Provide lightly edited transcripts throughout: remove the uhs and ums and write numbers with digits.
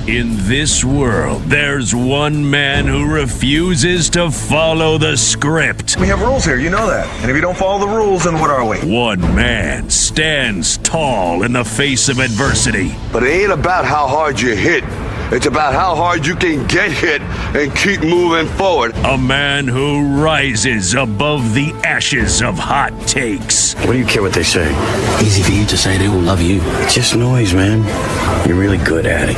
In this world, there's one man who refuses to follow the script. We have rules here, you know that. And if you don't follow the rules, then what are we? One man stands tall in the face of adversity. But it ain't about how hard you hit. It's about how hard you can get hit and keep moving forward. A man who rises above the ashes of hot takes. What do you care what they say? Easy for you to say they all love you. It's just noise, man. You're really good at it.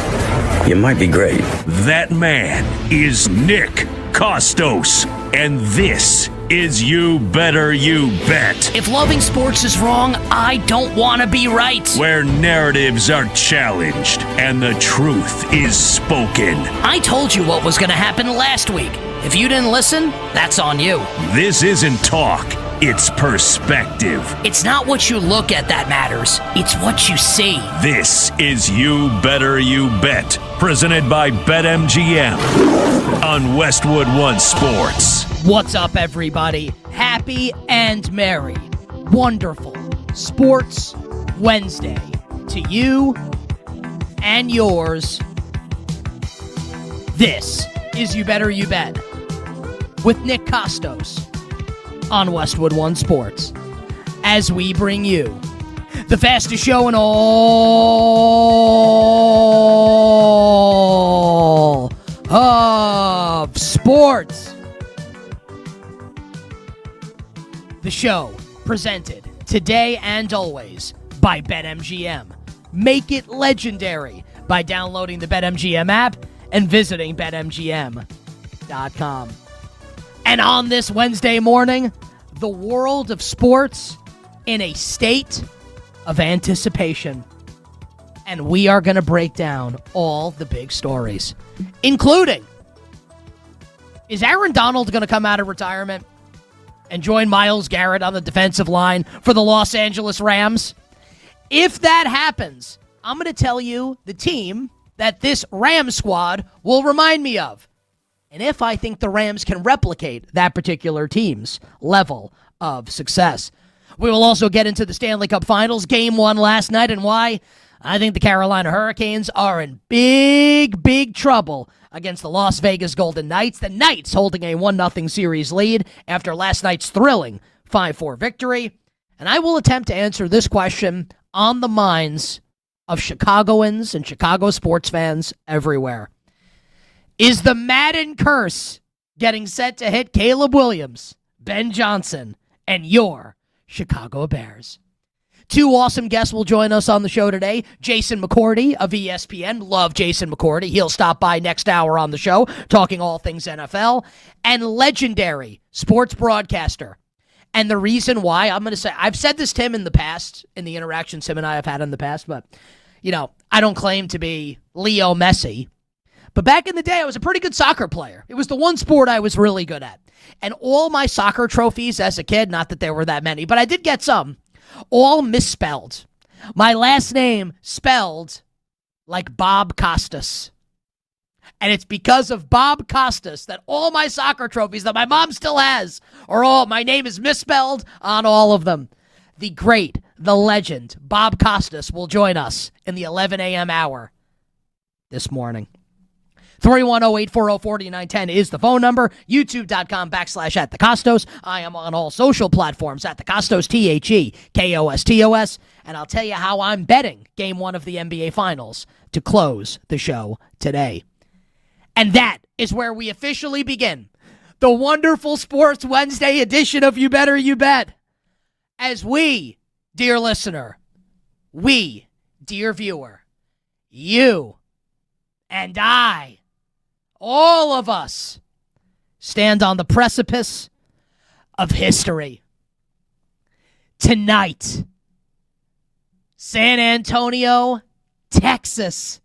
You might be great. That man is Nick Kostos. And this is You Better You Bet. If loving sports is wrong, I don't want to be right. Where narratives are challenged and the truth is spoken. I told you what was going to happen last week. If you didn't listen, that's on you. This isn't talk, it's perspective. It's not what you look at that matters. It's what you see. This is You Better You Bet, presented by BetMGM on Westwood One Sports. What's up, everybody? Happy and merry, wonderful Sports Wednesday to you and yours. This is You Better You Bet with Nick Kostos on Westwood One Sports, as we bring you the fastest show in all of sports. The show presented today and always by BetMGM. Make it legendary by downloading the BetMGM app and visiting BetMGM.com. And on this Wednesday morning, the world of sports in a state of anticipation. And we are going to break down all the big stories, including, is Aaron Donald going to come out of retirement and join Myles Garrett on the defensive line for the Los Angeles Rams? If that happens, I'm going to tell you the team that this Rams squad will remind me of, and if I think the Rams can replicate that particular team's level of success. We will also get into the Stanley Cup Finals, Game 1 last night, and why I think the Carolina Hurricanes are in big, big trouble against the Las Vegas Golden Knights. The Knights holding a 1-0 series lead after last night's thrilling 5-4 victory. And I will attempt to answer this question on the minds of Chicagoans and Chicago sports fans everywhere. Is the Madden curse getting set to hit Caleb Williams, Ben Johnson, and your Chicago Bears? Two awesome guests will join us on the show today. Jason McCourty of ESPN. Love Jason McCourty. He'll stop by next hour on the show, talking all things NFL. And legendary sports broadcaster. And the reason why, I'm going to say, I've said this to him in the past, in the interactions him and I have had in the past, but, you know, I don't claim to be Leo Messi. But back in the day, I was a pretty good soccer player. It was the one sport I was really good at. And all my soccer trophies as a kid, not that there were that many, but I did get some, all misspelled. My last name spelled like Bob Costas. And it's because of Bob Costas that all my soccer trophies that my mom still has are all, my name is misspelled on all of them. The great, the legend, Bob Costas will join us in the 11 a.m. hour this morning. 310-840-4910 is the phone number. YouTube.com/@thecostos. I am on all social platforms at the Kostos, TheKostos. And I'll tell you how I'm betting Game 1 of the NBA Finals to close the show today. And that is where we officially begin the wonderful Sports Wednesday edition of You Better You Bet. As we, dear listener, we, dear viewer, you and I, all of us, stand on the precipice of history. Tonight, San Antonio, Texas,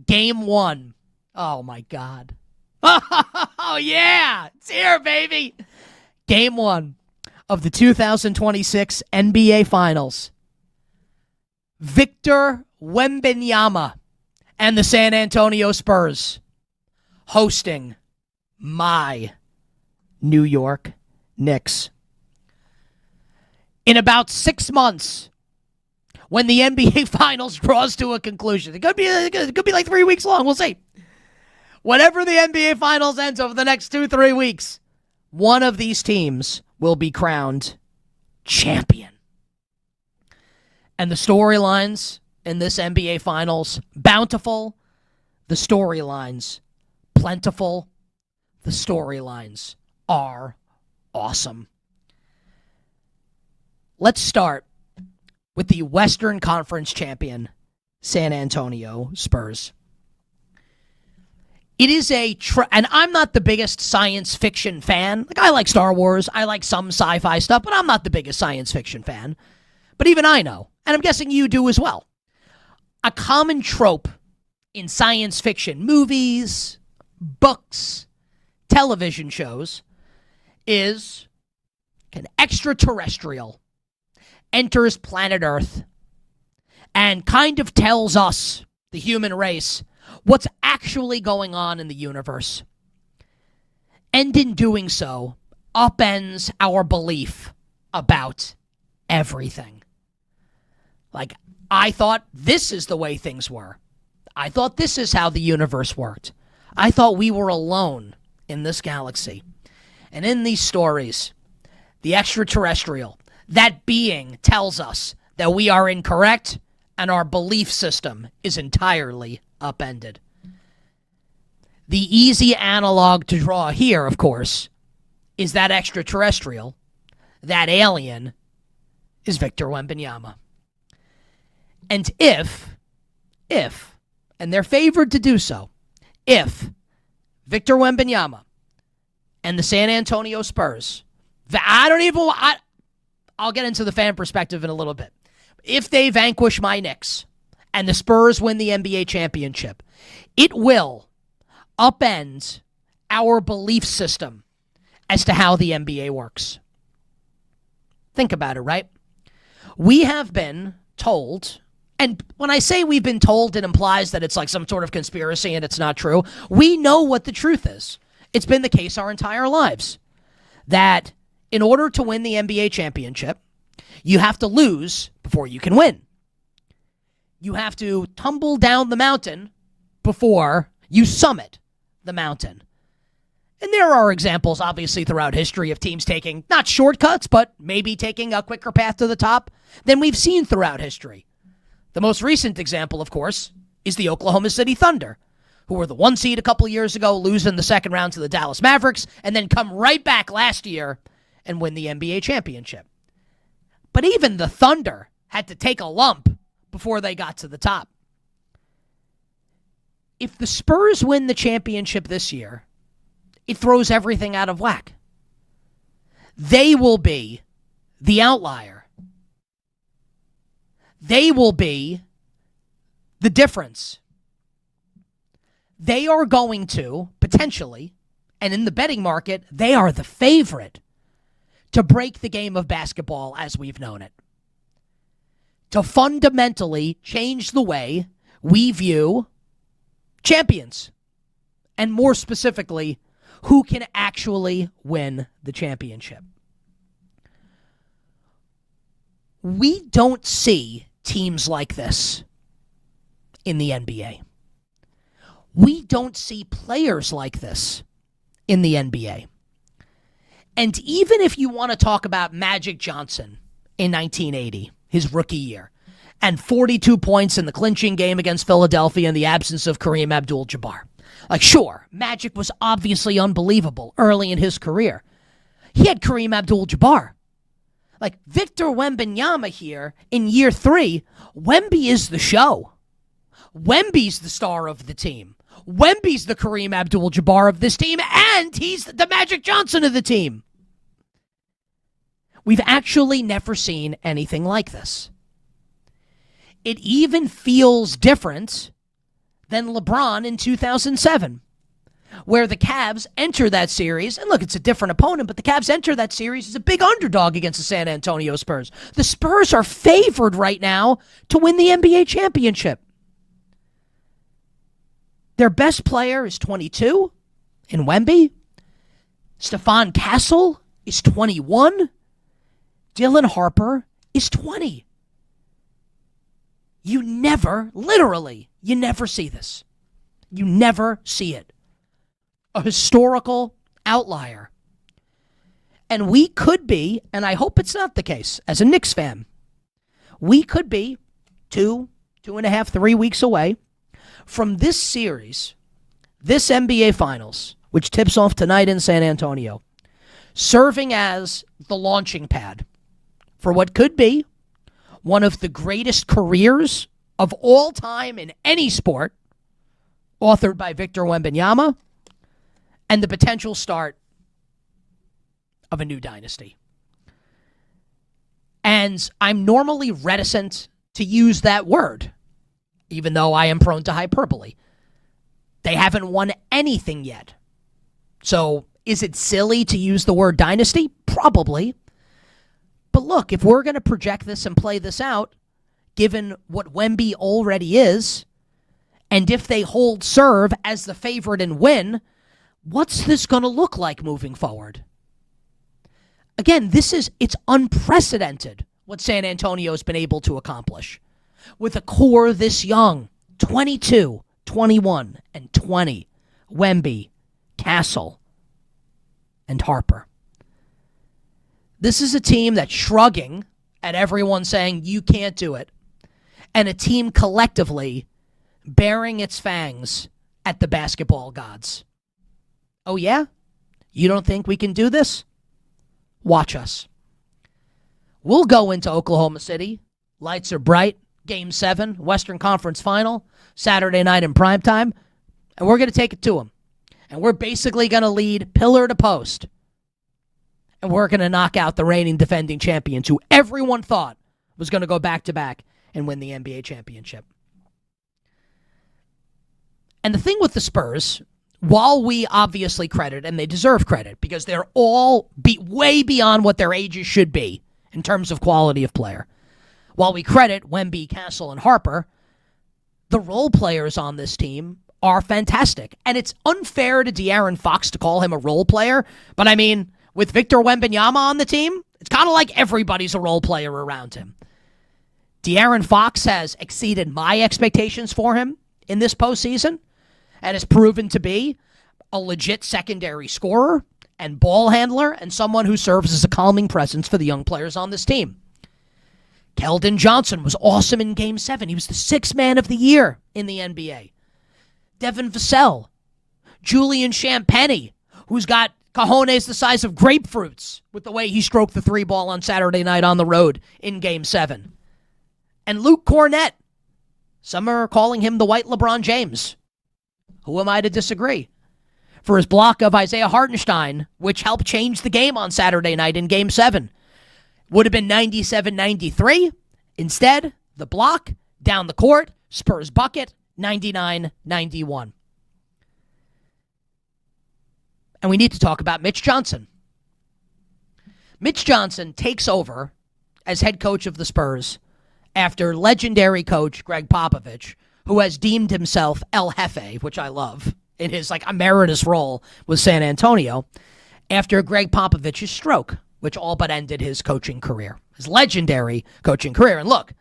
Game 1. Oh, my God. Oh, yeah. It's here, baby. Game 1 of the 2026 NBA Finals. Victor Wembanyama and the San Antonio Spurs hosting my New York Knicks. In about 6 months, when the NBA Finals draws to a conclusion. It could be like 3 weeks long. We'll see. Whenever the NBA Finals ends over the next 2-3 weeks, one of these teams will be crowned champion. And the storylines in this NBA Finals, bountiful. The storylines, plentiful. The storylines are awesome. Let's start with the Western Conference champion, San Antonio Spurs. It is and I'm not the biggest science fiction fan. Like, I like Star Wars, I like some sci-fi stuff, but I'm not the biggest science fiction fan. But even I know, and I'm guessing you do as well. A common trope in science fiction movies, books, television shows is an extraterrestrial enters planet Earth and kind of tells us, the human race, what's actually going on in the universe. And in doing so, upends our belief about everything. Like, I thought this is the way things were. I thought this is how the universe worked. I thought we were alone in this galaxy. And in these stories, the extraterrestrial, that being, tells us that we are incorrect and our belief system is entirely upended. The easy analog to draw here, of course, is that extraterrestrial, that alien, is Victor Wembanyama. And if, and they're favored to do so, if Victor Wembanyama and the San Antonio Spurs, I'll get into the fan perspective in a little bit. If they vanquish my Knicks and the Spurs win the NBA championship, it will upend our belief system as to how the NBA works. Think about it, right? We have been told, and when I say we've been told, it implies that it's like some sort of conspiracy and it's not true. We know what the truth is. It's been the case our entire lives. That in order to win the NBA championship, you have to lose before you can win. You have to tumble down the mountain before you summit the mountain. And there are examples, obviously, throughout history of teams taking, not shortcuts, but maybe taking a quicker path to the top than we've seen throughout history. The most recent example, of course, is the Oklahoma City Thunder, who were the 1 seed a couple years ago, lose in the second round to the Dallas Mavericks, and then come right back last year and win the NBA championship. But even the Thunder had to take a lump before they got to the top. If the Spurs win the championship this year, it throws everything out of whack. They will be the outlier. They will be the difference. They are going to, potentially, and in the betting market, they are the favorite to break the game of basketball as we've known it. To fundamentally change the way we view champions. And more specifically, who can actually win the championship. We don't see teams like this in the NBA. We don't see players like this in the NBA. And even if you want to talk about Magic Johnson in 1980, his rookie year, and 42 points in the clinching game against Philadelphia in the absence of Kareem Abdul-Jabbar. Like, sure, Magic was obviously unbelievable early in his career. He had Kareem Abdul-Jabbar. Like, Victor Wembanyama here in year 3, Wemby is the show. Wemby's the star of the team. Wemby's the Kareem Abdul-Jabbar of this team, and he's the Magic Johnson of the team. We've actually never seen anything like this. It even feels different than LeBron in 2007, where the Cavs enter that series. And look, it's a different opponent, but the Cavs enter that series as a big underdog against the San Antonio Spurs. The Spurs are favored right now to win the NBA championship. Their best player is 22 in Wemby. Stephon Castle is 21. Dylan Harper is 20. You never, literally, you never see this. You never see it. A historical outlier. And we could be, and I hope it's not the case, as a Knicks fan, we could be 2.5, 3 weeks away from this series, this NBA Finals, which tips off tonight in San Antonio, serving as the launching pad for what could be one of the greatest careers of all time in any sport, authored by Victor Wembanyama, and the potential start of a new dynasty. And I'm normally reticent to use that word, even though I am prone to hyperbole. They haven't won anything yet. So is it silly to use the word dynasty? Probably. But look, if we're going to project this and play this out, given what Wemby already is, and if they hold serve as the favorite and win, what's this going to look like moving forward? Again, it's unprecedented what San Antonio's been able to accomplish. With a core this young, 22, 21, and 20, Wemby, Castle, and Harper. This is a team that's shrugging at everyone saying, you can't do it. And a team collectively bearing its fangs at the basketball gods. Oh yeah? You don't think we can do this? Watch us. We'll go into Oklahoma City. Lights are bright. Game 7, Western Conference Final, Saturday night in primetime. And we're going to take it to them. And we're basically going to lead pillar to post. And we're going to knock out the reigning defending champions who everyone thought was going to go back-to-back and win the NBA championship. And the thing with the Spurs, while we obviously credit, and they deserve credit, because they're all way beyond what their ages should be in terms of quality of player. While we credit Wemby, Castle, and Harper, the role players on this team are fantastic. And it's unfair to De'Aaron Fox to call him a role player, but I mean, with Victor Wembanyama on the team, it's kind of like everybody's a role player around him. De'Aaron Fox has exceeded my expectations for him in this postseason and has proven to be a legit secondary scorer and ball handler and someone who serves as a calming presence for the young players on this team. Keldon Johnson was awesome in Game 7. He was the 6th man of the year in the NBA. Devin Vassell, Julian Champagnie, who's got cojones the size of grapefruits with the way he stroked the 3 ball on Saturday night on the road in Game 7. And Luke Cornett. Some are calling him the white LeBron James. Who am I to disagree? For his block of Isaiah Hartenstein, which helped change the game on Saturday night in Game 7. Would have been 97-93. Instead, the block, down the court, Spurs bucket, 99-91. And we need to talk about Mitch Johnson. Mitch Johnson takes over as head coach of the Spurs after legendary coach Greg Popovich, who has deemed himself El Jefe, which I love, in his emeritus role with San Antonio, after Greg Popovich's stroke, which all but ended his coaching career, his legendary coaching career. And look,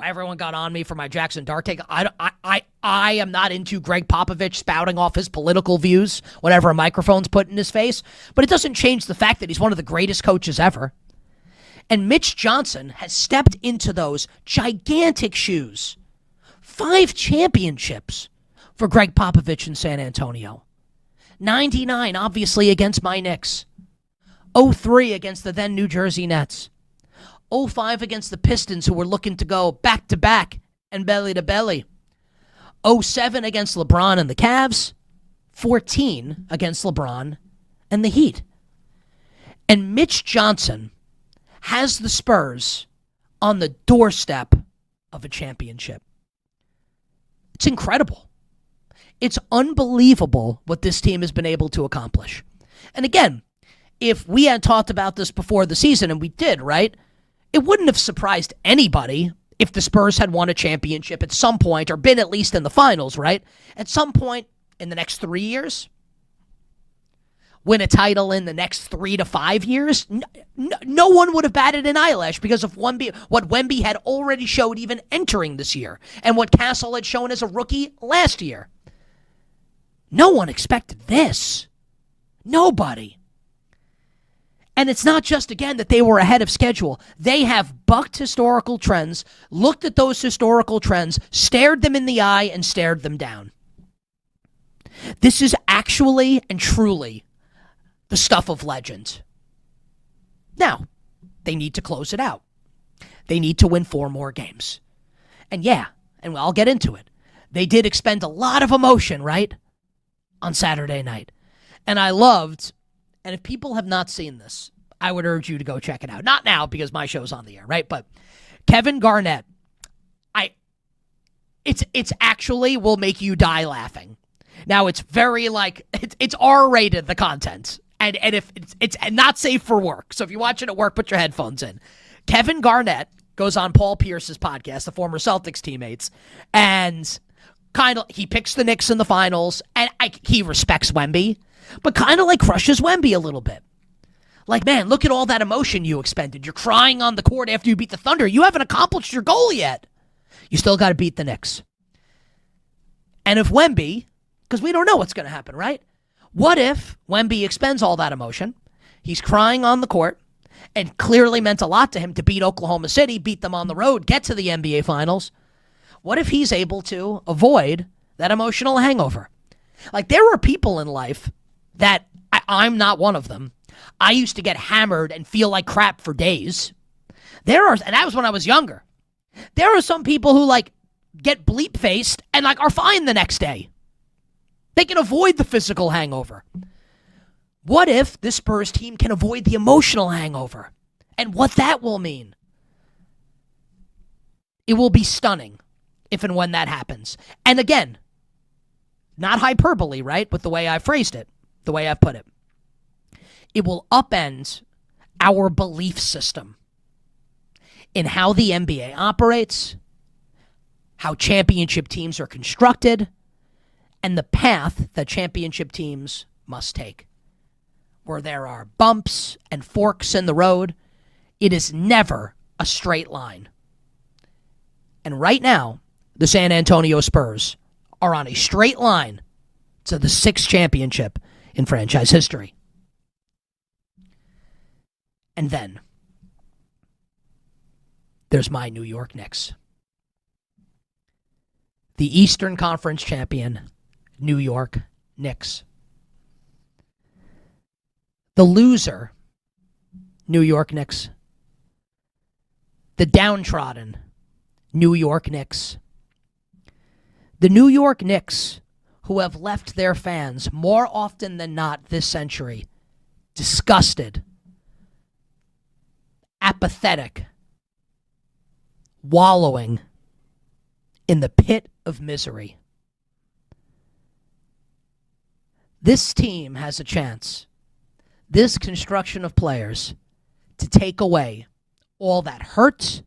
everyone got on me for my Jackson Dart take. I am not into Greg Popovich spouting off his political views whenever a microphone's put in his face, but it doesn't change the fact that he's one of the greatest coaches ever. And Mitch Johnson has stepped into those gigantic shoes. 5 championships for Greg Popovich in San Antonio. 99, obviously, against my Knicks. 03 against the then New Jersey Nets. 05 against the Pistons, who were looking to go back-to-back and belly-to-belly. 07 against LeBron and the Cavs. 14 against LeBron and the Heat. And Mitch Johnson has the Spurs on the doorstep of a championship. It's incredible. It's unbelievable what this team has been able to accomplish. And again, if we had talked about this before the season, and we did, right? It wouldn't have surprised anybody if the Spurs had won a championship at some point, or been at least in the finals, right? At some point in the next 3 years. win a title in the next 3 to 5 years, no one would have batted an eyelash because of what Wemby had already showed even entering this year and what Castle had shown as a rookie last year. No one expected this. Nobody. And it's not just, again, that they were ahead of schedule. They have bucked historical trends, looked at those historical trends, stared them in the eye, and stared them down. This is actually and truly the stuff of legend. Now, they need to close it out. They need to win 4 more games. And yeah, and I'll get into it. They did expend a lot of emotion, right? On Saturday night. And I loved, and if people have not seen this, I would urge you to go check it out. Not now because my show's on the air, right? But Kevin Garnett, it's actually will make you die laughing. Now it's very it's R-rated, the content. And if it's not safe for work. So if you watch it at work, put your headphones in. Kevin Garnett goes on Paul Pierce's podcast, the former Celtics teammates, and he picks the Knicks in the finals, and he respects Wemby, but kind of crushes Wemby a little bit. Man, look at all that emotion you expended. You're crying on the court after you beat the Thunder. You haven't accomplished your goal yet. You still got to beat the Knicks. And if Wemby, because we don't know what's going to happen, right? What if Wemby expends all that emotion? He's crying on the court, and clearly meant a lot to him to beat Oklahoma City, beat them on the road, get to the NBA Finals. What if he's able to avoid that emotional hangover? There are people in life that I'm not one of them. I used to get hammered and feel like crap for days. And that was when I was younger. There are some people who get bleep-faced and are fine the next day. They can avoid the physical hangover. What if this Spurs team can avoid the emotional hangover? And what that will mean? It will be stunning if and when that happens. And again, not hyperbole, right? With the way I phrased it, the way I put it. It will upend our belief system in how the NBA operates, how championship teams are constructed, and the path that championship teams must take. Where there are bumps and forks in the road, it is never a straight line. And right now, the San Antonio Spurs are on a straight line to the 6th championship in franchise history. And then, there's my New York Knicks. The Eastern Conference champion, New York Knicks. The loser, New York Knicks. The downtrodden, New York Knicks. The New York Knicks, who have left their fans more often than not this century disgusted, apathetic, wallowing in the pit of misery. This team has a chance, this construction of players, to take away all that hurt,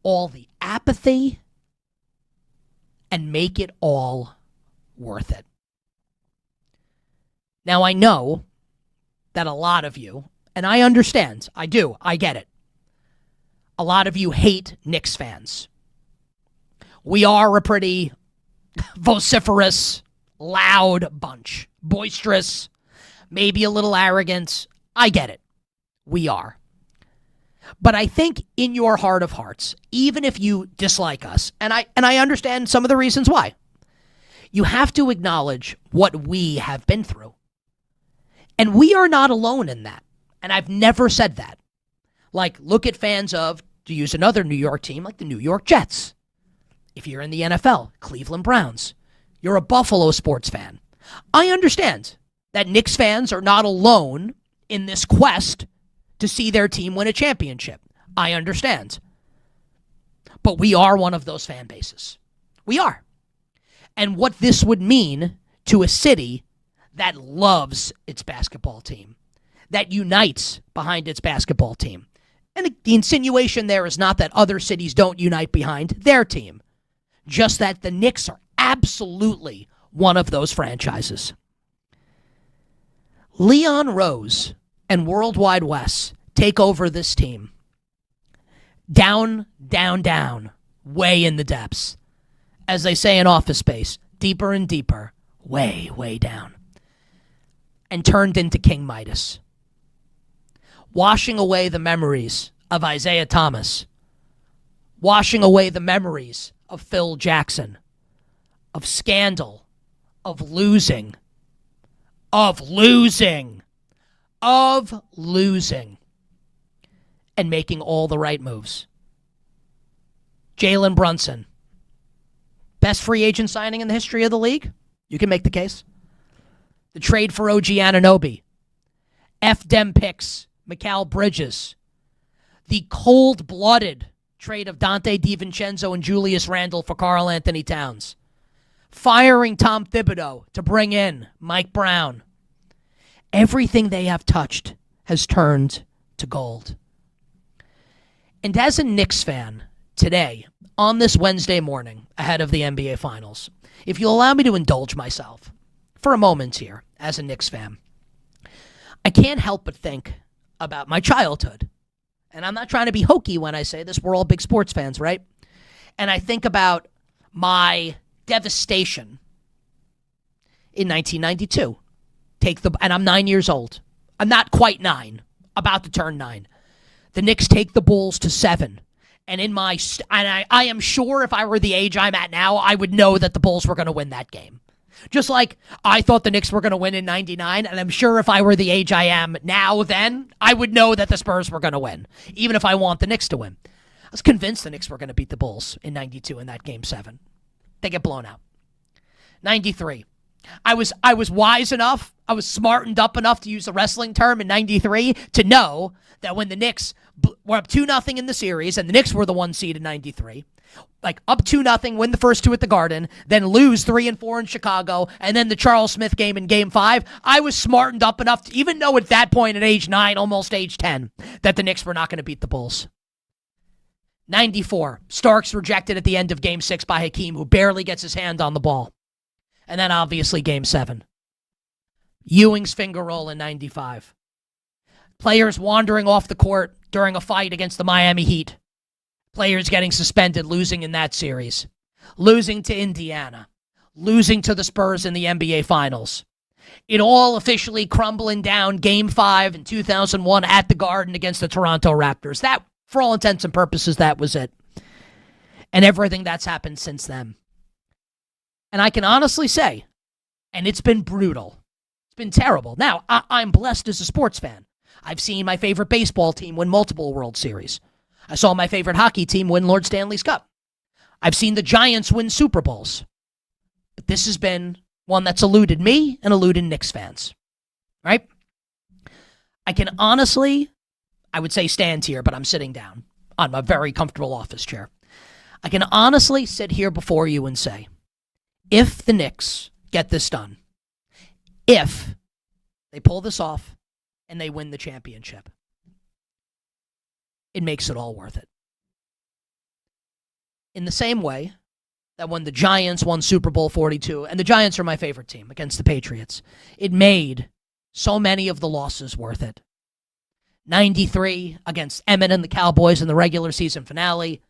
all the apathy, and make it all worth it. Now, I know that a lot of you, and I understand, I get it. A lot of you hate Knicks fans. We are a pretty vociferous, loud bunch. Boisterous, maybe a little arrogant. I get it. We are. But I think in your heart of hearts, even if you dislike us, and I understand some of the reasons why, you have to acknowledge what we have been through. And we are not alone in that. And I've never said that. Look at fans of, to use another New York team, like the New York Jets. If you're in the NFL, Cleveland Browns. You're a Buffalo sports fan. I understand that Knicks fans are not alone in this quest to see their team win a championship. I understand. But we are one of those fan bases. We are. And what this would mean to a city that loves its basketball team, that unites behind its basketball team. And the insinuation there is not that other cities don't unite behind their team, just that the Knicks are absolutely one of those franchises. Leon Rose and Worldwide Wes take over this team. Down, down, down, way in the depths. As they say in Office Space, deeper and deeper, way, way down. And turned into King Midas. Washing away the memories of Isaiah Thomas. Washing away the memories of Phil Jackson. Of scandal. Of losing. Of losing. Of losing. And making all the right moves. Jalen Brunson. Best free agent signing in the history of the league? You can make the case. The trade for OG Anunoby. Dem picks. Mikal Bridges. The cold-blooded trade of Dante DiVincenzo and Julius Randle for Karl Anthony Towns. Firing Tom Thibodeau to bring in Mike Brown. Everything they have touched has turned to gold. And as a Knicks fan, today, on this Wednesday morning, ahead of the NBA Finals, if you'll allow me to indulge myself for a moment here, as a Knicks fan, I can't help but think about my childhood. And I'm not trying to be hokey when I say this. We're all big sports fans, right? And I think about my devastation in 1992. And I'm 9 years old. I'm not quite 9, about to turn 9. The Knicks take the Bulls to 7. And I am sure if I were the age I'm at now, I would know that the Bulls were going to win that game. Just like I thought the Knicks were going to win in 99, and I'm sure if I were the age I am now then, I would know that the Spurs were going to win, even if I want the Knicks to win. I was convinced the Knicks were going to beat the Bulls in 92 in that Game 7. They get blown out. 93. I was wise enough, I was smartened up enough to use a wrestling term in 93 to know that when the Knicks were up 2-0 in the series, and the Knicks were the 1 seed in 93, like up 2-0, win the first 2 at the Garden, then lose 3 and 4 in Chicago, and then the Charles Smith game in Game 5, I was smartened up enough to even know at that point at age 9, almost age 10, that the Knicks were not going to beat the Bulls. 94, Starks rejected at the end of Game 6 by Hakeem, who barely gets his hand on the ball. And then obviously Game 7. Ewing's finger roll in 95. Players wandering off the court during a fight against the Miami Heat. Players getting suspended, losing in that series. Losing to Indiana. Losing to the Spurs in the NBA Finals. It all officially crumbling down Game 5 in 2001 at the Garden against the Toronto Raptors. That, for all intents and purposes, that was it. And everything that's happened since then. And I can honestly say, and it's been brutal. It's been terrible. Now, I'm blessed as a sports fan. I've seen my favorite baseball team win multiple World Series. I saw my favorite hockey team win Lord Stanley's Cup. I've seen the Giants win Super Bowls. But this has been one that's eluded me and eluded Knicks fans. Right? I can honestly, I would say stand here, but I'm sitting down on my very comfortable office chair. I can honestly sit here before you and say, if the Knicks get this done, if they pull this off and they win the championship, it makes it all worth it. In the same way that when the Giants won Super Bowl 42, and the Giants are my favorite team against the Patriots, it made so many of the losses worth it. 93 against Emmett and the Cowboys in the regular season finale.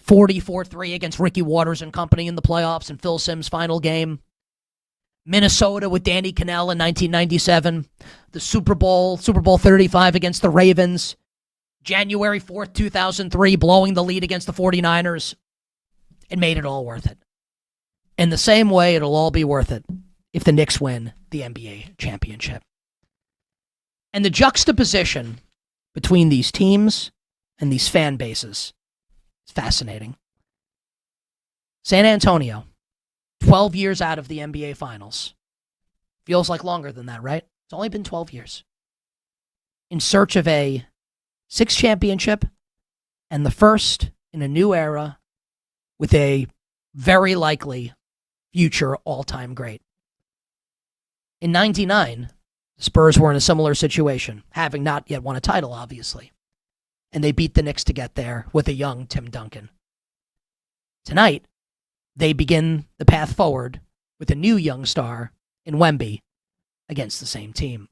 44-3 against Ricky Waters and company in the playoffs and Phil Simms' final game. Minnesota with Danny Cannell in 1997. The Super Bowl 35 against the Ravens. January 4th, 2003, blowing the lead against the 49ers. It made it all worth it. In the same way, it'll all be worth it if the Knicks win the NBA championship. And the juxtaposition between these teams and these fan bases, it's fascinating. San Antonio, 12 years out of the NBA Finals. Feels like longer than that, right? It's only been 12 years. In search of a 6th championship and the first in a new era with a very likely future all-time great. In 99, the Spurs were in a similar situation, having not yet won a title, obviously. And they beat the Knicks to get there with a young Tim Duncan. Tonight, they begin the path forward with a new young star in Wemby against the same team.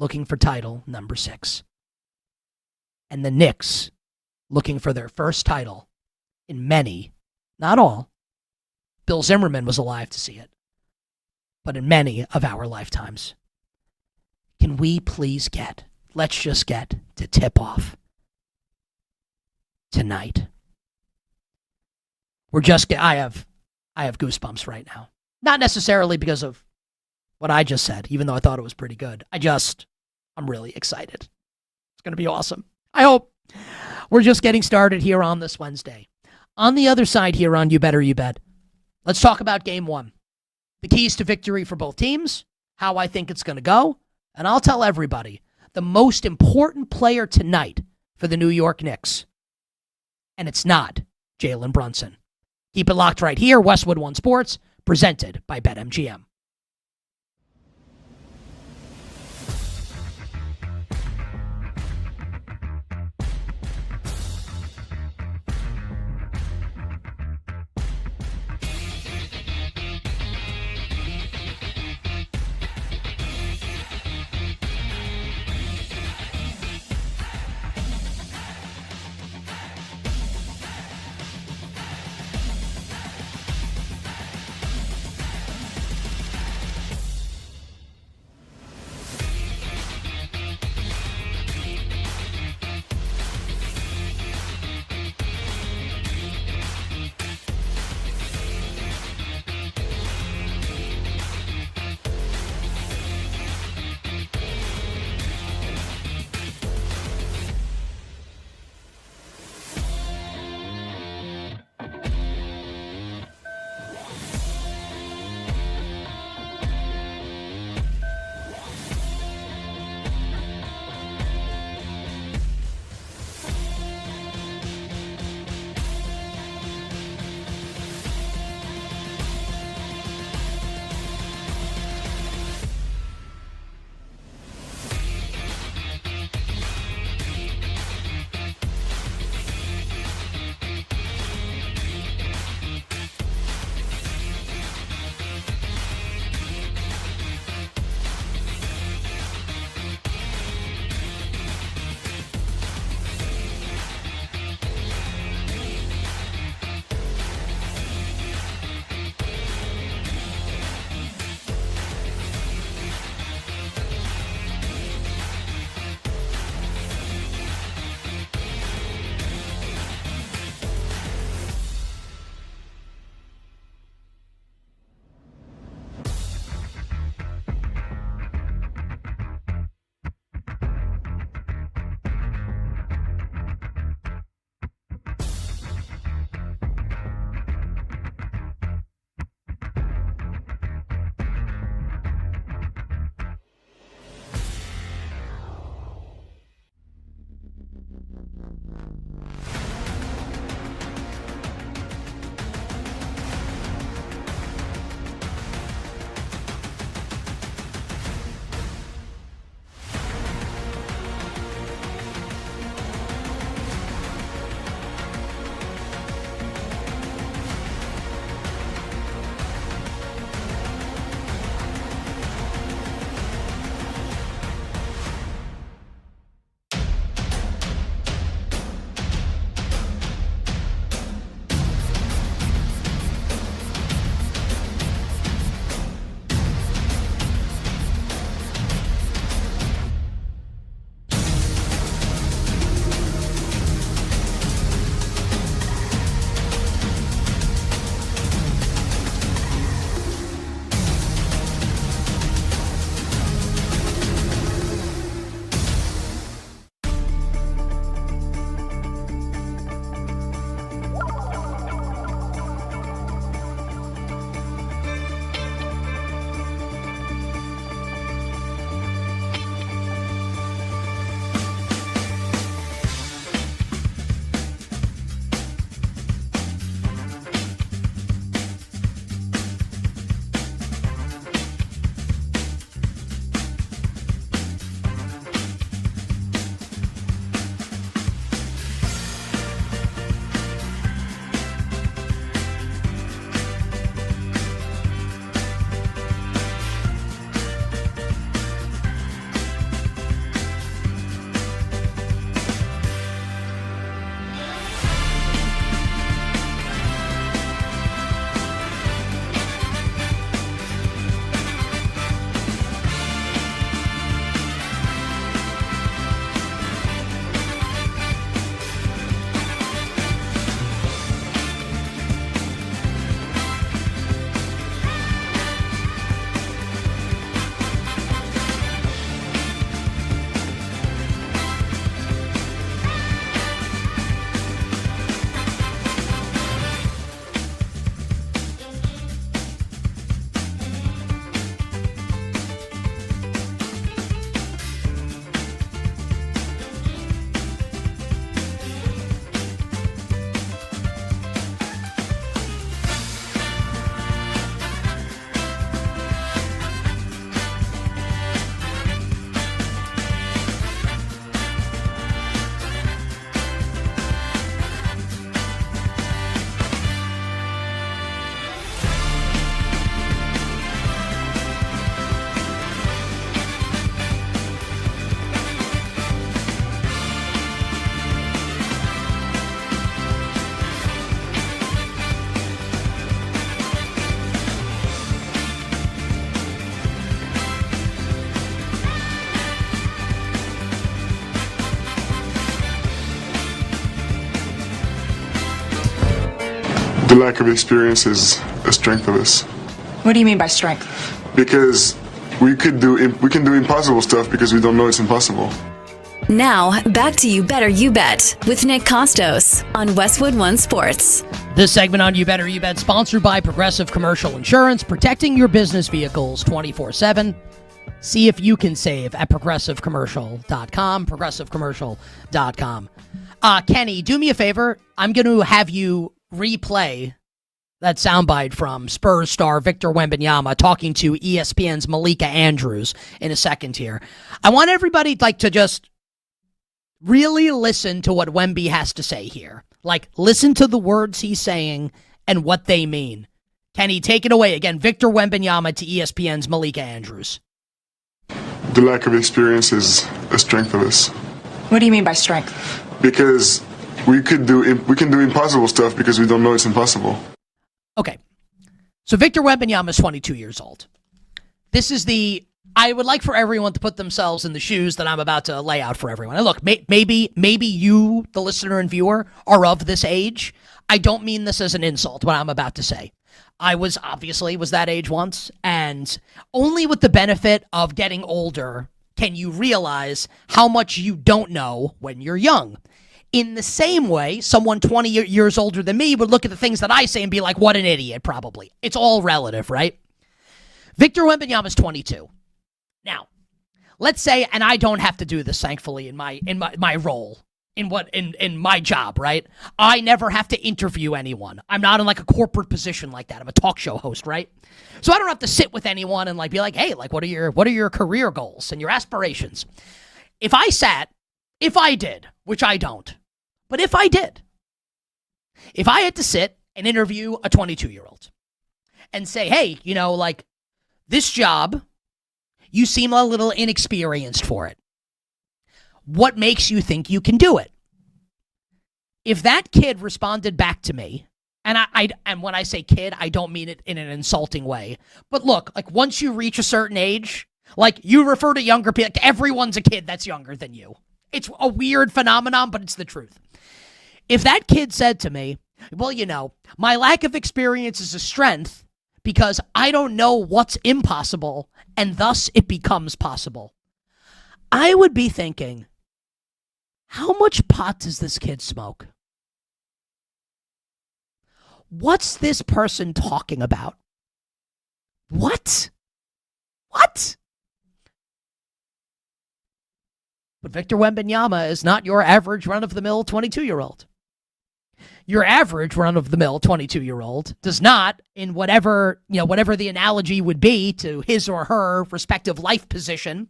looking for title number 6. And the Knicks looking for their first title in many, not all, Bill Zimmerman was alive to see it, but in many of our lifetimes. Can we please let's just get to tip-off tonight. I have goosebumps right now. Not necessarily because of what I just said, even though I thought it was pretty good. I'm really excited. It's going to be awesome. I hope. We're just getting started here on this Wednesday. On the other side here on You Better You Bet, let's talk about Game 1. The keys to victory for both teams, how I think it's going to go, and I'll tell everybody the most important player tonight for the New York Knicks. And it's not Jalen Brunson. Keep it locked right here, Westwood One Sports, presented by BetMGM. The lack of experience is a strength of us. What do you mean by strength? Because we can do impossible stuff because we don't know it's impossible. Now, back to You Better You Bet with Nick Kostos on Westwood One Sports. This segment on You Better You Bet sponsored by Progressive Commercial Insurance, protecting your business vehicles 24/7. See if you can save at progressivecommercial.com, progressivecommercial.com. Kenny, do me a favor. I'm going to have you replay that soundbite from Spurs star Victor Wembanyama talking to ESPN's Malika Andrews in a second here. I want everybody to just really listen to what Wemby has to say here. Listen to the words he's saying and what they mean. Kenny, take it away. Again, Victor Wembanyama to ESPN's Malika Andrews. The lack of experience is a strength of us. What do you mean by strength? Because we can do impossible stuff because we don't know it's impossible. Okay. So Victor Wembanyama is 22 years old. I would like for everyone to put themselves in the shoes that I'm about to lay out for everyone. And look, maybe you, the listener and viewer, are of this age. I don't mean this as an insult, what I'm about to say. I was that age once, and only with the benefit of getting older can you realize how much you don't know when you're young. In the same way, someone 20 years older than me would look at the things that I say and be like, what an idiot, probably. It's all relative, right? Victor Wembanyama is 22. Now, let's say, and I don't have to do this, thankfully, in my role, in my job, right? I never have to interview anyone. I'm not in a corporate position like that. I'm a talk show host, right? So I don't have to sit with anyone and be like, hey, what are your career goals and your aspirations? If I did, which I don't, but if I had to sit and interview a 22-year-old and say, hey, this job, you seem a little inexperienced for it. What makes you think you can do it? If that kid responded back to me, and when I say kid, I don't mean it in an insulting way, but look, once you reach a certain age, you refer to younger people, everyone's a kid that's younger than you. It's a weird phenomenon, but it's the truth. If that kid said to me, well, my lack of experience is a strength because I don't know what's impossible, and thus it becomes possible, I would be thinking, how much pot does this kid smoke? What's this person talking about? What? But Victor Wembanyama is not your average run-of-the-mill 22-year-old. Your average run-of-the-mill 22-year-old does not, in whatever the analogy would be to his or her respective life position,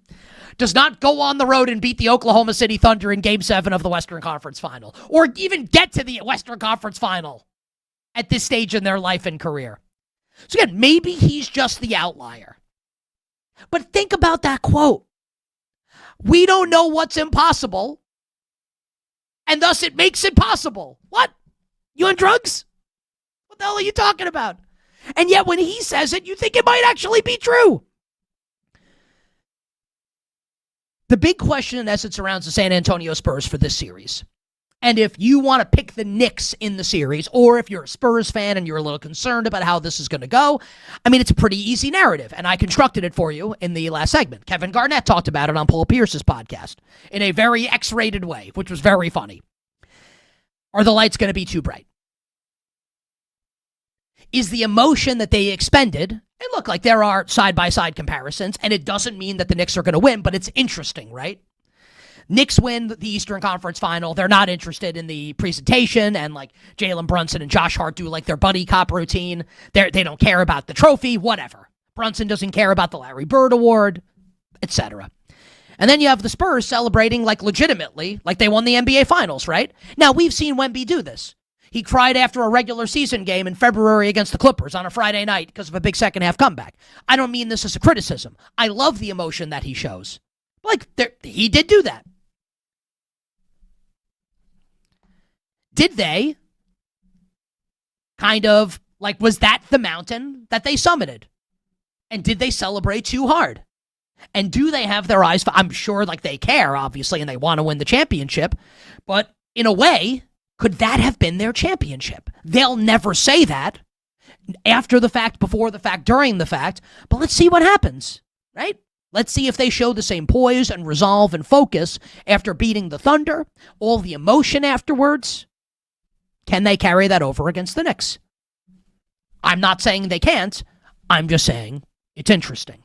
does not go on the road and beat the Oklahoma City Thunder in Game 7 of the Western Conference Final, or even get to the Western Conference Final at this stage in their life and career. So again, maybe he's just the outlier. But think about that quote. We don't know what's impossible, and thus it makes it possible. What? You on drugs? What the hell are you talking about? And yet when he says it, you think it might actually be true. The big question, in essence, surrounds the San Antonio Spurs for this series. And if you want to pick the Knicks in the series, or if you're a Spurs fan and you're a little concerned about how this is going to go, it's a pretty easy narrative, and I constructed it for you in the last segment. Kevin Garnett talked about it on Paul Pierce's podcast in a very X-rated way, which was very funny. Are the lights going to be too bright? Is the emotion that they expended, and look, there are side-by-side comparisons, and it doesn't mean that the Knicks are going to win, but it's interesting, right? Knicks win the Eastern Conference Final. They're not interested in the presentation, and Jalen Brunson and Josh Hart do their buddy cop routine. They don't care about the trophy, whatever. Brunson doesn't care about the Larry Bird Award, etc. And then you have the Spurs celebrating legitimately, they won the NBA Finals, right? Now, we've seen Wemby do this. He cried after a regular season game in February against the Clippers on a Friday night because of a big second half comeback. I don't mean this as a criticism. I love the emotion that he shows. He did do that. Did they was that the mountain that they summited? And did they celebrate too hard? And do they have their eyes? I'm sure they care, obviously, and they want to win the championship. But in a way, could that have been their championship? They'll never say that after the fact, before the fact, during the fact, but let's see what happens, right? Let's see if they show the same poise and resolve and focus after beating the Thunder, all the emotion afterwards. Can they carry that over against the Knicks? I'm not saying they can't. I'm just saying it's interesting.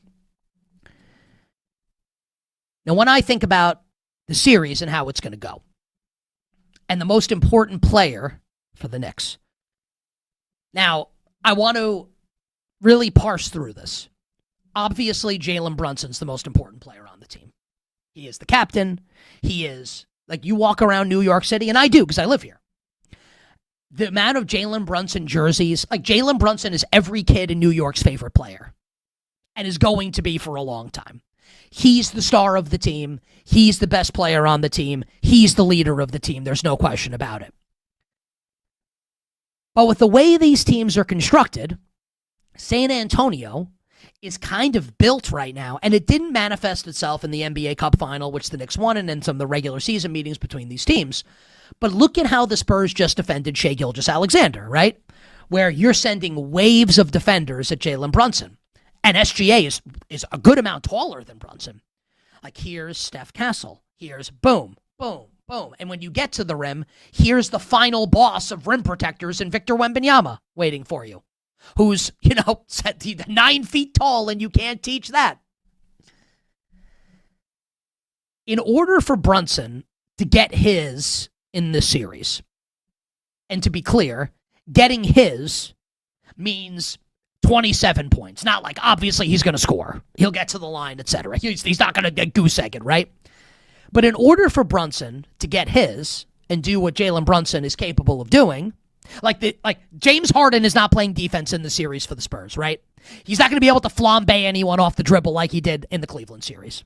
Now, when I think about the series and how it's going to go, and the most important player for the Knicks. Now, I want to really parse through this. Obviously, Jalen Brunson's the most important player on the team. He is the captain. He is, like, you walk around New York City, and I do because I live here. The amount of Jalen Brunson jerseys, like Jalen Brunson is every kid in New York's favorite player and is going to be for a long time. He's the star of the team. He's the best player on the team. He's the leader of the team. There's no question about it. But with the way these teams are constructed, San Antonio is kind of built right now, and it didn't manifest itself in the NBA Cup final, which the Knicks won, and in some of the regular season meetings between these teams. But look at how the Spurs just defended Shai Gilgeous-Alexander, right? Where you're sending waves of defenders at Jalen Brunson. And SGA is a good amount taller than Brunson. Like, here's Steph Castle. Here's boom, boom, boom. And when you get to the rim, here's the final boss of rim protectors in Victor Wembanyama waiting for you. Who's, 9 feet tall, and you can't teach that. In order for Brunson to get his in this series, and to be clear, getting his means 27 points. Not like, obviously, he's going to score. He'll get to the line, etc. He's not going to get goose-egged, right? But in order for Brunson to get his and do what Jalen Brunson is capable of doing, like James Harden is not playing defense in the series for the Spurs, right? He's not going to be able to flambe anyone off the dribble like he did in the Cleveland series.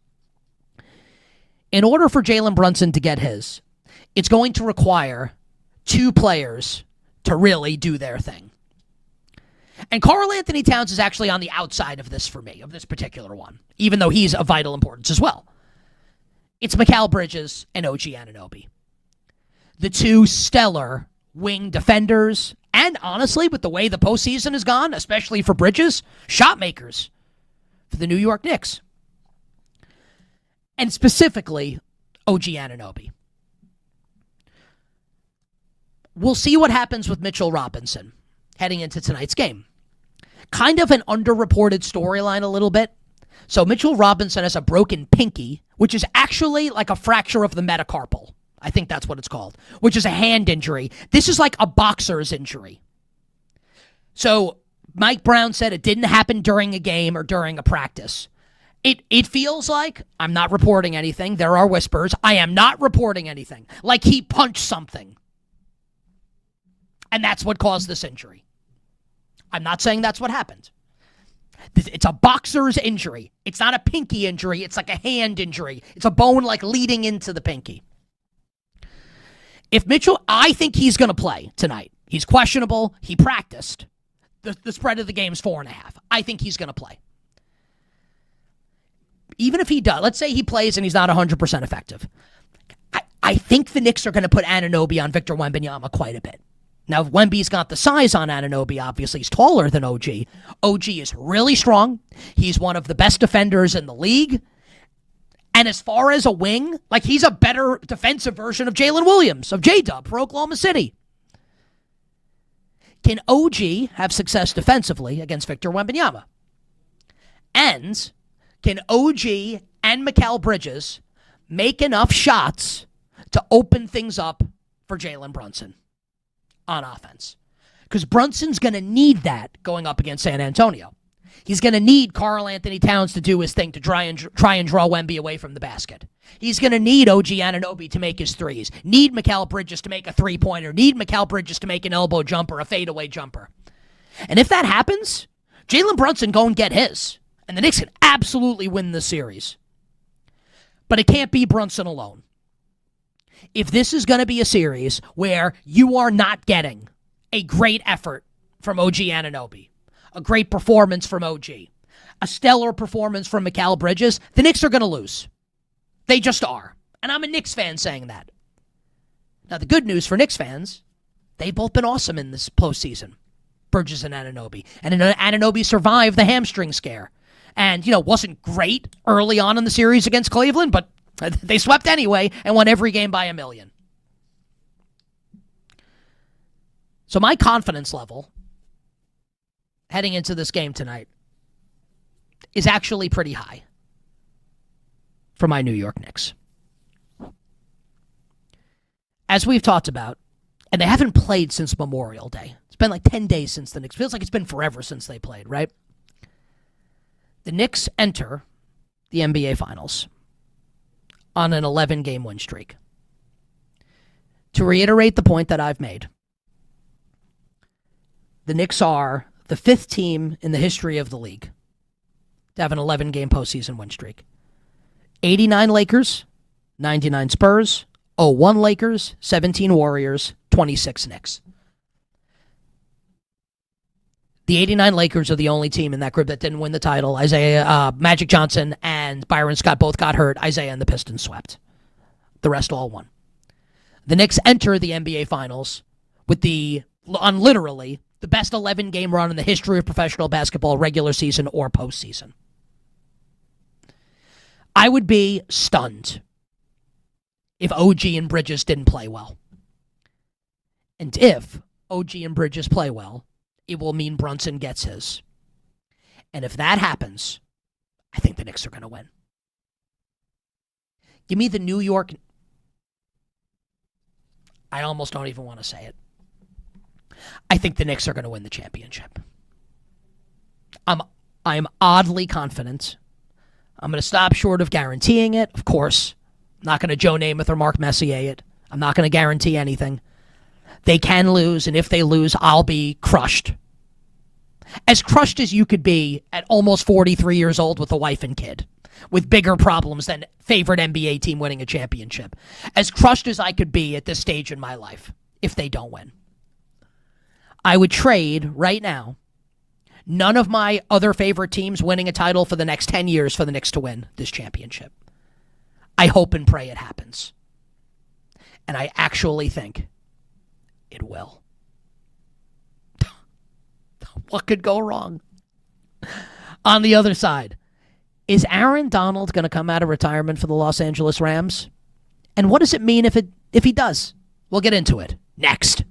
In order for Jalen Brunson to get his, it's going to require two players to really do their thing. And Karl Anthony Towns is actually on the outside of this for me, of this particular one, even though he's of vital importance as well. It's Mikal Bridges and OG Anunoby. The two stellar wing defenders, and honestly, with the way the postseason has gone, especially for Bridges, shot makers for the New York Knicks. And specifically, OG Anunoby. We'll see what happens with Mitchell Robinson heading into tonight's game. Kind of an underreported storyline a little bit. So Mitchell Robinson has a broken pinky, which is actually like a fracture of the metacarpal. I think that's what it's called, which is a hand injury. This is like a boxer's injury. So Mike Brown said it didn't happen during a game or during a practice. It feels like, I'm not reporting anything. There are whispers. I am not reporting anything. Like he punched something. And that's what caused this injury. I'm not saying that's what happened. It's a boxer's injury. It's not a pinky injury. It's like a hand injury. It's a bone like leading into the pinky. If Mitchell, I think he's going to play tonight. He's questionable. He practiced. The spread of the game is 4.5. I think he's going to play. Even if he does, let's say he plays and he's not 100% effective. I think the Knicks are going to put Anunoby on Victor Wembanyama quite a bit. Now, Wemby's got the size on Anunoby, obviously. He's taller than OG. OG is really strong. He's one of the best defenders in the league. And as far as a wing, like he's a better defensive version of Jalen Williams, of J-Dub for Oklahoma City. Can OG have success defensively against Victor Wembanyama? And can OG and Mikal Bridges make enough shots to open things up for Jalen Brunson on offense? Because Brunson's going to need that going up against San Antonio. He's going to need Karl Anthony Towns to do his thing to try and draw Wemby away from the basket. He's going to need OG Anunoby to make his threes. Need Mikal Bridges to make a three-pointer. Need Mikal Bridges to make an elbow jumper, a fadeaway jumper. And if that happens, Jalen Brunson go and get his. And the Knicks can absolutely win this series. But it can't be Brunson alone. If this is going to be a series where you are not getting a great effort from OG Anunoby, a great performance from OG, a stellar performance from Mikal Bridges, the Knicks are going to lose. They just are. And I'm a Knicks fan saying that. Now, the good news for Knicks fans, They've both been awesome in this postseason, Bridges and Anunoby. And Anunoby survived the hamstring scare. And, wasn't great early on in the series against Cleveland, but they swept anyway and won every game by 1 million. So my confidence level heading into this game tonight is actually pretty high for my New York Knicks. As we've talked about, and they haven't played since Memorial Day. It's been like 10 days since the Knicks. Feels like it's been forever since they played, right? The Knicks enter the NBA Finals on an 11-game win streak. To reiterate the point that I've made, the Knicks are the 5th team in the history of the league to have an 11-game postseason win streak. 89 Lakers, 99 Spurs, 01 Lakers, 17 Warriors, 26 Knicks. The 89 Lakers are the only team in that group that didn't win the title. Magic Johnson and Byron Scott both got hurt. Isaiah and the Pistons swept. The rest all won. The Knicks enter the NBA Finals with literally the best 11-game run in the history of professional basketball, regular season or postseason. I would be stunned if OG and Bridges didn't play well. And if OG and Bridges play well, it will mean Brunson gets his. And if that happens, I think the Knicks are going to win. Give me the New York... I almost don't even want to say it. I think the Knicks are going to win the championship. I'm oddly confident. I'm going to stop short of guaranteeing it, of course. I'm not going to Joe Namath or Mark Messier it. I'm not going to guarantee anything. They can lose, and if they lose, I'll be crushed. As crushed as you could be at almost 43 years old with a wife and kid, with bigger problems than favorite NBA team winning a championship. As crushed as I could be at this stage in my life if they don't win. I would trade right now none of my other favorite teams winning a title for the next 10 years for the Knicks to win this championship. I hope and pray it happens. And I actually think it will. What could go wrong? On the other side, is Aaron Donald going to come out of retirement for the Los Angeles Rams? And what does it mean if he does? We'll get into it next.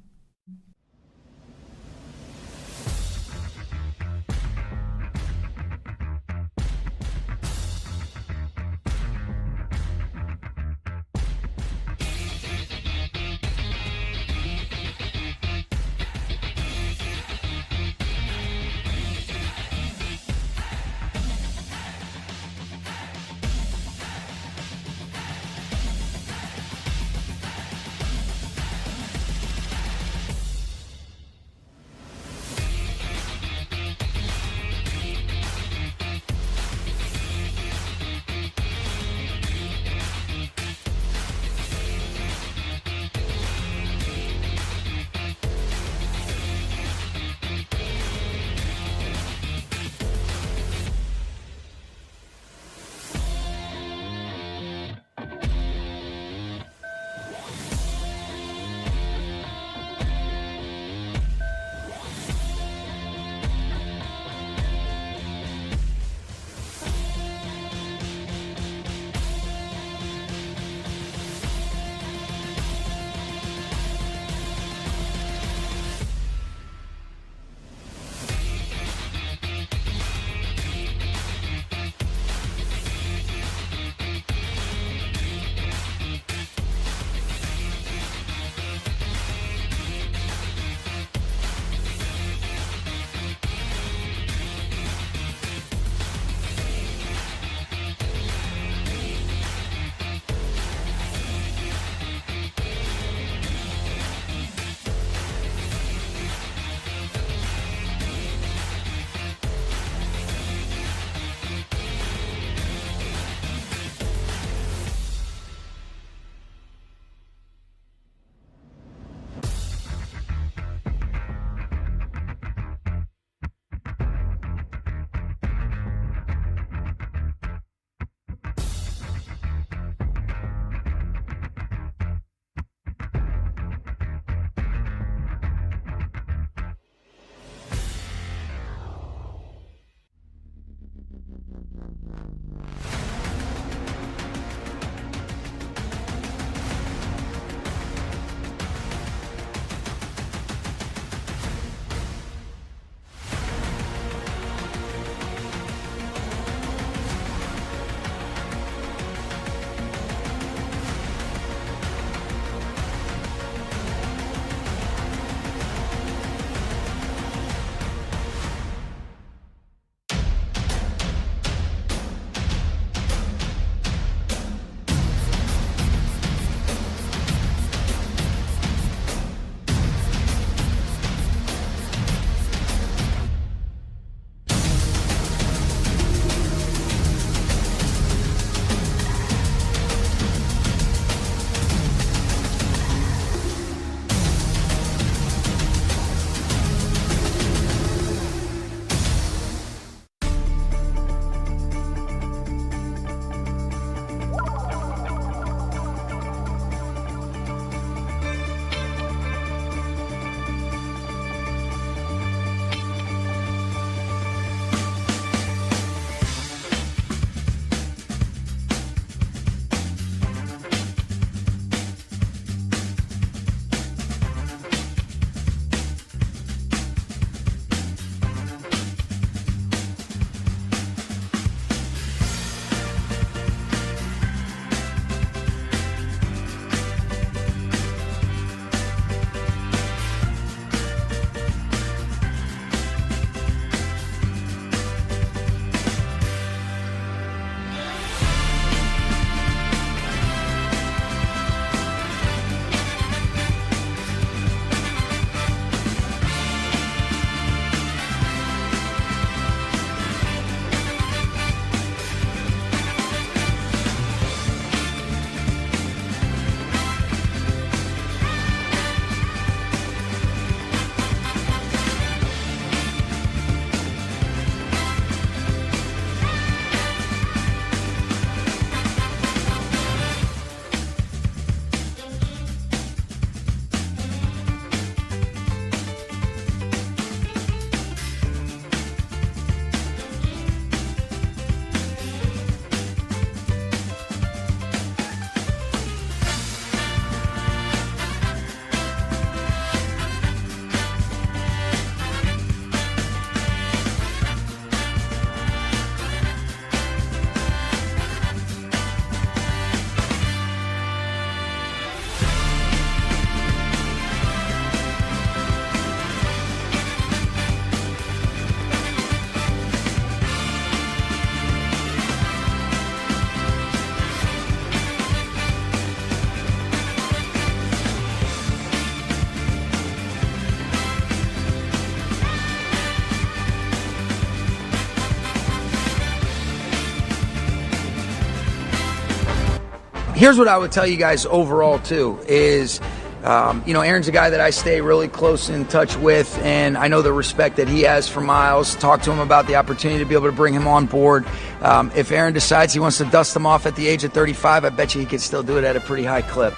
Here's what I would tell you guys overall, too, is, Aaron's a guy that I stay really close in touch with, and I know the respect that he has for Miles. Talk to him about the opportunity to be able to bring him on board. If Aaron decides he wants to dust him off at the age of 35, I bet you he could still do it at a pretty high clip.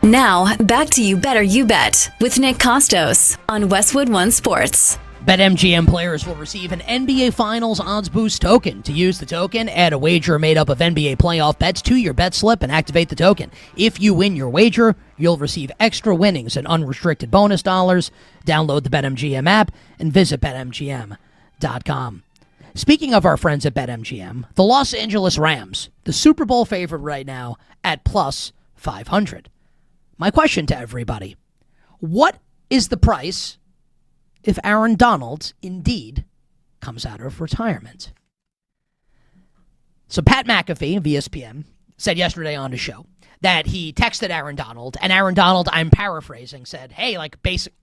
Now, back to You Better You Bet with Nick Kostos on Westwood One Sports. BetMGM players will receive an NBA Finals odds boost token. To use the token, add a wager made up of NBA playoff bets to your bet slip and activate the token. If you win your wager, you'll receive extra winnings and unrestricted bonus dollars. Download the BetMGM app and visit BetMGM.com. Speaking of our friends at BetMGM, the Los Angeles Rams, the Super Bowl favorite right now at plus 500. My question to everybody, what is the price if Aaron Donald indeed comes out of retirement? So Pat McAfee of ESPN said yesterday on his show that he texted Aaron Donald, and Aaron Donald, I'm paraphrasing, said, hey,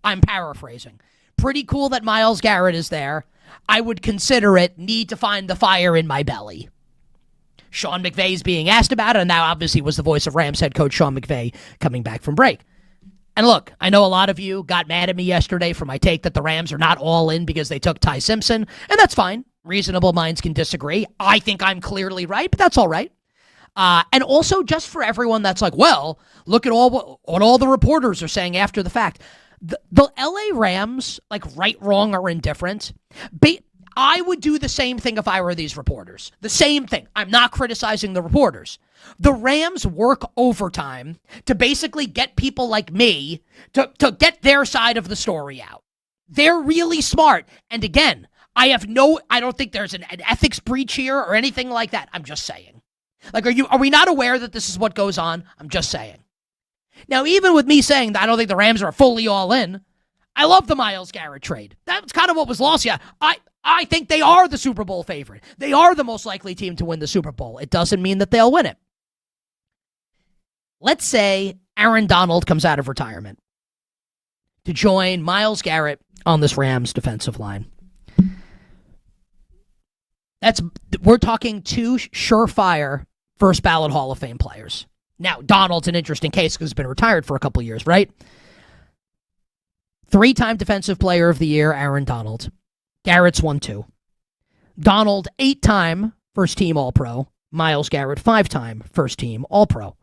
I'm paraphrasing. Pretty cool that Myles Garrett is there. I would consider it, need to find the fire in my belly. Sean McVay's being asked about it, and now obviously was the voice of Rams head coach Sean McVay coming back from break. And look, I know a lot of you got mad at me yesterday for my take that the Rams are not all in because they took Ty Simpson, and that's fine. Reasonable minds can disagree. I think I'm clearly right, but that's all right. And also, just for everyone that's like, well, look at what all the reporters are saying after the fact. The LA Rams, like right, wrong, or indifferent, I would do the same thing if I were these reporters. The same thing. I'm not criticizing the reporters. The Rams work overtime to basically get people like me to get their side of the story out. They're really smart. And again, I don't think there's an ethics breach here or anything like that. I'm just saying. Like, are we not aware that this is what goes on? I'm just saying. Now, even with me saying that I don't think the Rams are fully all in, I love the Myles Garrett trade. That's kind of what was lost. Yeah, I think they are the Super Bowl favorite. They are the most likely team to win the Super Bowl. It doesn't mean that they'll win it. Let's say Aaron Donald comes out of retirement to join Myles Garrett on this Rams defensive line. We're talking two surefire first ballot Hall of Fame players. Now, Donald's an interesting case because he's been retired for a couple years, right? 3-time Defensive Player of the Year, Aaron Donald. Garrett's won 2. Donald, 8-time first-team All-Pro. Myles Garrett, 5-time first-team All-Pro.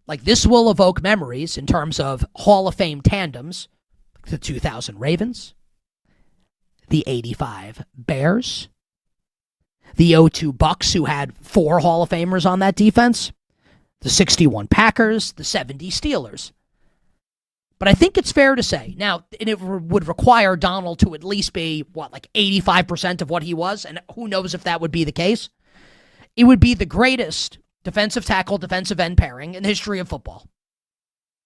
Like, this will evoke memories in terms of Hall of Fame tandems. The 2000 Ravens. The 85 Bears. The 02 Bucks, who had 4 Hall of Famers on that defense. The 61 Packers. The 70 Steelers. But I think it's fair to say, now, and it would require Donald to at least be, 85% of what he was, and who knows if that would be the case. It would be the greatest defensive tackle, defensive end pairing in the history of football.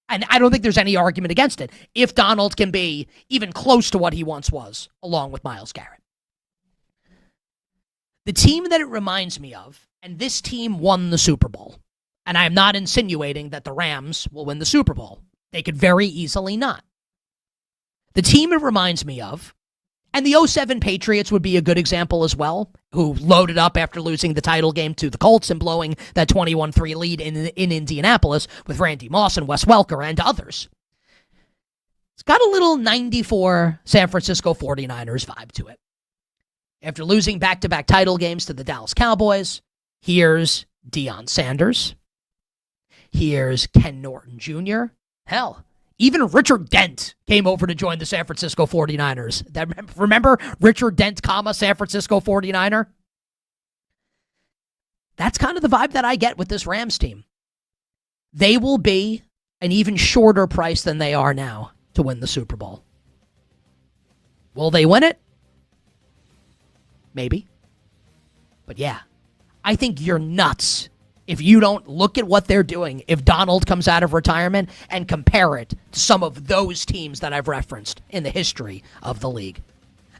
And I don't think there's any argument against it, if Donald can be even close to what he once was, along with Myles Garrett. The team that it reminds me of, and this team won the Super Bowl, and I'm not insinuating that the Rams will win the Super Bowl. They could very easily not. The team it reminds me of, and the 07 Patriots would be a good example as well, who loaded up after losing the title game to the Colts and blowing that 21-3 lead in Indianapolis with Randy Moss and Wes Welker and others. It's got a little 94 San Francisco 49ers vibe to it. After losing back-to-back title games to the Dallas Cowboys, here's Deion Sanders. Here's Ken Norton Jr. Hell, even Richard Dent came over to join the San Francisco 49ers. Remember Richard Dent, San Francisco 49er? That's kind of the vibe that I get with this Rams team. They will be an even shorter price than they are now to win the Super Bowl. Will they win it? Maybe. But yeah, I think you're nuts if you don't look at what they're doing, if Donald comes out of retirement, and compare it to some of those teams that I've referenced in the history of the league.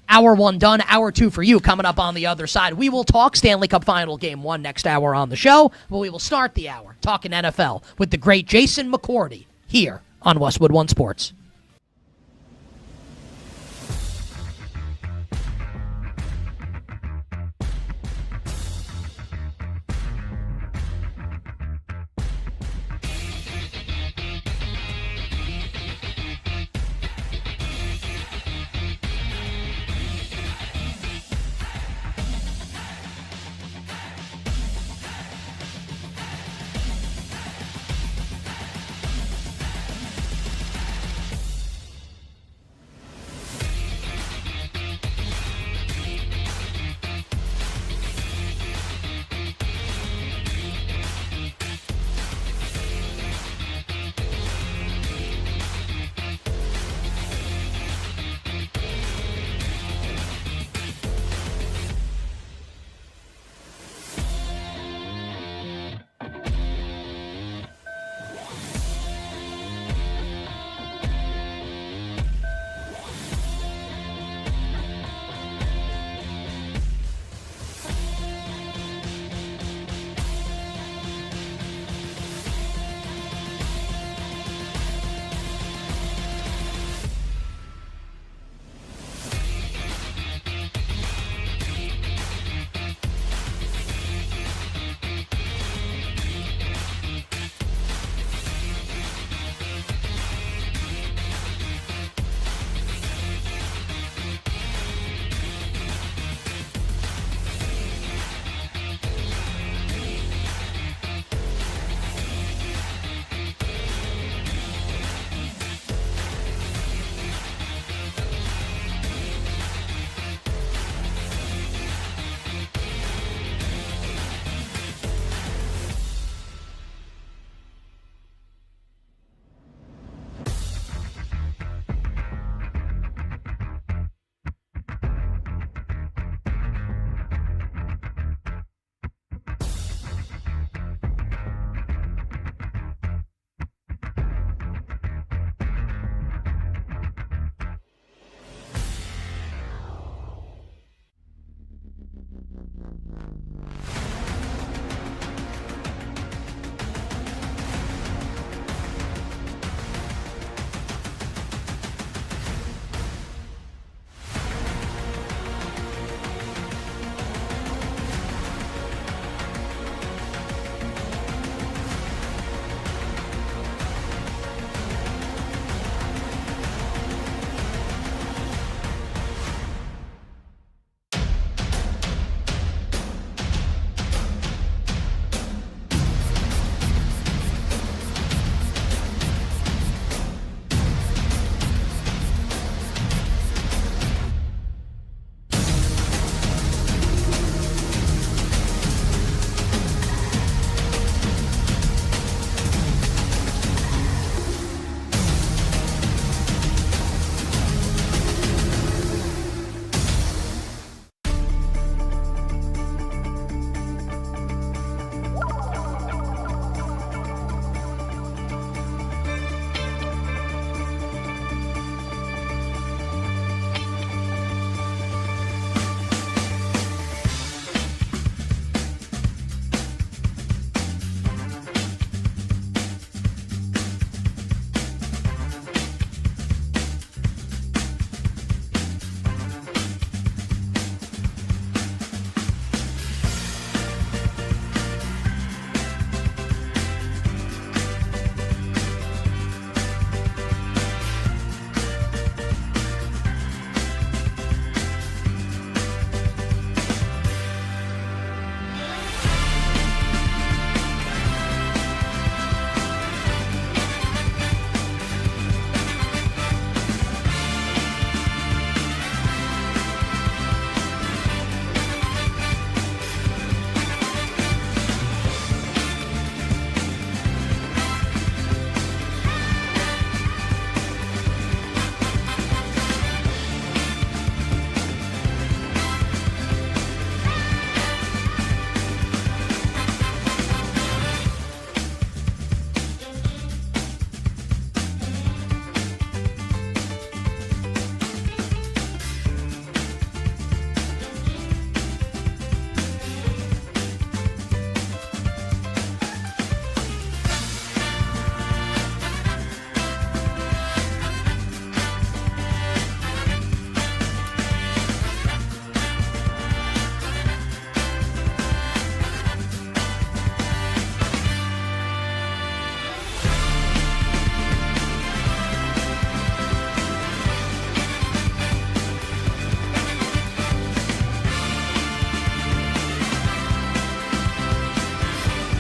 Hour 1 done, hour 2 for you coming up on the other side. We will talk Stanley Cup Final Game 1 next hour on the show, but we will start the hour talking NFL with the great Jason McCourty here on Westwood One Sports.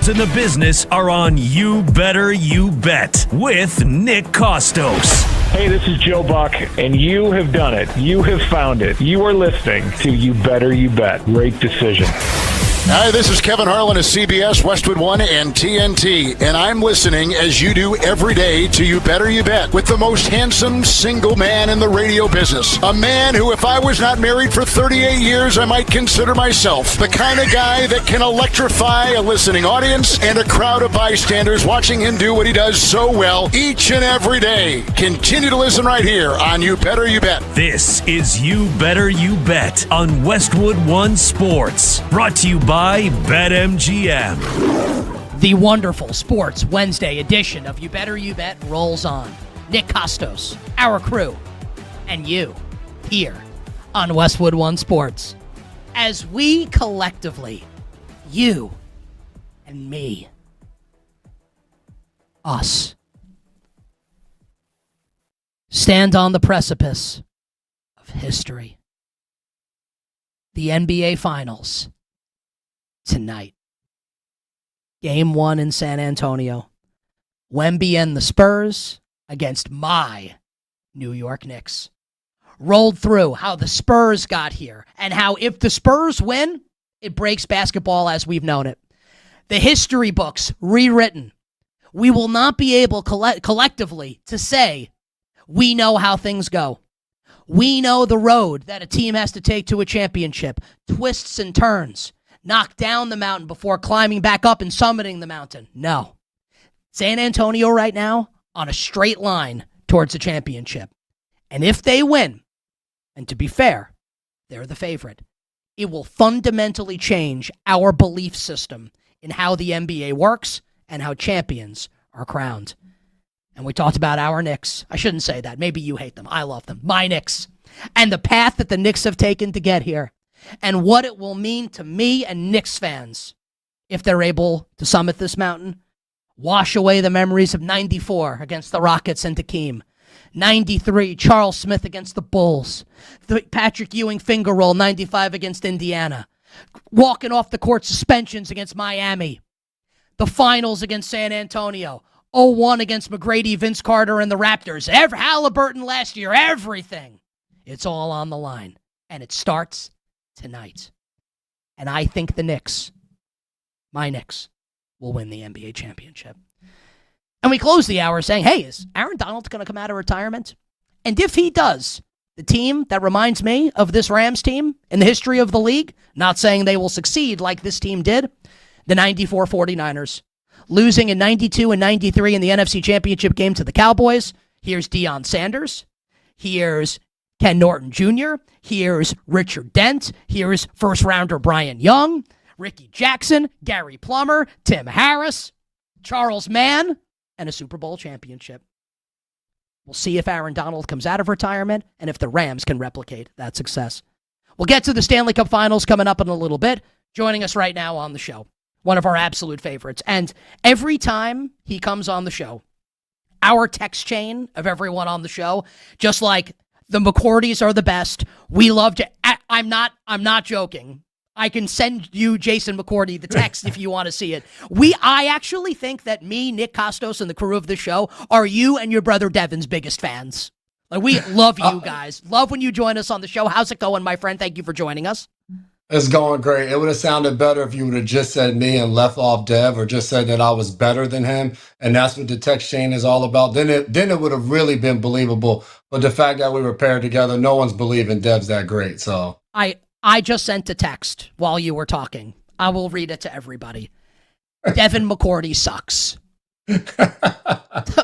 odds in the business are on You Better You Bet with Nick Kostos. Hey, this is Joe Buck, and you have done it. You have found it. You are listening to You Better You Bet. Great decision. Hi, this is Kevin Harlan of CBS, Westwood One, and TNT, and I'm listening, as you do every day, to You Better You Bet with the most handsome single man in the radio business. A man who, if I was not married for 38 years, I might consider myself the kind of guy that can electrify a listening audience and a crowd of bystanders watching him do what he does so well each and every day. Continue to listen right here on You Better You Bet. This is You Better You Bet on Westwood One Sports. Brought to you by BetMGM. The wonderful Sports Wednesday edition of You Better You Bet rolls on. Nick Kostos, our crew, and you here on Westwood One Sports. As we collectively, you and me, us, stand on the precipice of history. The NBA Finals. Tonight. Game 1 in San Antonio. Wemby and the Spurs against my New York Knicks. Rolled through how the Spurs got here and how if the Spurs win, it breaks basketball as we've known it. The history books rewritten. We will not be able collectively to say we know how things go. We know the road that a team has to take to a championship. Twists and turns. Knock down the mountain before climbing back up and summiting the mountain. No. San Antonio right now on a straight line towards a championship. And if they win, and to be fair, they're the favorite, it will fundamentally change our belief system in how the NBA works and how champions are crowned. And we talked about our Knicks. I shouldn't say that. Maybe you hate them. I love them. My Knicks. And the path that the Knicks have taken to get here. And what it will mean to me and Knicks fans if they're able to summit this mountain, wash away the memories of 94 against the Rockets and Hakeem, 93, Charles Smith against the Bulls, the Patrick Ewing finger roll, 95 against Indiana, walking off the court suspensions against Miami, the finals against San Antonio, 0-1 against McGrady, Vince Carter, and the Raptors, Halliburton last year, everything. It's all on the line, and it starts tonight. And I think the Knicks, my Knicks, will win the NBA championship. And we close the hour saying, hey, is Aaron Donald going to come out of retirement? And if he does, the team that reminds me of this Rams team in the history of the league, not saying they will succeed like this team did, the 94 49ers, losing in 92 and 93 in the NFC championship game to the Cowboys. Here's Deion Sanders. Here's Ken Norton Jr., here's Richard Dent, here's first-rounder Brian Young, Ricky Jackson, Gary Plummer, Tim Harris, Charles Mann, and a Super Bowl championship. We'll see if Aaron Donald comes out of retirement and if the Rams can replicate that success. We'll get to the Stanley Cup Finals coming up in a little bit. Joining us right now on the show, one of our absolute favorites. And every time he comes on the show, our text chain of everyone on the show, just like the McCourtys are the best. We love to. I'm not joking. I can send you Jason McCourty the text if you want to see it. I actually think that me, Nick Kostos, and the crew of the show are you and your brother Devin's biggest fans. Like, we love you guys. Love when you join us on the show. How's it going, my friend? Thank you for joining us. It's going great. It would have sounded better if you would have just said me and left off Dev, or just said that I was better than him, and that's what the text chain is all about. Then it would have really been believable. But the fact that we were paired together, no one's believing Dev's that great. So I just sent a text while you were talking. I will read it to everybody. Devin McCourty sucks.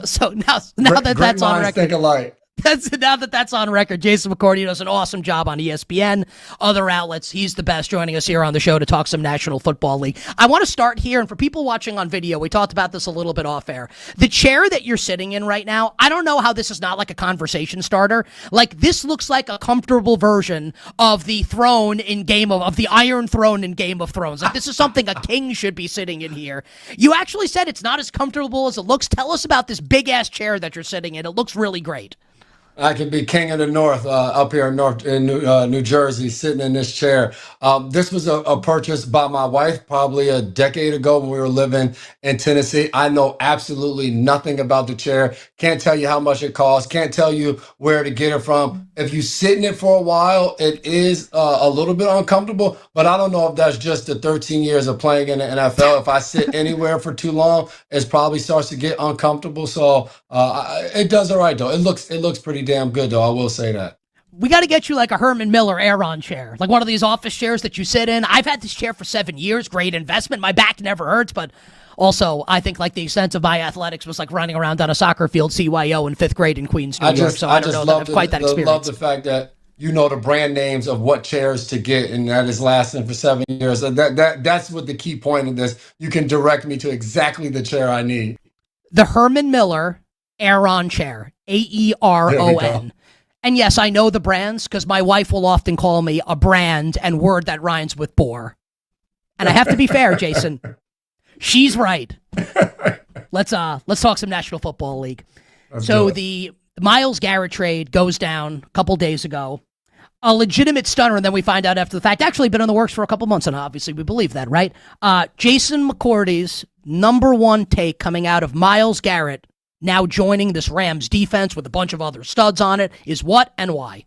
So now that that's on record. Think alike. Now that that's on record, Jason McCourty does an awesome job on ESPN, other outlets. He's the best, joining us here on the show to talk some National Football League. I want to start here, and for people watching on video, we talked about this a little bit off air. The chair that you're sitting in right now, I don't know how this is not like a conversation starter. Like, this looks like a comfortable version of the throne in of the Iron Throne in Game of Thrones. Like, this is something a king should be sitting in here. You actually said it's not as comfortable as it looks. Tell us about this big-ass chair that you're sitting in. It looks really great. I could be king of the north up here in New Jersey, sitting in this chair. This was a purchase by my wife probably a decade ago when we were living in Tennessee. I know absolutely nothing about the chair. Can't tell you how much it costs. Can't tell you where to get it from. If you sit in it for a while, it is a little bit uncomfortable, but I don't know if that's just the 13 years of playing in the NFL. If I sit anywhere for too long, it probably starts to get uncomfortable. So it does all right, though. It looks pretty damn good, though. I will say that. We got to get you like a Herman Miller Aeron chair, like one of these office chairs that you sit in. I've had this chair for 7 years. Great investment. My back never hurts, but also I think like the extent of my athletics was like running around on a soccer field CYO in 5th grade in Queens, New York. So I don't know that I have quite that experience. I love the fact that you know the brand names of what chairs to get, and that is lasting for 7 years. That's what the key point of this. You can direct me to exactly the chair I need. The Herman Miller Aeron chair, AERON. And yes, I know the brands because my wife will often call me a brand and word that rhymes with bore. And I have to be fair, Jason. She's right. Let's talk some National Football League. So the Myles Garrett trade goes down a couple days ago. A legitimate stunner, and then we find out after the fact, actually been in the works for a couple months, and obviously we believe that, right? Jason McCourty's number one take coming out of Myles Garrett now joining this Rams defense with a bunch of other studs on it is what and why?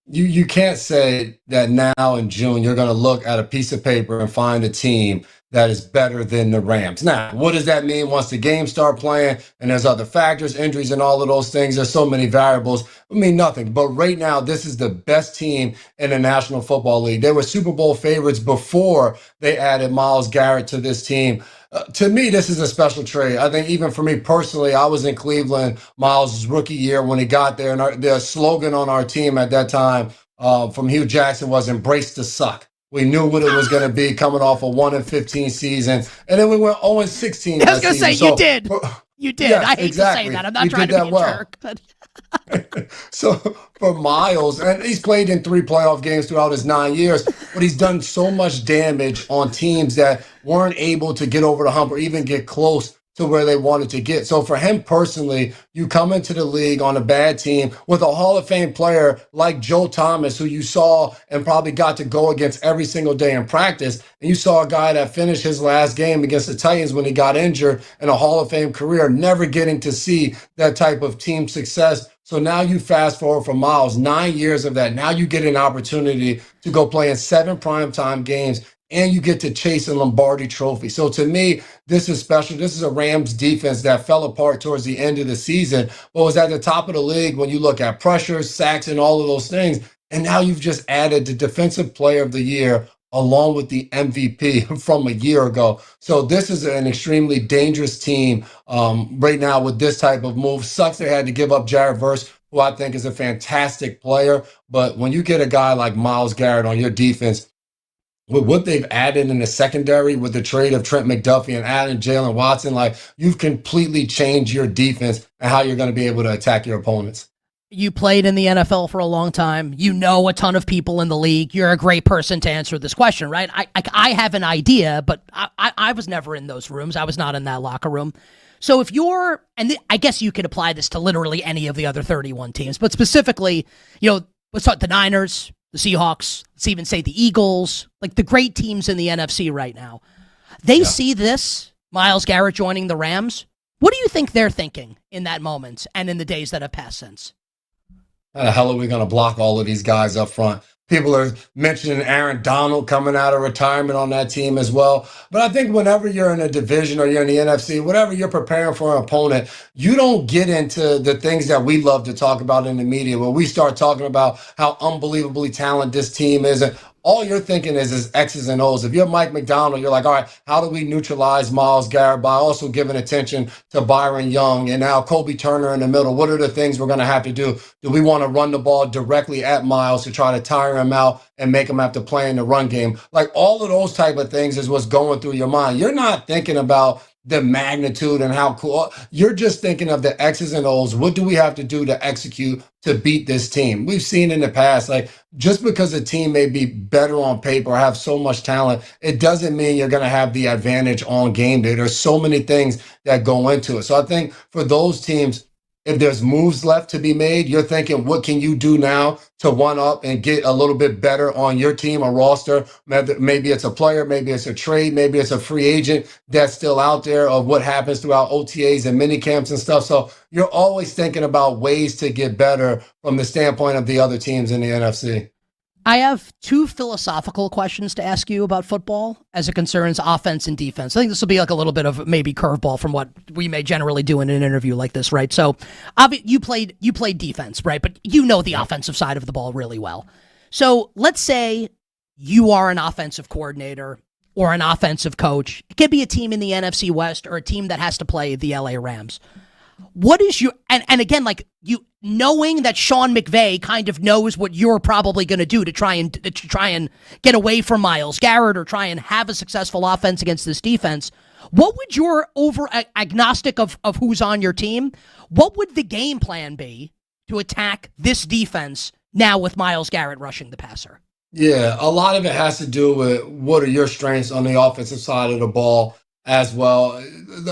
You can't say that now in June you're going to look at a piece of paper and find a team that is better than the Rams. Now, what does that mean once the games start playing and there's other factors, injuries and all of those things? There's so many variables. I mean, nothing. But right now, this is the best team in the National Football League. They were Super Bowl favorites before they added Myles Garrett to this team. To me, this is a special trade. I think even for me personally, I was in Cleveland Myles' rookie year when he got there, and the slogan on our team at that time from Hugh Jackson was "Embrace the suck." We knew what it was going to be coming off a 1-15 season, and then we went 0-16. I was going to say, you did. You did. Yes, I hate exactly. to say that. I'm not trying to be a jerk. But So for Myles, and he's played in 3 playoff games throughout his 9 years, but he's done so much damage on teams that weren't able to get over the hump or even get close to where they wanted to get. So for him personally, you come into the league on a bad team with a Hall of Fame player like Joe Thomas, who you saw and probably got to go against every single day in practice. And you saw a guy that finished his last game against the Titans when he got injured in a Hall of Fame career, never getting to see that type of team success. So now you fast forward for Myles, 9 years of that. Now you get an opportunity to go play in 7 primetime games, and you get to chase a Lombardi trophy. So to me, this is special. This is a Rams defense that fell apart towards the end of the season, but was at the top of the league when you look at pressure, sacks, and all of those things. And now you've just added the Defensive Player of the Year along with the MVP from a year ago. So this is an extremely dangerous team right now with this type of move. Sucks they had to give up Jared Verse, who I think is a fantastic player. But when you get a guy like Myles Garrett on your defense, with what they've added in the secondary with the trade of Trent McDuffie and adding Jalen Watson, like you've completely changed your defense and how you're going to be able to attack your opponents. You played in the NFL for a long time. You know a ton of people in the league. You're a great person to answer this question, right? I have an idea, but I was never in those rooms. I was not in that locker room. So if you're, and I guess you could apply this to literally any of the other 31 teams, but specifically, let's talk the Niners, the Seahawks, let's even say the Eagles, like the great teams in the NFC right now. They see this, Myles Garrett joining the Rams. What do you think they're thinking in that moment and in the days that have passed since? How the hell are we going to block all of these guys up front? People are mentioning Aaron Donald coming out of retirement on that team as well. But I think whenever you're in a division or you're in the NFC, whatever you're preparing for an opponent, you don't get into the things that we love to talk about in the media, where we start talking about how unbelievably talented this team is. And all you're thinking is X's and O's. If you're Mike McDonald, you're like, all right, how do we neutralize Myles Garrett by also giving attention to Byron Young and now Kobe Turner in the middle? What are the things we're going to have to do? Do we want to run the ball directly at Myles to try to tire him out and make him have to play in the run game? Like all of those type of things is what's going through your mind. You're not thinking about the magnitude and how cool. You're just thinking of the X's and O's. What do we have to do to execute to beat this team? We've seen in the past, like just because a team may be better on paper or have so much talent, it doesn't mean you're going to have the advantage on game day. There's so many things that go into it. So I think for those teams, if there's moves left to be made, you're thinking, what can you do now to one up and get a little bit better on your team, a roster? Maybe it's a player, maybe it's a trade, maybe it's a free agent that's still out there, of what happens throughout OTAs and mini camps and stuff. So you're always thinking about ways to get better from the standpoint of the other teams in the NFC. I have two philosophical questions to ask you about football as it concerns offense and defense. I think this will be like a little bit of maybe curveball from what we may generally do in an interview like this, right? So, you played defense, right? But you know the offensive side of the ball really well. So let's say you are an offensive coordinator or an offensive coach. It could be a team in the NFC West or a team that has to play the LA Rams. What is your, and again, like, you knowing that Sean McVay kind of knows what you're probably going to do to try and get away from Myles Garrett or try and have a successful offense against this defense, what would your agnostic of who's on your team, what would the game plan be to attack this defense now with Myles Garrett rushing the passer? Yeah, a lot of it has to do with what are your strengths on the offensive side of the ball as well.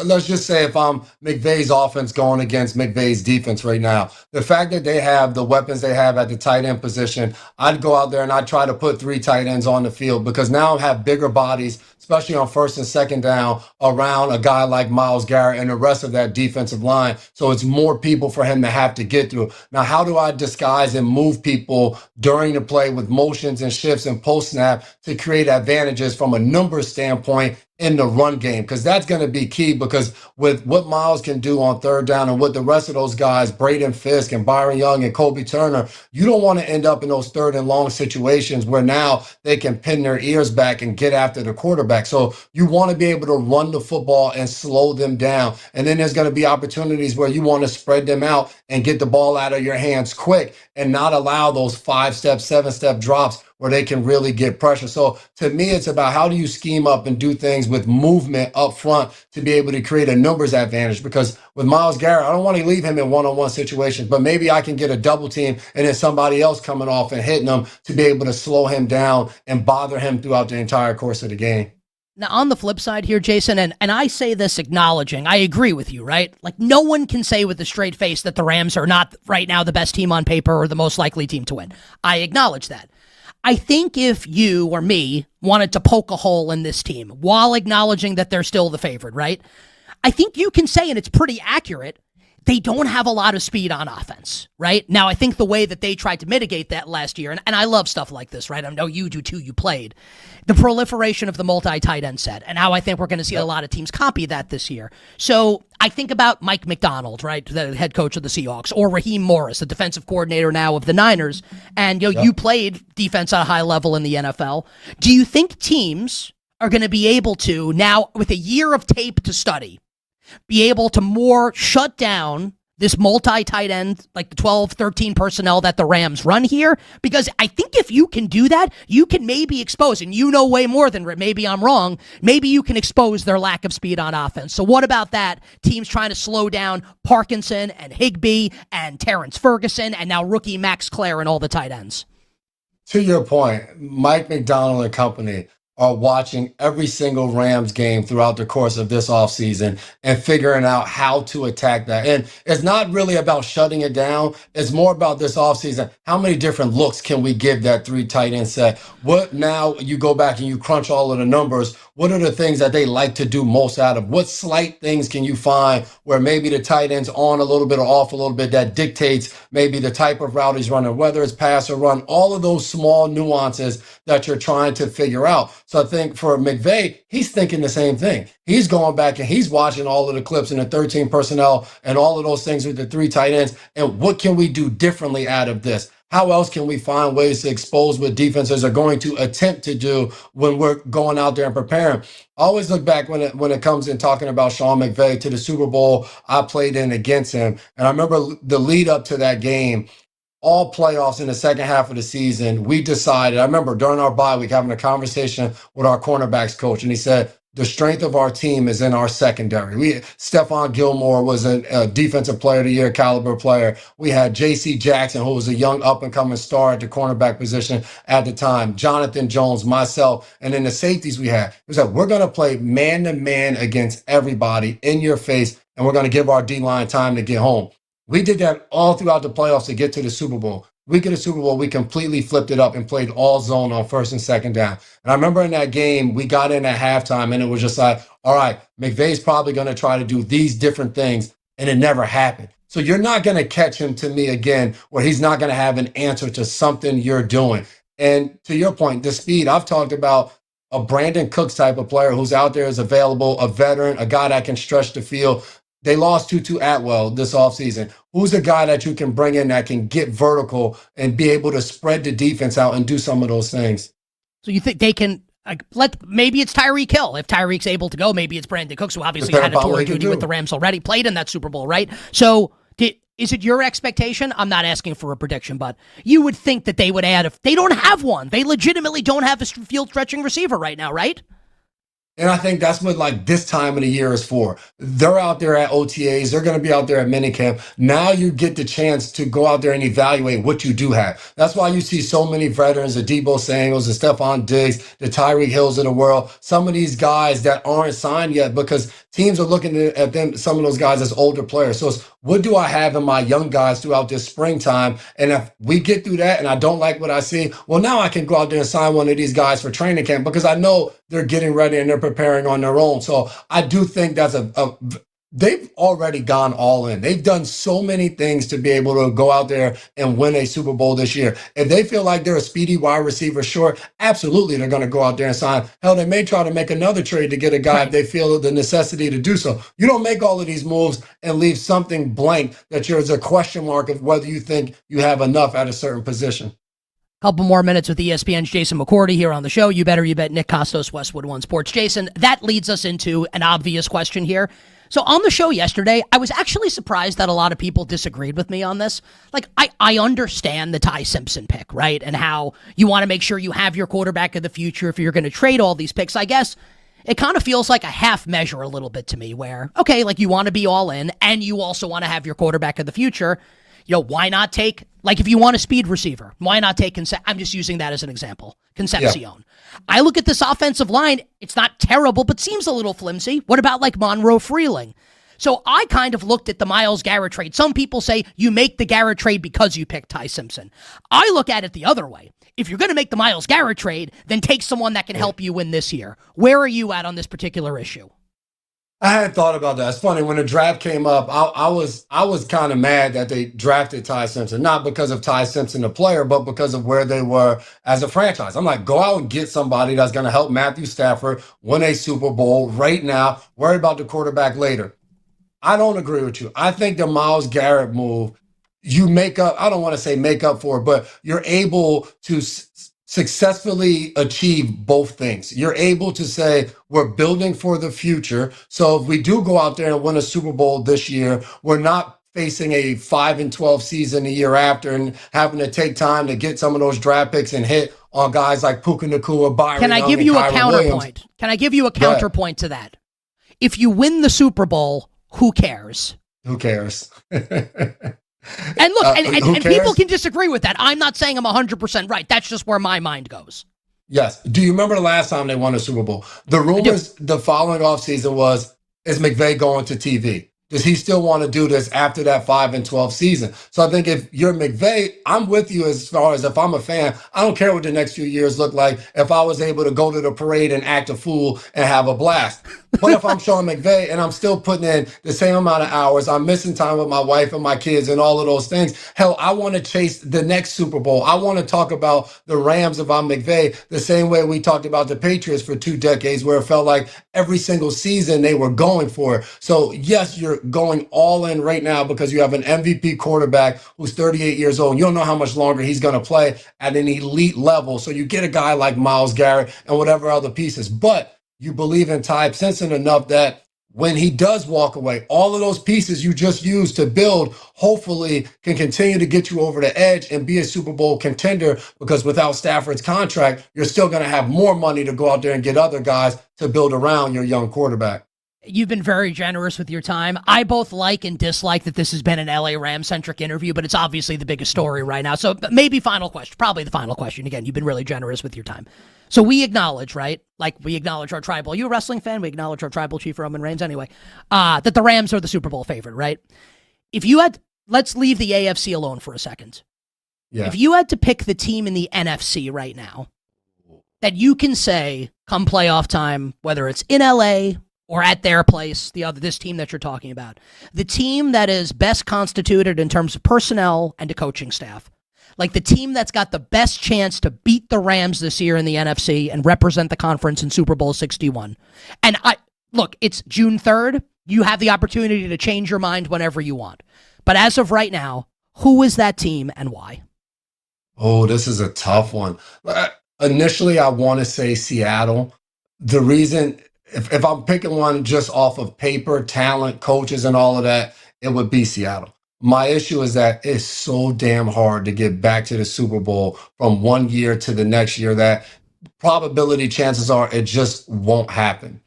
Let's just say if I'm McVay's offense going against McVay's defense right now, the fact that they have the weapons they have at the tight end position, I'd go out there and I'd try to put 3 tight ends on the field, because now I have bigger bodies, especially on first and second down, around a guy like Myles Garrett and the rest of that defensive line. So it's more people for him to have to get through. Now, how do I disguise and move people during the play with motions and shifts and post snap to create advantages from a numbers standpoint in the run game? Because that's going to be key, because with what Myles can do on third down and what the rest of those guys, Braden Fisk and Byron Young and Kobe Turner, you don't want to end up in those third and long situations where now they can pin their ears back and get after the quarterback. So you want to be able to run the football and slow them down. And then there's going to be opportunities where you want to spread them out and get the ball out of your hands quick and not allow those 5-step, 7-step drops where they can really get pressure. So to me, it's about how do you scheme up and do things with movement up front to be able to create a numbers advantage. Because with Myles Garrett, I don't want to leave him in one-on-one situations, but maybe I can get a double team and then somebody else coming off and hitting him to be able to slow him down and bother him throughout the entire course of the game. Now, on the flip side here, Jason, and I say this acknowledging, I agree with you, right? Like, no one can say with a straight face that the Rams are not right now the best team on paper or the most likely team to win. I acknowledge that. I think if you or me wanted to poke a hole in this team while acknowledging that they're still the favorite, right? I think you can say, and it's pretty accurate, they don't have a lot of speed on offense, right? Now, I think the way that they tried to mitigate that last year, and I love stuff like this, right? I know you do too, you played, the proliferation of the multi-tight end set, and how I think we're going to see a lot of teams copy that this year. So I think about Mike McDonald, right, the head coach of the Seahawks, or Raheem Morris, the defensive coordinator now of the Niners, and you played defense at a high level in the NFL. Do you think teams are going to be able to, now with a year of tape to study, be able to more shut down this multi-tight end, like the 12, 13 personnel that the Rams run here? Because I think if you can do that, you can maybe expose, and you know way more than maybe I'm wrong, maybe you can expose their lack of speed on offense. So what about that? Teams trying to slow down Parkinson and Higbee and Terrence Ferguson and now rookie Max Clare and all the tight ends. To your point, Mike McDonald and company are watching every single Rams game throughout the course of this offseason and figuring out how to attack that. And it's not really about shutting it down. It's more about this offseason. How many different looks can we give that 3 tight end set? What now you go back and you crunch all of the numbers. What are the things that they like to do most out of? What slight things can you find where maybe the tight end's on a little bit or off a little bit that dictates maybe the type of route he's running, whether it's pass or run, all of those small nuances that you're trying to figure out. So I think for McVay, he's thinking the same thing. He's going back and he's watching all of the clips and the 13 personnel and all of those things with the 3 tight ends. And what can we do differently out of this? How else can we find ways to expose what defenses are going to attempt to do when we're going out there and preparing? I always look back when it comes in talking about Sean McVay to the Super Bowl I played in against him. And I remember the lead up to that game, all playoffs in the second half of the season, we decided, I remember during our bye week having a conversation with our cornerbacks coach, and he said, the strength of our team is in our secondary. Stephon Gilmore was a defensive player of the year caliber player. We had J.C. Jackson, who was a young up-and-coming star at the cornerback position at the time. Jonathan Jones, myself, and then the safeties we had. It was like, we're going to play man-to-man against everybody in your face, and we're going to give our D-line time to get home. We did that all throughout the playoffs to get to the Super Bowl. We get a Super Bowl, we completely flipped it up and played all zone on first and second down. And I remember in that game, we got in at halftime and it was just like, all right, McVay's probably going to try to do these different things. And it never happened. So you're not going to catch him to me again, where he's not going to have an answer to something you're doing. And to your point, the speed, I've talked about a Brandon Cooks type of player who's out there, is available, a veteran, a guy that can stretch the field. They lost Tutu Atwell this offseason. Who's a guy that you can bring in that can get vertical and be able to spread the defense out and do some of those things? So you think they can maybe it's Tyreek Hill. If Tyreek's able to go, maybe it's Brandon Cooks, who obviously had a tour of duty with the Rams already, played in that Super Bowl, right? So is it your expectation? I'm not asking for a prediction, but you would think that they would add, if they don't have one. They legitimately don't have a field stretching receiver right now, right? And I think that's what like this time of the year is for. They're out there at OTAs. They're going to be out there at minicamp. Now you get the chance to go out there and evaluate what you do have. That's why you see so many veterans, the Deebo Samuels, the Stephon Diggs, the Tyreek Hills of the world. Some of these guys that aren't signed yet because teams are looking at them, some of those guys as older players. So it's, what do I have in my young guys throughout this springtime? And if we get through that and I don't like what I see, well, now I can go out there and sign one of these guys for training camp because I know they're getting ready and they're preparing on their own. So I do think that's they've already gone all in. They've done so many things to be able to go out there and win a Super Bowl this year. If they feel like they're a speedy wide receiver short, absolutely they're going to go out there and sign. Hell, they may try to make another trade to get a guy if they feel the necessity to do so. You don't make all of these moves and leave something blank that there's a question mark of whether you think you have enough at a certain position. Couple more minutes with ESPN's Jason McCourty here on the show. You better, you bet. Nick Kostos, Westwood One Sports. Jason, that leads us into an obvious question here. So on the show yesterday, I was actually surprised that a lot of people disagreed with me on this. Like, I understand the Ty Simpson pick, right? And how you want to make sure you have your quarterback of the future if you're going to trade all these picks. I guess it kind of feels like a half measure a little bit to me where, okay, like you want to be all in and you also want to have your quarterback of the future. You know, why not take, like if you want a speed receiver, why not take, I'm just using that as an example, Concepcion. Yeah. I look at this offensive line, it's not terrible, but seems a little flimsy. What about like Monroe Freeling? So I kind of looked at the Myles Garrett trade. Some people say you make the Garrett trade because you picked Ty Simpson. I look at it the other way. If you're going to make the Myles Garrett trade, then take someone that can help you win this year. Where are you at on this particular issue? I hadn't thought about that. It's funny, when the draft came up, I was kind of mad that they drafted Ty Simpson, not because of Ty Simpson, the player, but because of where they were as a franchise. I'm like, go out and get somebody that's going to help Matthew Stafford win a Super Bowl right now. Worry about the quarterback later. I don't agree with you. I think the Myles Garrett move, you make up, I don't want to say make up for it, but you're able to successfully achieve both things. You're able to say, we're building for the future. So if we do go out there and win a Super Bowl this year, we're not facing a 5-12 season the year after and having to take time to get some of those draft picks and hit on guys like Puka Nacua, Byron. Can I give you a counterpoint? Can I give you a counterpoint to that? If you win the Super Bowl, who cares? Who cares? And look, and people can disagree with that. I'm not saying I'm 100% right. That's just where my mind goes. Yes. Do you remember the last time they won a Super Bowl? The rumors the following offseason was, is McVay going to TV? Does he still want to do this after that 5-12 season? So I think if you're McVay, I'm with you as far as if I'm a fan, I don't care what the next few years look like if I was able to go to the parade and act a fool and have a blast. But if I'm Sean McVay and I'm still putting in the same amount of hours, I'm missing time with my wife and my kids and all of those things. Hell, I want to chase the next Super Bowl. I want to talk about the Rams if I'm McVay the same way we talked about the Patriots for 2 decades, where it felt like every single season they were going for it. So yes, you're going all in right now because you have an MVP quarterback who's 38 years old. You don't know how much longer he's going to play at an elite level. So you get a guy like Myles Garrett and whatever other pieces. But you believe in Ty Simpson enough that when he does walk away, all of those pieces you just used to build, hopefully can continue to get you over the edge and be a Super Bowl contender, because without Stafford's contract, you're still going to have more money to go out there and get other guys to build around your young quarterback. You've been very generous with your time. I both like and dislike that this has been an LA Rams-centric interview, but it's obviously the biggest story right now. So maybe final question, probably the final question. Again, you've been really generous with your time. So we acknowledge, right? Like we acknowledge our tribal, you a wrestling fan? We acknowledge our tribal chief Roman Reigns anyway, that the Rams are the Super Bowl favorite, right? If you had let's leave the AFC alone for a second. Yeah. If you had to pick the team in the NFC right now that you can say come playoff time, whether it's in LA or at their place, this team that you're talking about, the team that is best constituted in terms of personnel and a coaching staff, like the team that's got the best chance to beat the Rams this year in the NFC and represent the conference in Super Bowl 61. And look, it's June 3rd. You have the opportunity to change your mind whenever you want. But as of right now, who is that team and why? Oh, this is a tough one. Initially, I want to say Seattle. The reason, if I'm picking one just off of paper, talent, coaches, and all of that, it would be Seattle. My issue is that it's so damn hard to get back to the Super Bowl from one year to the next year that probability chances are it just won't happen.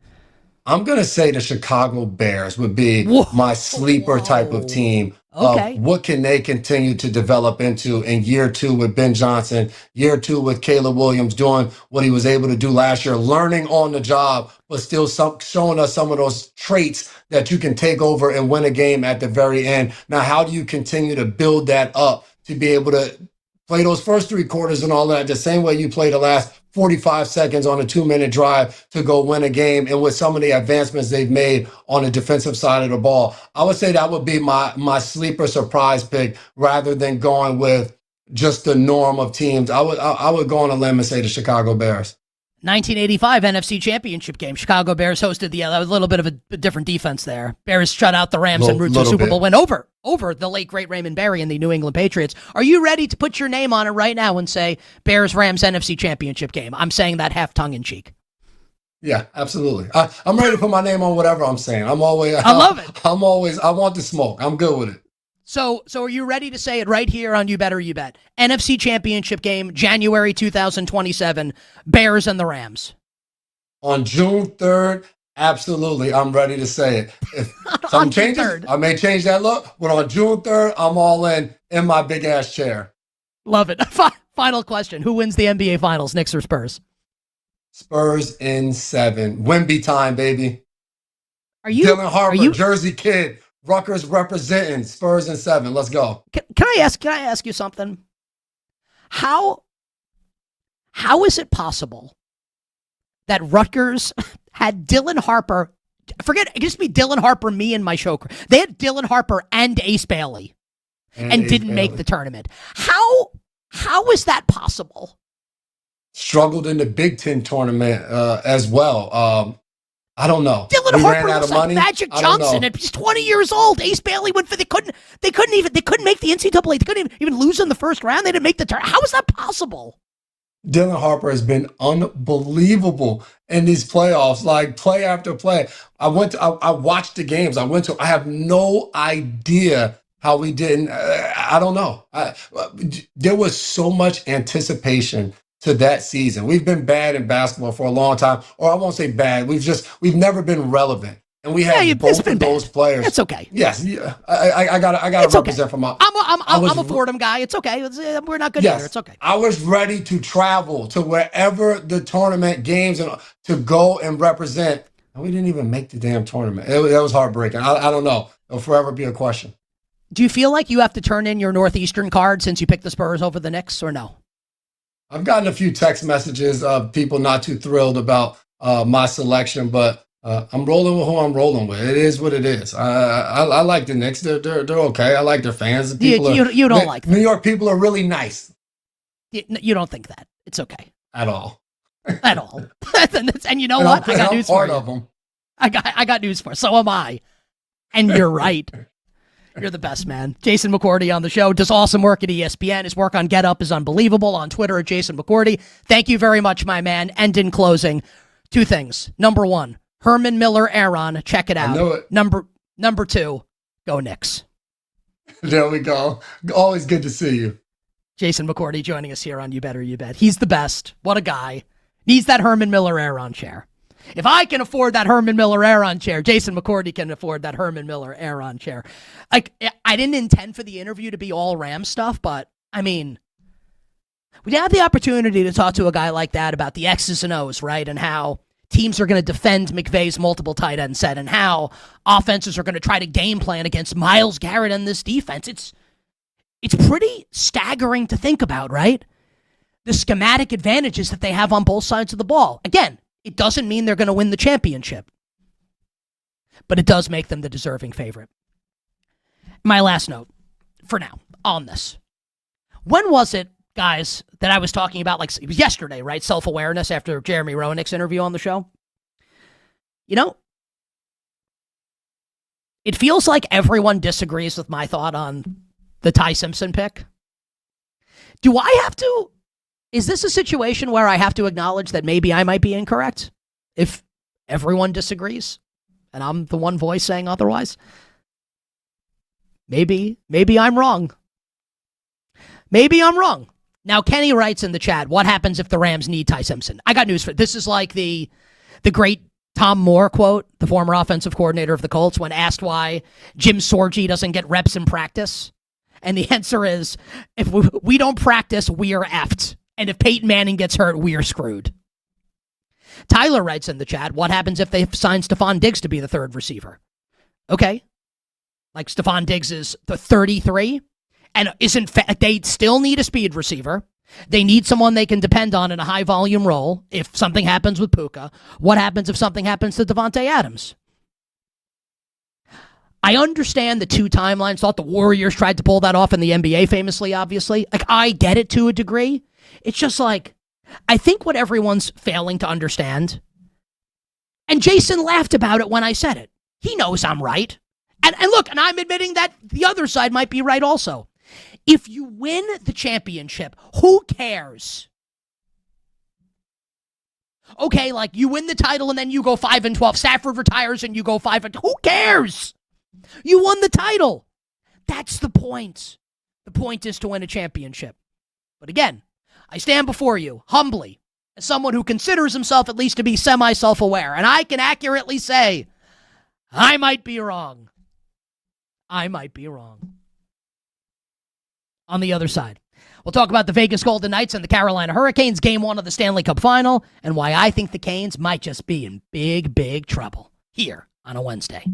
I'm going to say the Chicago Bears would be my sleeper type of team. Okay. What can they continue to develop into in year 2 with Ben Johnson, year 2 with Caleb Williams doing what he was able to do last year, learning on the job, but still showing us some of those traits that you can take over and win a game at the very end. Now, how do you continue to build that up to be able to play those first 3 quarters and all that the same way you play the last 45 seconds on a 2-minute drive to go win a game, and with some of the advancements they've made on the defensive side of the ball? I would say that would be my sleeper surprise pick rather than going with just the norm of teams. I would go on a limb and say the Chicago Bears. 1985 NFC Championship game. Chicago Bears hosted a little bit of a different defense there. Bears shut out the Rams en route to a Super Bowl win over the late, great Raymond Berry and the New England Patriots. Are you ready to put your name on it right now and say Bears-Rams NFC Championship game? I'm saying that half tongue-in-cheek. Yeah, absolutely. I'm ready to put my name on whatever I'm saying. I love it. I want the smoke. I'm good with it. So are you ready to say it right here on You Better You Bet? NFC Championship game, January 2027, Bears and the Rams. On June 3rd, absolutely, I'm ready to say it. If something changes, I may change that look, but on June 3rd, I'm all in my big-ass chair. Love it. Final question. Who wins the NBA Finals, Knicks or Spurs? Spurs in 7. Wemby time, baby. Dylan Harper, Jersey kid. Rutgers representing. Spurs in 7. Let's go. Can I ask you something? How is it possible that Rutgers had Dylan Harper? Forget it. Just be Dylan Harper, me and my show. They had Dylan Harper and Ace Bailey, and didn't make the tournament. How is that possible? Struggled in the Big Ten tournament as well. I don't know. Dylan Harper looks like Magic Johnson, and he's 20 years old. Ace Bailey went for they couldn't make the NCAA. They couldn't even lose in the first round. They didn't make the tournament. How is that possible? Dylan Harper has been unbelievable in these playoffs, like play after play. I watched the games. I have no idea how we didn't. I don't know. There was so much anticipation to that season. We've been bad in basketball for a long time, or I won't say bad. We've never been relevant, and we have both of those players. It's okay. Yes, yeah. I gotta represent from my. I'm a Fordham guy. It's okay. We're not good either. It's okay. I was ready to travel to wherever the tournament games and to go and represent, and we didn't even make the damn tournament. That was heartbreaking. I don't know. It'll forever be a question. Do you feel like you have to turn in your Northeastern card since you picked the Spurs over the Knicks, or no? I've gotten a few text messages of people not too thrilled about my selection, but I'm rolling with who I'm rolling with. It is what it is. I like the Knicks. They're okay. I like their fans. You don't like them. New York people are really nice. You don't think that. It's okay. At all. At all. And you know what? I got news for you. I got news for you. So am I. And you're right. You're the best, man. Jason McCourty on the show. Does awesome work at ESPN. His work on Get Up is unbelievable. On Twitter at Jason McCourty. Thank you very much, my man. And in closing, 2 things. Number 1, Herman Miller Aaron. Check it out. I know it. Number 2, go Knicks. There we go. Always good to see you. Jason McCourty joining us here on You Better You Bet. He's the best. What a guy. Needs that Herman Miller Aaron chair. If I can afford that Herman Miller Aaron chair, Jason McCourty can afford that Herman Miller Aaron chair. Like, I didn't intend for the interview to be all Ram stuff, but, I mean, we had the opportunity to talk to a guy like that about the X's and O's, right? And how teams are going to defend McVay's multiple tight end set and how offenses are going to try to game plan against Myles Garrett and this defense. It's pretty staggering to think about, right? The schematic advantages that they have on both sides of the ball. Again, it doesn't mean they're going to win the championship, but it does make them the deserving favorite. My last note for now on this. When was it, guys, that I was talking about, like, it was yesterday, right? Self-awareness after Jeremy Roenick's interview on the show. You know, it feels like everyone disagrees with my thought on the Ty Simpson pick. Do I have to? Is this a situation where I have to acknowledge that maybe I might be incorrect if everyone disagrees and I'm the one voice saying otherwise? Maybe I'm wrong. Maybe I'm wrong. Now, Kenny writes in the chat, what happens if the Rams need Ty Simpson? I got news for this. Is like the great Tom Moore quote, the former offensive coordinator of the Colts, when asked why Jim Sorgi doesn't get reps in practice. And the answer is, if we don't practice, we are effed. And if Peyton Manning gets hurt, we are screwed. Tyler writes in the chat, what happens if they sign Stephon Diggs to be the third receiver? Okay. Like Stephon Diggs is the 33 and they still need a speed receiver. They need someone they can depend on in a high volume role. If something happens with Puka, what happens if something happens to Devontae Adams? I understand the two timelines. Thought the Warriors tried to pull that off in the NBA famously, obviously. Like, I get it to a degree. It's just like, I think what everyone's failing to understand, and Jason laughed about it when I said it. He knows I'm right. And look, and I'm admitting that the other side might be right also. If you win the championship, who cares? Okay, like you win the title and then you go 5-12. Stafford retires and you go 5-12. Who cares? You won the title. That's the point. The point is to win a championship. But again, I stand before you humbly as someone who considers himself at least to be semi-self-aware. And I can accurately say, I might be wrong. I might be wrong. On the other side, we'll talk about the Vegas Golden Knights and the Carolina Hurricanes, Game 1 of the Stanley Cup Final, and why I think the Canes might just be in big, big trouble here on a Wednesday.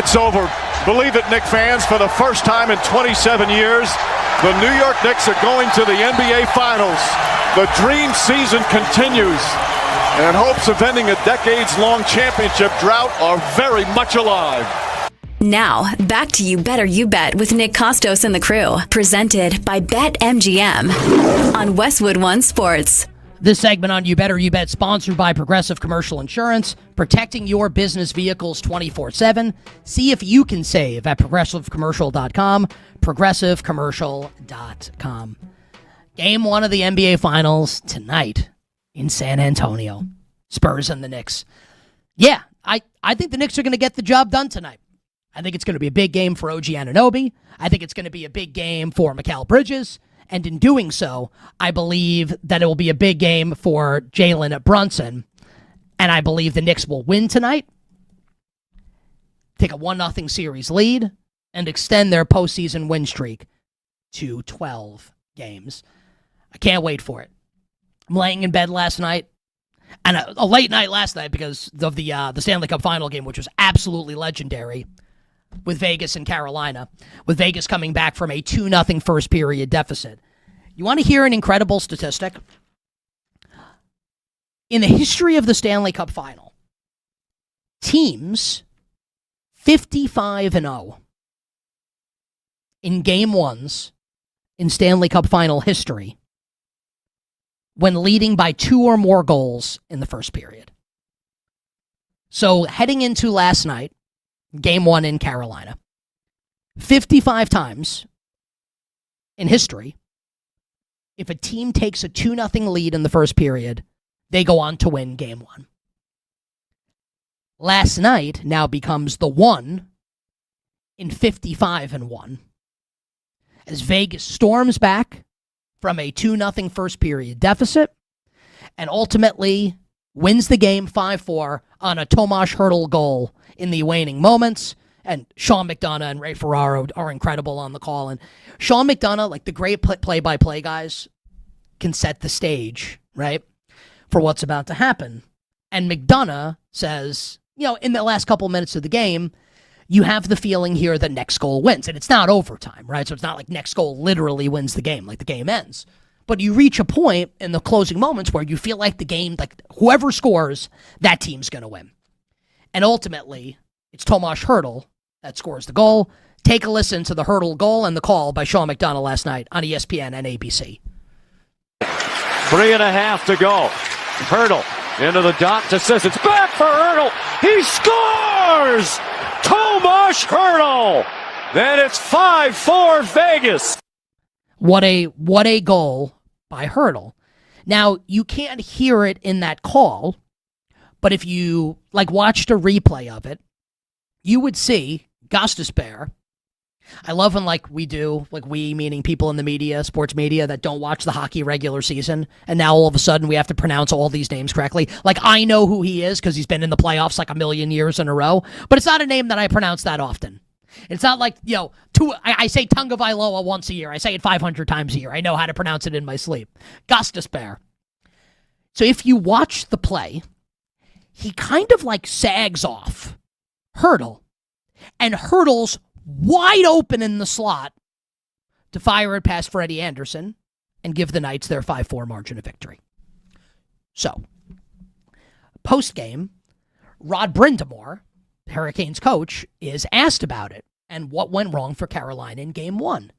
It's over. Believe it, Knicks fans, for the first time in 27 years, the New York Knicks are going to the NBA Finals. The dream season continues, and hopes of ending a decades-long championship drought are very much alive. Now, back to You Better You Bet with Nick Kostos and the crew. Presented by BetMGM on Westwood One Sports. This segment on You Better You Bet sponsored by Progressive Commercial Insurance, protecting your business vehicles 24/7. See if you can save at progressivecommercial.com, progressivecommercial.com. Game 1 of the NBA Finals tonight in San Antonio. Spurs and the Knicks. Yeah, I think the Knicks are going to get the job done tonight. I think it's going to be a big game for OG Anunoby. I think it's going to be a big game for Mikal Bridges. And in doing so, I believe that it will be a big game for Jalen Brunson. And I believe the Knicks will win tonight, take a 1-0 series lead, and extend their postseason win streak to 12 games. I can't wait for it. I'm laying in bed last night, and a late night last night because of the Stanley Cup final game, which was absolutely legendary, with Vegas and Carolina, with Vegas coming back from a 2-0 first period deficit. You want to hear an incredible statistic? In the history of the Stanley Cup final, teams 55-0 in game ones in Stanley Cup final history when leading by 2 or more goals in the first period. So heading into last night, game 1 in Carolina, 55 times in history, if a team takes a 2-0 lead in the first period, they go on to win game 1. Last night now becomes the 1 in 55-1 as Vegas storms back from a 2-0 first period deficit and ultimately wins the game 5-4 on a Tomas Hertl goal in the waning moments. And Sean McDonough and Ray Ferraro are incredible on the call. And Sean McDonough, like the great play-by-play guys, can set the stage, right, for what's about to happen. And McDonough says, in the last couple minutes of the game, you have the feeling here that next goal wins. And it's not overtime, right? So it's not like next goal literally wins the game, like the game ends. But you reach a point in the closing moments where you feel like the game, like whoever scores, that team's going to win. And ultimately, it's Tomas Hertl that scores the goal. Take a listen to the Hertl goal and the call by Sean McDonough last night on ESPN and ABC. 3.5 to go. Hertl into the dot to Sis. It's back for Hertl. He scores! Tomas Hertl! Then it's 5-4 Vegas. What a goal by Hertl. Now, you can't hear it in that call, but if you watched a replay of it, you would see Costas Bear. I love when we meaning people in the media, sports media that don't watch the hockey regular season, and now all of a sudden we have to pronounce all these names correctly. Like I know who he is because he's been in the playoffs like a million years in a row, but it's not a name that I pronounce that often. It's not like, I say Tunga Vailoa once a year. I say it 500 times a year. I know how to pronounce it in my sleep. Costas Bear. So if you watch the play, he kind of sags off Hertl, and Hertl's wide open in the slot to fire it past Freddie Anderson and give the Knights their 5-4 margin of victory. So, post-game, Rod Brind'Amour, Hurricanes coach, is asked about it and what went wrong for Carolina in Game 1.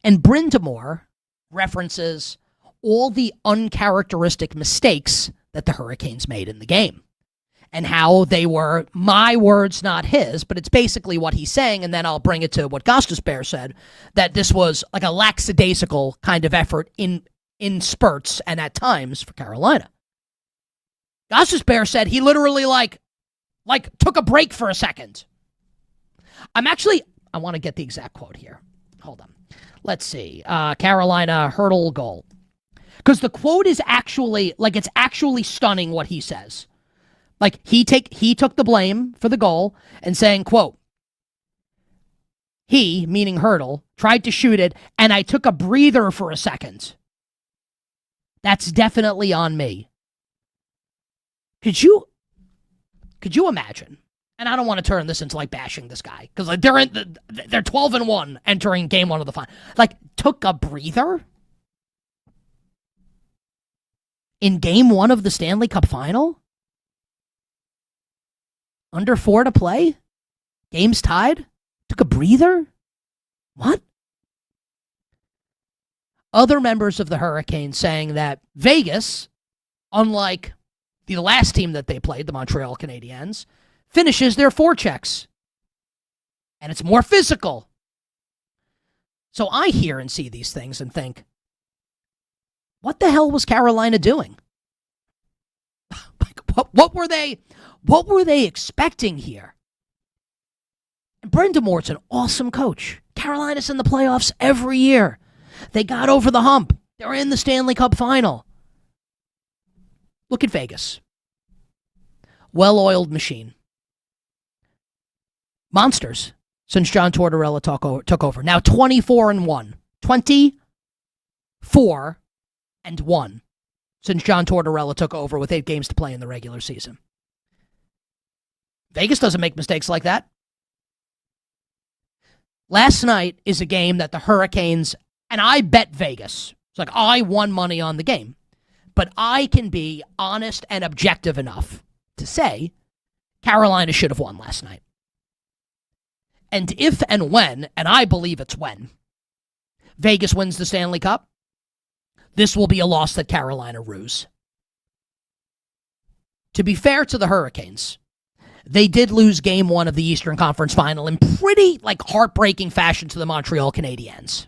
And Brind'Amour references all the uncharacteristic mistakes that the Hurricanes made in the game. And how they were, my words, not his, but it's basically what he's saying, and then I'll bring it to what Costas Bear said, that this was like a lackadaisical kind of effort in spurts and at times for Carolina. Costas Bear said he literally took a break for a second. I want to get the exact quote here. Hold on. Let's see. Carolina Hertl goal. Because the quote is actually, it's actually stunning what he says. He took the blame for the goal and saying, quote, he, meaning Hertl, tried to shoot it, and I took a breather for a second. That's definitely on me. Could you imagine? and I don't want to turn this into like bashing this guy because like they're 12-1 entering game one of the final. Like took a breather in game one of the Stanley Cup final. Under 4 to play, game's tied. Took a breather. What? Other members of the Hurricanes saying that Vegas, unlike the last team that they played, the Montreal Canadiens, finishes their forechecks. And it's more physical. So I hear and see these things and think, what the hell was Carolina doing? What were they expecting here? Brenda Moore's an awesome coach. Carolina's in the playoffs every year. They got over the hump. They're in the Stanley Cup final. Look at Vegas. Well-oiled machine. Monsters since John Tortorella took over. Now 24-1. 24-1 since John Tortorella took over with 8 games to play in the regular season. Vegas doesn't make mistakes like that. Last night is a game that the Hurricanes, and I bet Vegas. It's like I won money on the game. But I can be honest and objective enough to say Carolina should have won last night. And if and when, and I believe it's when, Vegas wins the Stanley Cup, this will be a loss that Carolina rues. To be fair to the Hurricanes, they did lose game 1 of the Eastern Conference Final in pretty heartbreaking fashion to the Montreal Canadiens.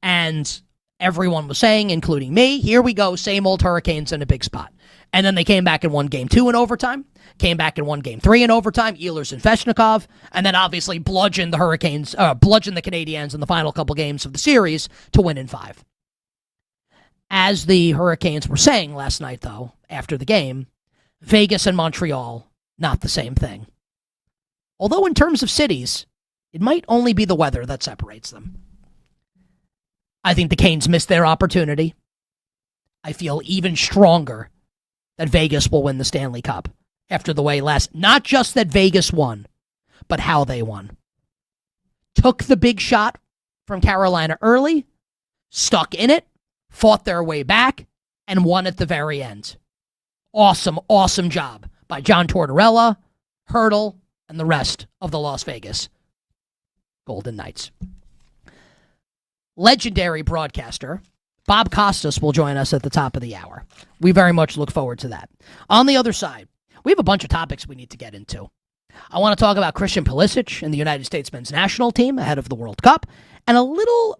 And everyone was saying, including me, here we go, same old Hurricanes in a big spot. And then they came back and won game 2 in overtime, came back and won game 3 in overtime, Ehlers and Svechnikov, and then obviously bludgeoned the Canadiens in the final couple games of the series to win in 5. As the Hurricanes were saying last night, though, after the game, Vegas and Montreal, not the same thing. Although in terms of cities, it might only be the weather that separates them. I think the Canes missed their opportunity. I feel even stronger that Vegas will win the Stanley Cup after the way not just that Vegas won, but how they won. Took the big shot from Carolina early, stuck in it, fought their way back, and won at the very end. Awesome, awesome job by John Tortorella, Hertl, and the rest of the Las Vegas Golden Knights. Legendary broadcaster Bob Costas will join us at the top of the hour. We very much look forward to that. On the other side, we have a bunch of topics we need to get into. I want to talk about Christian Pulisic and the United States men's national team ahead of the World Cup, and a little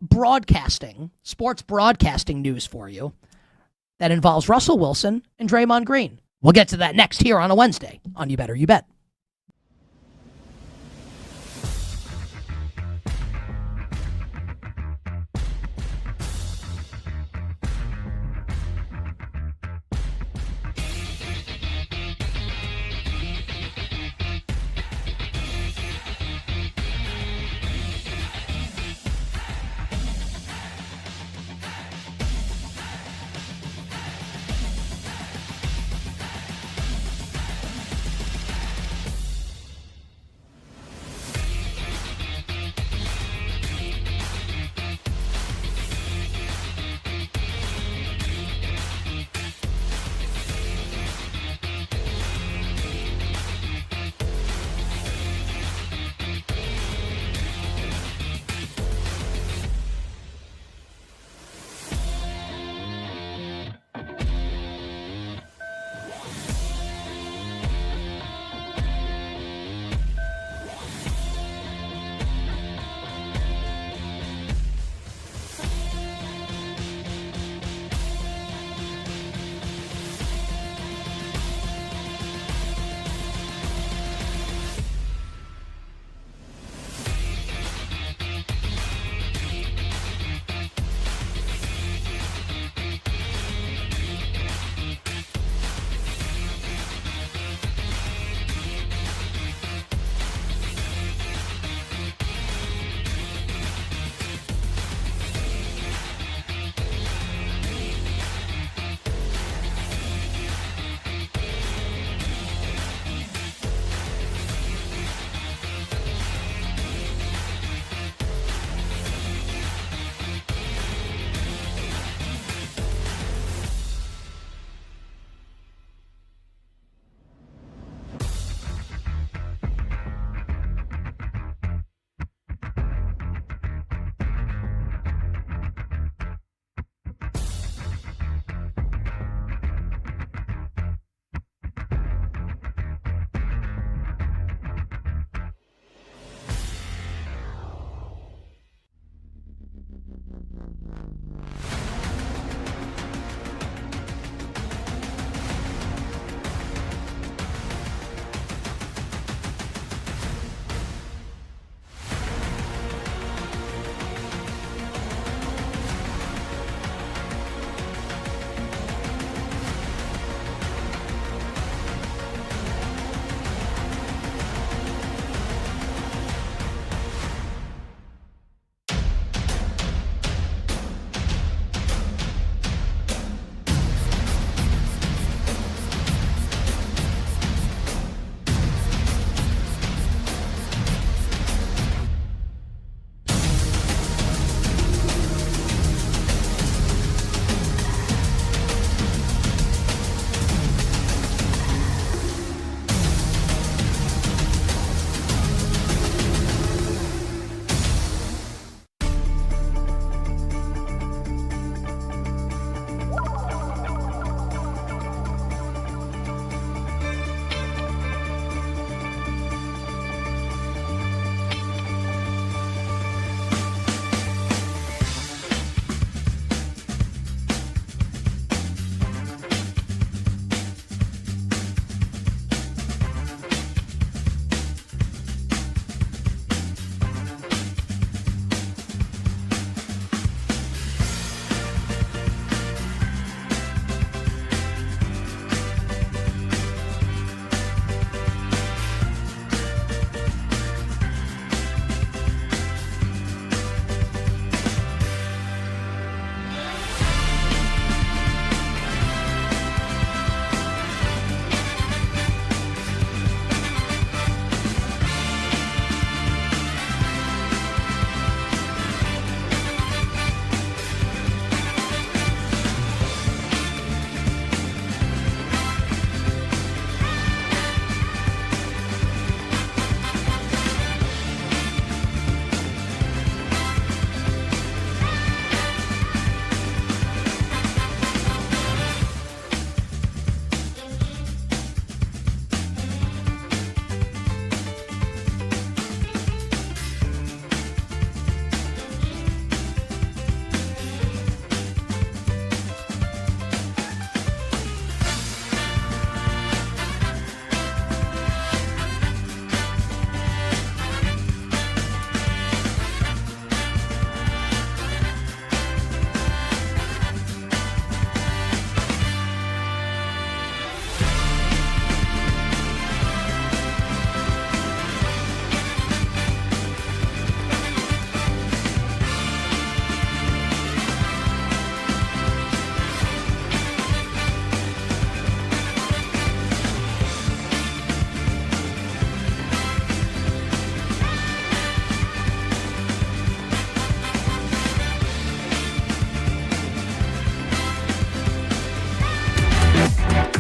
sports broadcasting news for you that involves Russell Wilson and Draymond Green. We'll get to that next here on a Wednesday on You Better You Bet.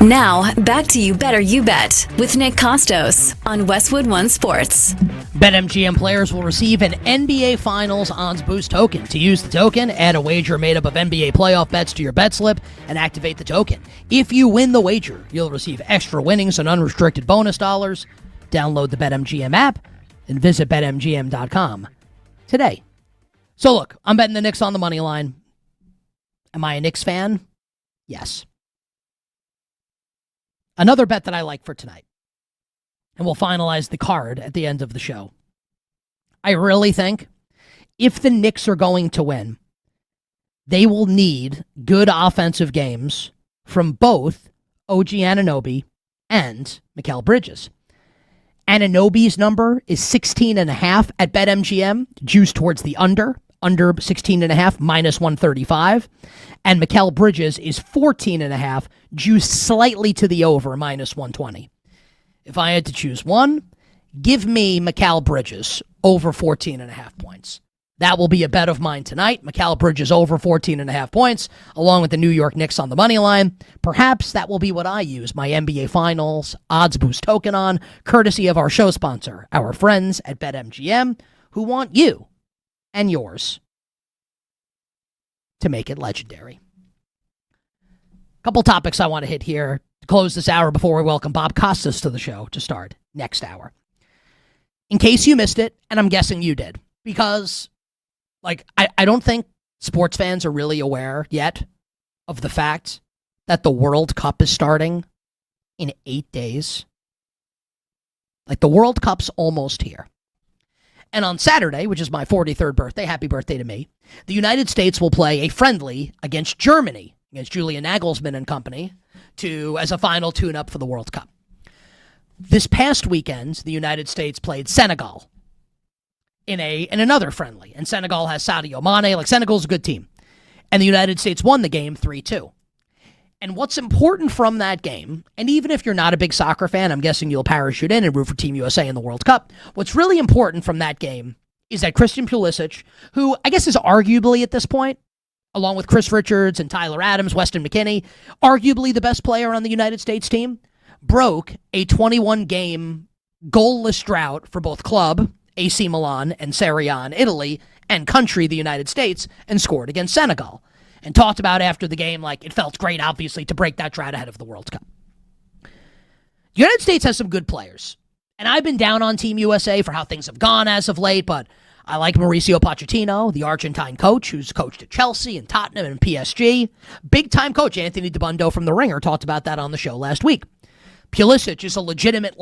Now, back to You Better You Bet with Nick Kostos on Westwood One Sports. BetMGM players will receive an NBA Finals odds boost token. To use the token, add a wager made up of NBA playoff bets to your bet slip and activate the token. If you win the wager, you'll receive extra winnings and unrestricted bonus dollars. Download the BetMGM app and visit BetMGM.com today. So look, I'm betting the Knicks on the money line. Am I a Knicks fan? Yes. Another bet that I like for tonight, and we'll finalize the card at the end of the show. I really think if the Knicks are going to win, they will need good offensive games from both OG Anunoby and Mikal Bridges. Anunoby's number is 16.5 at BetMGM, juiced towards the under 16.5, minus 135. And Mikal Bridges is 14.5, juiced slightly to the over, minus 120. If I had to choose one, give me Mikal Bridges over 14.5 points. That will be a bet of mine tonight. Mikal Bridges over 14.5 points, along with the New York Knicks on the money line. Perhaps that will be what I use my NBA Finals odds boost token on, courtesy of our show sponsor, our friends at BetMGM, who want you and yours to make it legendary. Couple topics I want to hit here to close this hour before we welcome Bob Costas to the show to start next hour. In case you missed it, and I'm guessing you did, because I don't think sports fans are really aware yet of the fact that the World Cup is starting in 8 days. The World Cup's almost here. And on Saturday, which is my 43rd birthday, happy birthday to me, the United States will play a friendly against Germany, against Julian Nagelsmann and company, as a final tune-up for the World Cup. This past weekend, the United States played Senegal in another friendly, and Senegal has Sadio Mane. Senegal's a good team. And the United States won the game 3-2. And what's important from that game, and even if you're not a big soccer fan, I'm guessing you'll parachute in and root for Team USA in the World Cup. What's really important from that game is that Christian Pulisic, who I guess is arguably at this point, along with Chris Richards and Tyler Adams, Weston McKennie, arguably the best player on the United States team, broke a 21-game goalless drought for both club, AC Milan, and Serie A in Italy, and country, the United States, and scored against Senegal. And talked about after the game, it felt great, obviously, to break that drought ahead of the World Cup. The United States has some good players. And I've been down on Team USA for how things have gone as of late, but I like Mauricio Pochettino, the Argentine coach who's coached at Chelsea and Tottenham and PSG. Big-time coach Anthony DiBundo from The Ringer talked about that on the show last week. Pulisic is a legitimate,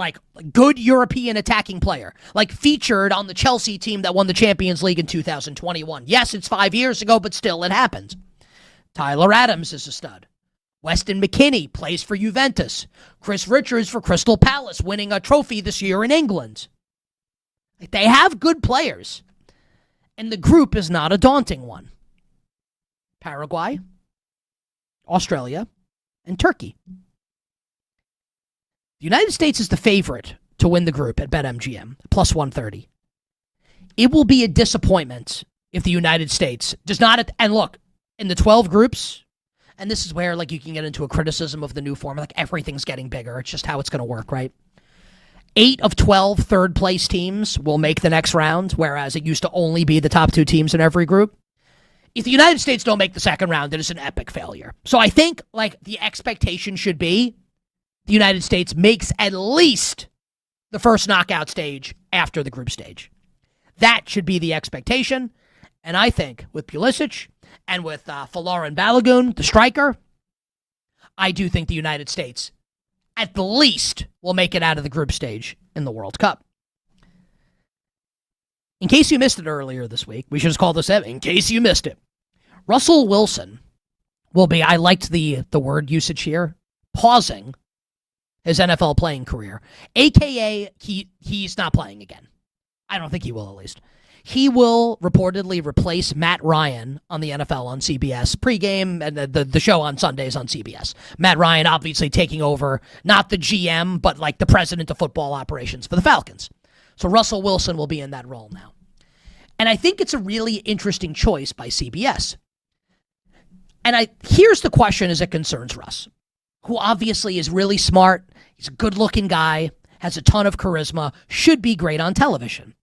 good European attacking player, featured on the Chelsea team that won the Champions League in 2021. Yes, it's 5 years ago, but still, it happened. Tyler Adams is a stud. Weston McKennie plays for Juventus. Chris Richards for Crystal Palace, winning a trophy this year in England. They have good players. And the group is not a daunting one. Paraguay, Australia, and Turkey. The United States is the favorite to win the group at BetMGM, plus 130. It will be a disappointment if the United States does not... And look, in the 12 groups, and this is where you can get into a criticism of the new format, everything's getting bigger. It's just how it's going to work, right? 8 of 12 third-place teams will make the next round, whereas it used to only be the top 2 teams in every group. If the United States don't make the second round, it is an epic failure. So I think, the expectation should be the United States makes at least the first knockout stage after the group stage. That should be the expectation. And I think with Pulisic and with Folarin Balogun, the striker, I do think the United States at the least will make it out of the group stage in the World Cup. In case you missed it earlier this week, we should just call this in case you missed it. Russell Wilson will be, I liked the word usage here, pausing his NFL playing career, a.k.a. he's not playing again. I don't think he will, at least. He will reportedly replace Matt Ryan on the NFL on CBS pregame and the show on Sundays on CBS. Matt Ryan obviously taking over, not the GM, but the president of football operations for the Falcons. So Russell Wilson will be in that role now. And I think it's a really interesting choice by CBS. And here's the question as it concerns Russ. who obviously is really smart, he's a good-looking guy, has a ton of charisma, should be great on television.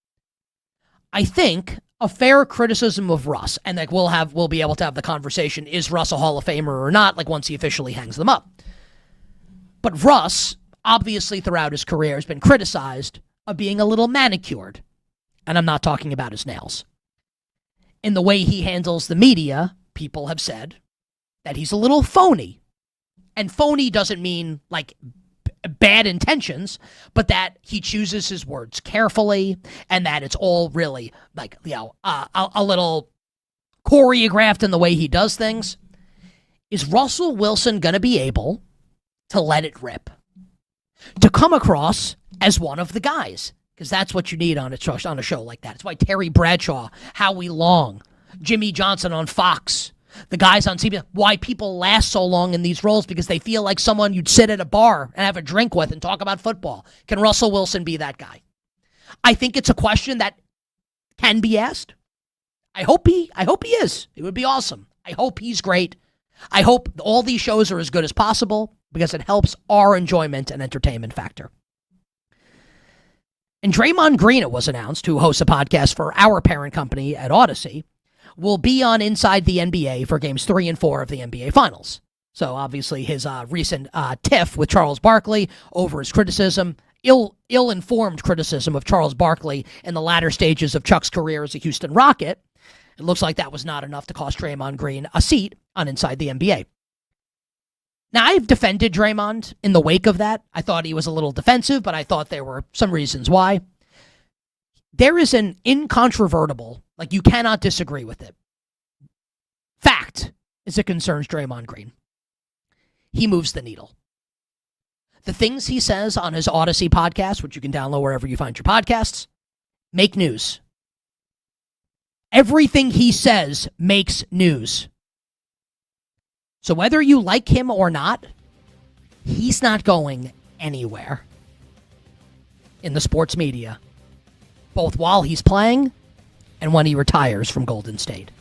I think a fair criticism of Russ, and like we'll be able to have the conversation, is Russ a Hall of Famer or not, like once he officially hangs them up. But Russ, obviously throughout his career, has been criticized of being a little manicured. And I'm not talking about his nails. In the way he handles the media, people have said that he's a little phony. And phony doesn't mean like bad intentions, but that he chooses his words carefully and that it's all really like, a little choreographed in the way he does things. Is Russell Wilson going to be able to let it rip? To come across as one of the guys? Because that's what you need on a show like that. It's why Terry Bradshaw, Howie Long, Jimmy Johnson on Fox, the guys on CBS, why people last so long in these roles, because they feel like someone you'd sit at a bar and have a drink with and talk about football. Can Russell Wilson be that guy? I think it's a question that can be asked. I hope he is. It would be awesome. I hope he's great. I hope all these shows are as good as possible because it helps our enjoyment and entertainment factor. And Draymond Green, it was announced, who hosts a podcast for our parent company at Odyssey, will be on Inside the NBA for games 3 and 4 of the NBA Finals. So obviously his recent tiff with Charles Barkley over his criticism, ill-informed criticism of Charles Barkley in the latter stages of Chuck's career as a Houston Rocket, it looks like that was not enough to cost Draymond Green a seat on Inside the NBA. Now, I've defended Draymond in the wake of that. I thought he was a little defensive, but I thought there were some reasons why. There is an incontrovertible, like you cannot disagree with it, fact as it concerns Draymond Green. He moves the needle. The things he says on his Odyssey podcast, which you can download wherever you find your podcasts, make news. Everything he says makes news. So whether you like him or not, he's not going anywhere in the sports media, both while he's playing and when he retires from Golden State.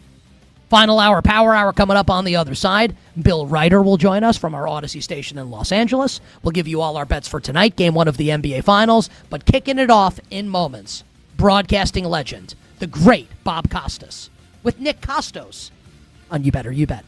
Final hour, power hour coming up on the other side. Bill Ryder will join us from our Odyssey station in Los Angeles. We'll give you all our bets for tonight, game 1 of the NBA Finals. But kicking it off in moments, broadcasting legend, the great Bob Costas, with Nick Kostos on You Better You Bet.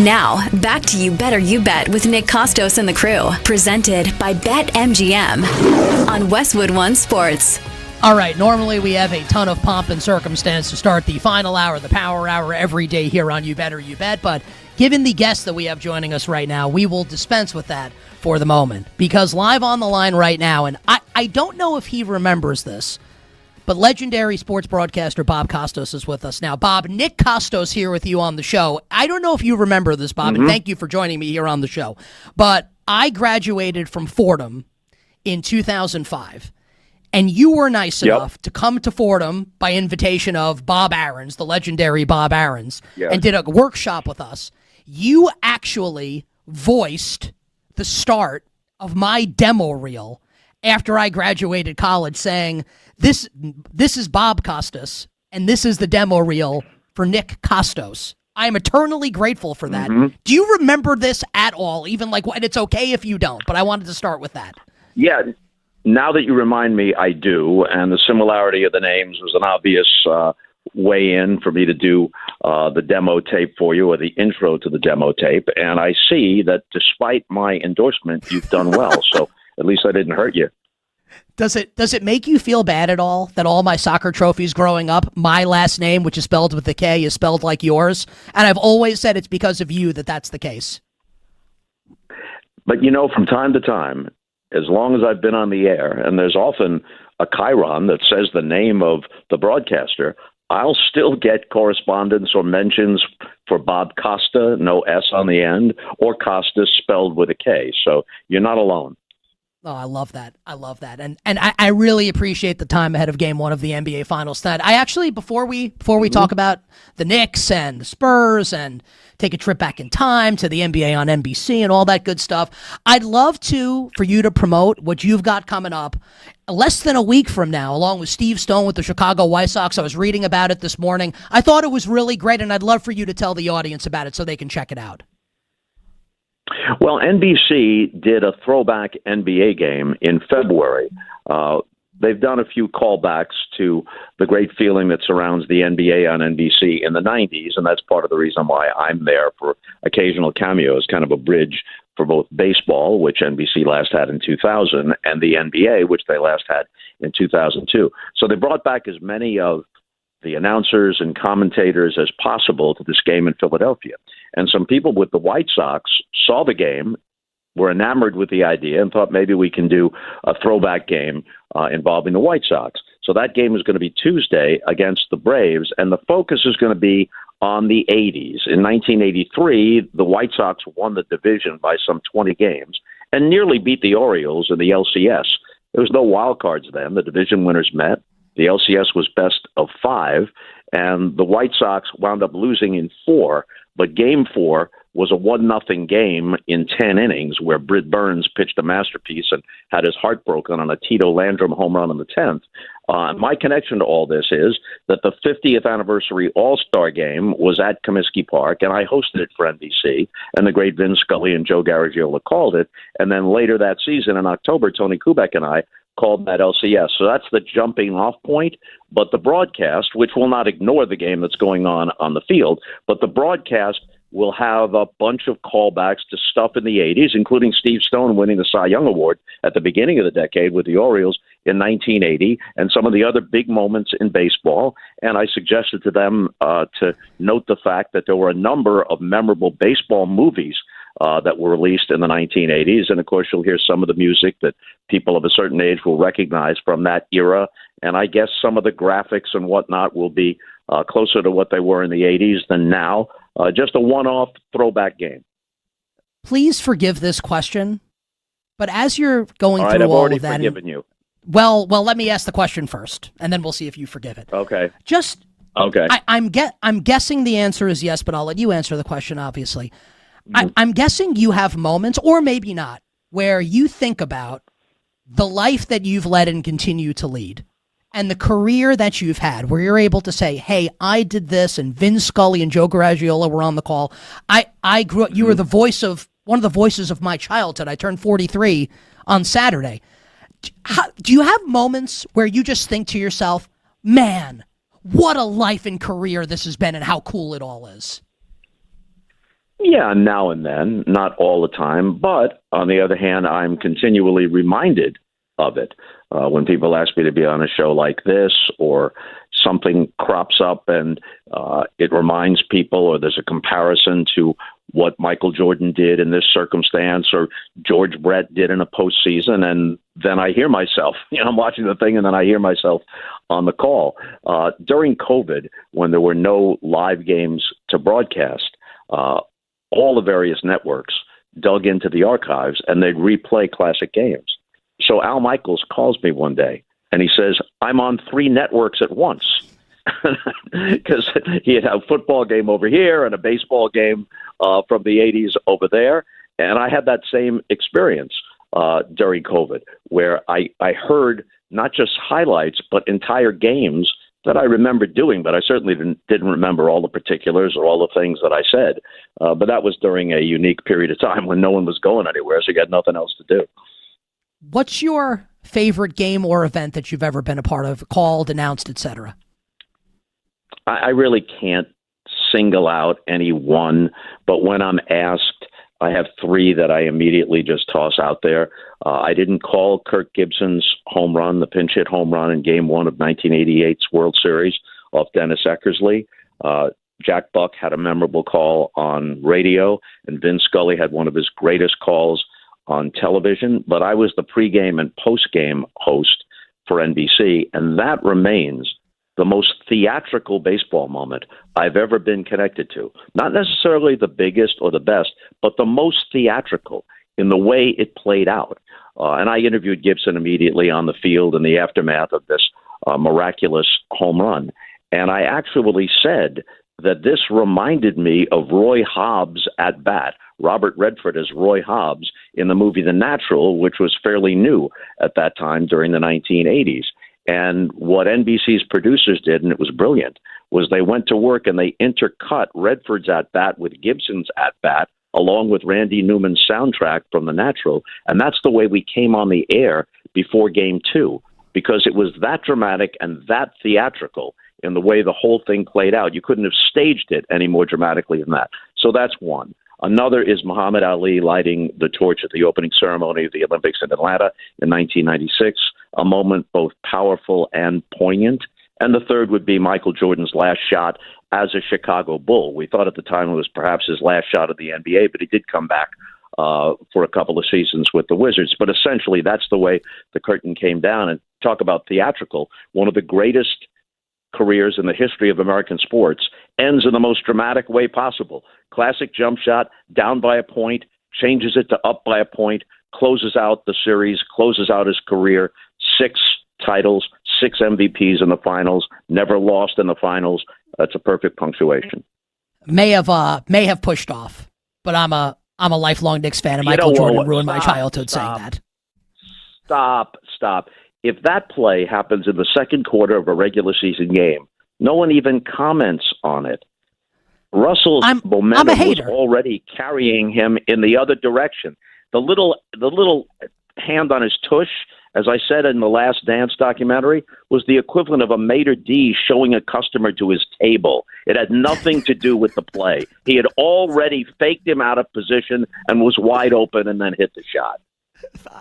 Now, back to You Better You Bet with Nick Kostos and the crew. Presented by BetMGM on Westwood One Sports. All right, normally we have a ton of pomp and circumstance to start the final hour, the power hour, every day here on You Better You Bet, but given the guests that we have joining us right now, we will dispense with that for the moment. Because live on the line right now, and I don't know if he remembers this, but legendary sports broadcaster Bob Costas is with us now. Bob, Nick Kostos here with you on the show. I don't know if you remember this, Bob, and thank you for joining me here on the show. But I graduated from Fordham in 2005, and you were nice enough to come to Fordham by invitation of Bob Aarons, the legendary Bob Aarons, and did a workshop with us. You actually voiced the start of my demo reel after I graduated college, saying, this is Bob Costas, and this is the demo reel for Nick Kostos. I am eternally grateful for that. Do you remember this at all? Even and it's okay if you don't, but I wanted to start with that. Yeah, now that you remind me, I do, and the similarity of the names was an obvious way in for me to do the demo tape for you, or the intro to the demo tape, and I see that despite my endorsement, you've done well, so at least I didn't hurt you. Does it make you feel bad at all that all my soccer trophies growing up, my last name, which is spelled with a K, is spelled like yours? And I've always said it's because of you that that's the case. But, from time to time, as long as I've been on the air, and there's often a chyron that says the name of the broadcaster, I'll still get correspondence or mentions for Bob Costa, no S on the end, or Costas spelled with a K. So you're not alone. Oh, I love that. I love that. And I really appreciate the time ahead of game one of the NBA Finals tonight. I actually, before we talk about the Knicks and the Spurs and take a trip back in time to the NBA on NBC and all that good stuff, I'd love for you to promote what you've got coming up less than a week from now, along with Steve Stone with the Chicago White Sox. I was reading about it this morning. I thought it was really great, and I'd love for you to tell the audience about it so they can check it out. Well, NBC did a throwback NBA game in February. They've done a few callbacks to the great feeling that surrounds the NBA on NBC in the 90s, and that's part of the reason why I'm there for occasional cameos, kind of a bridge for both baseball, which NBC last had in 2000, and the NBA, which they last had in 2002. So they brought back as many of the announcers and commentators as possible to this game in Philadelphia. And some people with the White Sox saw the game, were enamored with the idea, and thought maybe we can do a throwback game involving the White Sox. So that game is going to be Tuesday against the Braves, and the focus is going to be on the 80s. In 1983, the White Sox won the division by some 20 games and nearly beat the Orioles in the LCS. There was no wild cards then. The division winners met. The LCS was best of 5, and the White Sox wound up losing in 4, but Game 4 was a 1-0 game in 10 innings where Britt Burns pitched a masterpiece and had his heart broken on a Tito Landrum home run in the 10th. My connection to all this is that the 50th anniversary All-Star game was at Comiskey Park, and I hosted it for NBC, and the great Vin Scully and Joe Garagiola called it. And then later that season in October, Tony Kubek and I called that LCS. So that's the jumping off point. But the broadcast, which will not ignore the game that's going on the field, but the broadcast will have a bunch of callbacks to stuff in the 80s, including Steve Stone winning the Cy Young Award at the beginning of the decade with the Orioles in 1980, and some of the other big moments in baseball. And I suggested to them to note the fact that there were a number of memorable baseball movies that were released in the 1980s. And, of course, you'll hear some of the music that people of a certain age will recognize from that era. And I guess some of the graphics and whatnot will be closer to what they were in the 80s than now. Just a one-off throwback game. Please forgive this question, but as you're going all through right, I've all already of that... forgiven you. Well, let me ask the question first, and then we'll see if you forgive it. Okay. Okay. I'm guessing the answer is yes, but I'll let you answer the question, obviously. I'm guessing you have moments, or maybe not, where you think about the life that you've led and continue to lead, and the career that you've had, where you're able to say, hey, I did this, and Vin Scully and Joe Garagiola were on the call. I grew up, you were one of the voices of my childhood. I turned 43 on Saturday. Do you have moments where you just think to yourself, man, what a life and career this has been and how cool it all is? Yeah, now and then, not all the time. But on the other hand, I'm continually reminded of it. When people ask me to be on a show like this, or something crops up and it reminds people, or there's a comparison to what Michael Jordan did in this circumstance, or George Brett did in a postseason, and then I hear myself. I'm watching the thing, and then I hear myself on the call. During COVID, when there were no live games to broadcast, all the various networks dug into the archives, and they'd replay classic games. So Al Michaels calls me one day, and he says, I'm on 3 networks at once. Because he had a football game over here and a baseball game from the 80s over there. And I had that same experience during COVID, where I heard not just highlights, but entire games that I remember doing, but I certainly didn't remember all the particulars or all the things that I said. But that was during a unique period of time when no one was going anywhere, so you had nothing else to do. What's your favorite game or event that you've ever been a part of, called, announced, etc.? I really can't single out any one, but when I'm asked, I have 3 that I immediately just toss out there. I didn't call Kirk Gibson's home run, the pinch hit home run in Game 1 of 1988's World Series off Dennis Eckersley. Jack Buck had a memorable call on radio, and Vin Scully had one of his greatest calls on television. But I was the pregame and postgame host for NBC, and that remains the most theatrical baseball moment I've ever been connected to. Not necessarily the biggest or the best, but the most theatrical in the way it played out. And I interviewed Gibson immediately on the field in the aftermath of this miraculous home run. And I actually said that this reminded me of Roy Hobbs at bat, Robert Redford as Roy Hobbs in the movie The Natural, which was fairly new at that time during the 1980s. And what NBC's producers did, and it was brilliant, was they went to work and they intercut Redford's at-bat with Gibson's at-bat, along with Randy Newman's soundtrack from The Natural. And that's the way we came on the air before Game 2, because it was that dramatic and that theatrical in the way the whole thing played out. You couldn't have staged it any more dramatically than that. So that's one. Another is Muhammad Ali lighting the torch at the opening ceremony of the Olympics in Atlanta in 1996, a moment both powerful and poignant. And the third would be Michael Jordan's last shot as a Chicago Bull. We thought at the time it was perhaps his last shot of the NBA, but he did come back for a couple of seasons with the Wizards. But essentially, that's the way the curtain came down. And talk about theatrical, one of the greatest careers in the history of American sports ends in the most dramatic way possible. Classic jump shot, down by a point, changes it to up by a point, closes out the series, closes out his career, 6 titles, 6 MVPs in the finals, never lost in the finals. That's a perfect punctuation. May have pushed off, but I'm a lifelong Knicks fan, and Michael Jordan ruined my childhood saying that. Stop. If that play happens in the second quarter of a regular season game, no one even comments on it. Russell's momentum was already carrying him in the other direction. The little hand on his tush, as I said in the Last Dance documentary, was the equivalent of a maitre d' showing a customer to his table. It had nothing to do with the play. He had already faked him out of position and was wide open and then hit the shot.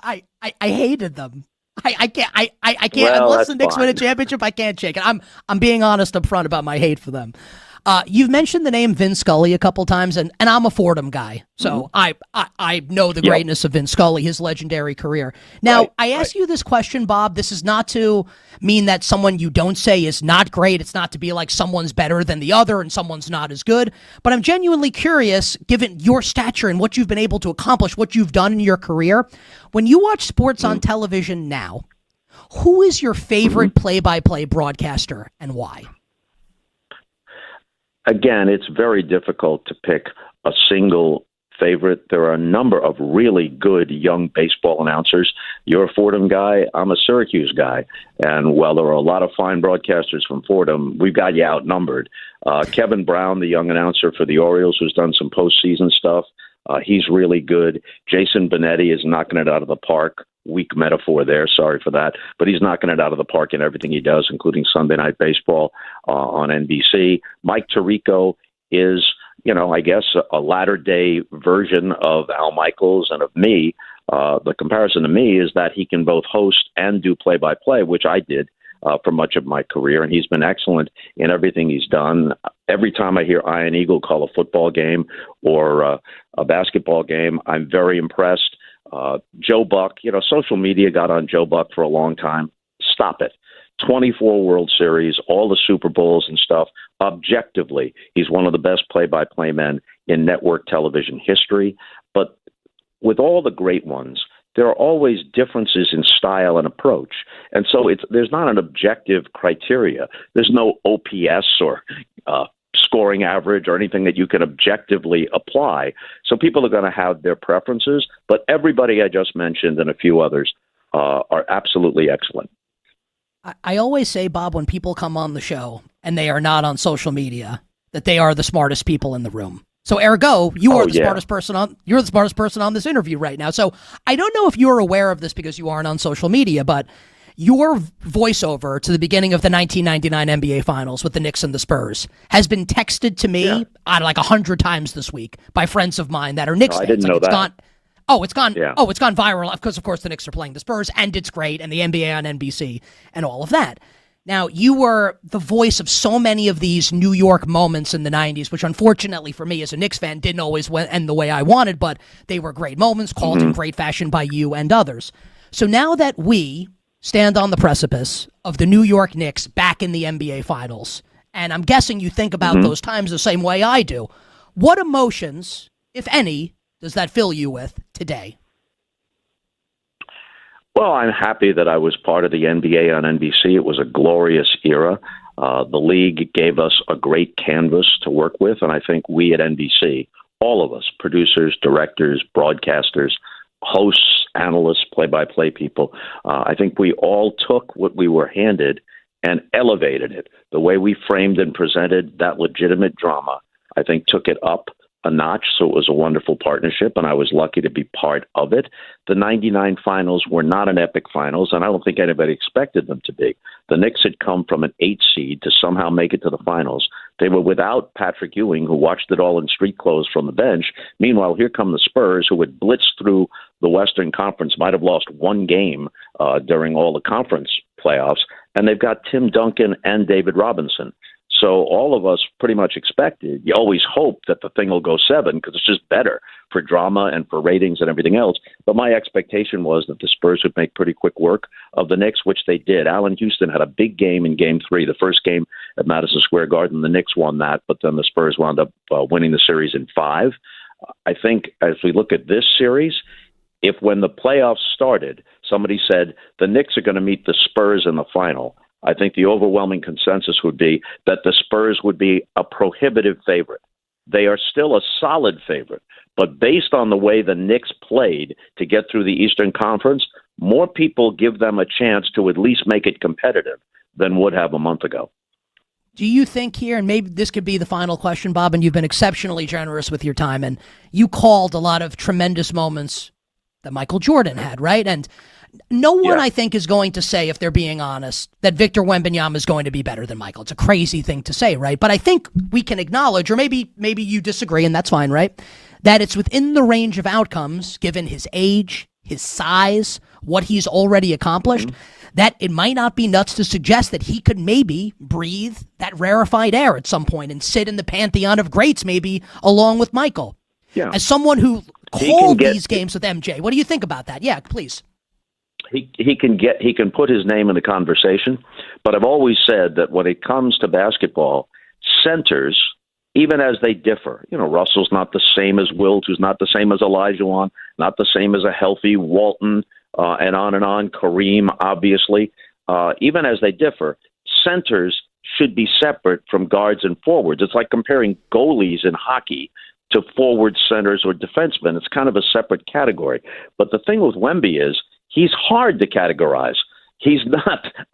I hated them. I can't. Well, unless the Knicks win a championship, I can't shake it. I'm being honest up front about my hate for them. You've mentioned the name Vin Scully a couple times, and I'm a Fordham guy, so I know the greatness of Vin Scully, his legendary career. Now, I ask you this question, Bob. This is not to mean that someone you don't say is not great. It's not to be like someone's better than the other and someone's not as good. But I'm genuinely curious, given your stature and what you've been able to accomplish, what you've done in your career, when you watch sports on television now, who is your favorite play-by-play broadcaster and why? Again, it's very difficult to pick a single favorite. There are a number of really good young baseball announcers. You're a Fordham guy. I'm a Syracuse guy. And while there are a lot of fine broadcasters from Fordham, we've got you outnumbered. Kevin Brown, the young announcer for the Orioles, who's done some postseason stuff, he's really good. Jason Benetti is knocking it out of the park. Weak metaphor there, sorry for that. But he's knocking it out of the park in everything he does, including Sunday Night Baseball on NBC. Mike Tirico is, I guess a latter-day version of Al Michaels and of me. The comparison to me is that he can both host and do play-by-play, which I did for much of my career, and he's been excellent in everything he's done. Every time I hear Iron Eagle call a football game or a basketball game, I'm very impressed. Joe Buck, social media got on Joe Buck for a long time. Stop it. 24 World Series, all the Super Bowls and stuff. Objectively, he's one of the best play-by-play men in network television history. But with all the great ones, there are always differences in style and approach. And so there's not an objective criteria. There's no OPS or scoring average or anything that you can objectively apply. So people are going to have their preferences, but everybody I just mentioned and a few others are absolutely excellent. I always say, Bob, when people come on the show and they are not on social media, that they are the smartest people in the room. So ergo, you are the smartest person you're the smartest person on this interview right now. So I don't know if you're aware of this because you aren't on social media, but your voiceover to the beginning of the 1999 NBA Finals with the Knicks and the Spurs has been texted to me like 100 times this week by friends of mine that are Knicks fans. I didn't know that. It's gone viral because, of course, the Knicks are playing the Spurs, and it's great, and the NBA on NBC, and all of that. Now, you were the voice of so many of these New York moments in the 90s, which unfortunately for me as a Knicks fan didn't always end the way I wanted, but they were great moments, called in great fashion by you and others. So now that we stand on the precipice of the New York Knicks back in the NBA Finals, and I'm guessing you think about those times the same way I do, what emotions, if any, does that fill you with today? Well, I'm happy that I was part of the NBA on NBC. It was a glorious era. The league gave us a great canvas to work with, and I think we at NBC, all of us, producers, directors, broadcasters, hosts, analysts, play-by-play people, I think we all took what we were handed and elevated it. The way we framed and presented that legitimate drama, I think took it up a notch, so it was a wonderful partnership, and I was lucky to be part of it. The 99 finals were not an epic finals, and I don't think anybody expected them to be. The Knicks had come from an 8 seed to somehow make it to the finals. They were without Patrick Ewing, who watched it all in street clothes from the bench. Meanwhile, here come the Spurs, who had blitzed through the Western Conference, might have lost one game during all the conference playoffs, and they've got Tim Duncan and David Robinson. So all of us pretty much expected, you always hope that the thing will go 7 because it's just better for drama and for ratings and everything else. But my expectation was that the Spurs would make pretty quick work of the Knicks, which they did. Allen Houston had a big game in Game 3, the first game at Madison Square Garden. The Knicks won that, but then the Spurs wound up winning the series in 5. I think as we look at this series, if when the playoffs started, somebody said the Knicks are going to meet the Spurs in the final, I think the overwhelming consensus would be that the Spurs would be a prohibitive favorite. They are still a solid favorite, but based on the way the Knicks played to get through the Eastern Conference, more people give them a chance to at least make it competitive than would have a month ago. Do you think here, and maybe this could be the final question, Bob, and you've been exceptionally generous with your time, and you called a lot of tremendous moments that Michael Jordan had, right? And no one, I think, is going to say, if they're being honest, that Victor Wembanyama is going to be better than Michael. It's a crazy thing to say, right? But I think we can acknowledge, or maybe you disagree, and that's fine, right? That it's within the range of outcomes, given his age, his size, what he's already accomplished, that it might not be nuts to suggest that he could maybe breathe that rarefied air at some point and sit in the pantheon of greats, maybe along with Michael. Yeah. As someone who called these games with MJ, what do you think about that? Yeah, please. He can put his name in the conversation, but I've always said that when it comes to basketball, centers, even as they differ, Russell's not the same as Wilt, who's not the same as Olajuwon, not the same as a healthy Walton, and on, Kareem, obviously. Even as they differ, centers should be separate from guards and forwards. It's like comparing goalies in hockey to forward centers or defensemen. It's kind of a separate category. But the thing with Wemby is, he's hard to categorize. He's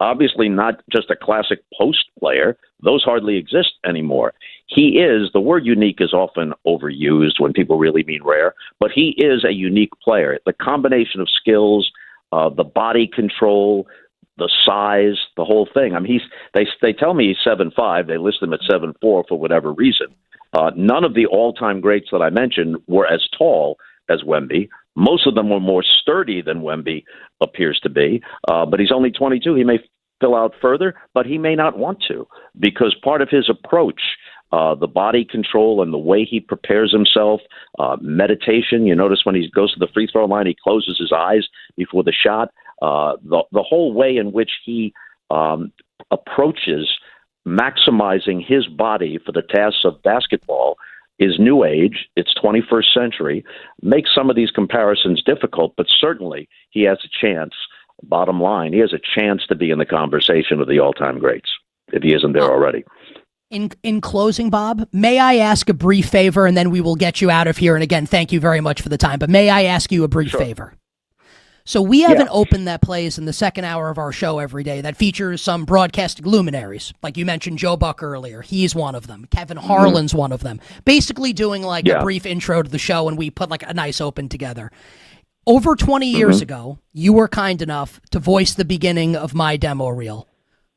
obviously not just a classic post player. Those hardly exist anymore. He is, the word unique is often overused when people really mean rare, but he is a unique player. The combination of skills, the body control, the size, the whole thing. I mean, they tell me he's 7'5". They list him at 7'4" for whatever reason. None of the all-time greats that I mentioned were as tall as Wemby. Most of them were more sturdy than Wemby appears to be. But he's only 22. He may fill out further, but he may not want to, because part of his approach, the body control and the way he prepares himself, meditation. You notice when he goes to the free throw line, he closes his eyes before the shot. The whole way in which he approaches maximizing his body for the tasks of basketball is new age. It's 21st century. Makes some of these comparisons difficult, but certainly he has a chance. Bottom line, he has a chance to be in the conversation of the all-time greats, if he isn't there already. In closing, Bob, may I ask a brief favor, and then we will get you out of here. And again, thank you very much for the time. But may I ask you a brief favor? So we have an open that plays in the second hour of our show every day that features some broadcasting luminaries. Like you mentioned Joe Buck earlier. He's one of them. Kevin Harlan's one of them. Basically doing like a brief intro to the show, and we put like a nice open together. Over 20 years ago, you were kind enough to voice the beginning of my demo reel.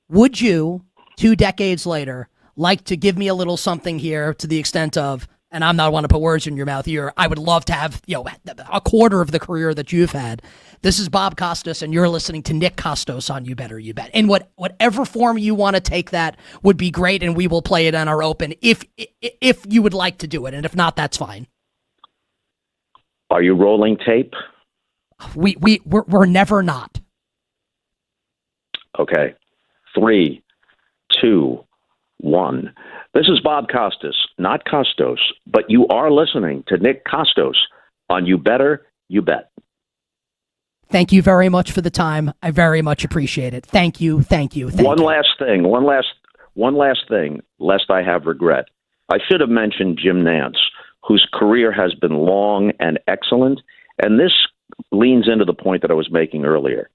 Would you, 2 decades later, like to give me a little something here to the extent of, and I'm not want to put words in your mouth here, I would love to have, a quarter of the career that you've had. This is Bob Costas, and you're listening to Nick Kostos on You Better You Bet. In whatever form you want to take that would be great, and we will play it on our open if you would like to do it, and if not, that's fine. Are you rolling tape? We're never not. Okay. 3, 2, 1. This is Bob Costas, not Kostos, but you are listening to Nick Kostos on You Better You Bet. Thank you very much for the time. I very much appreciate it. Thank you. One last thing, lest I have regret. I should have mentioned Jim Nantz, whose career has been long and excellent, and this leans into the point that I was making earlier.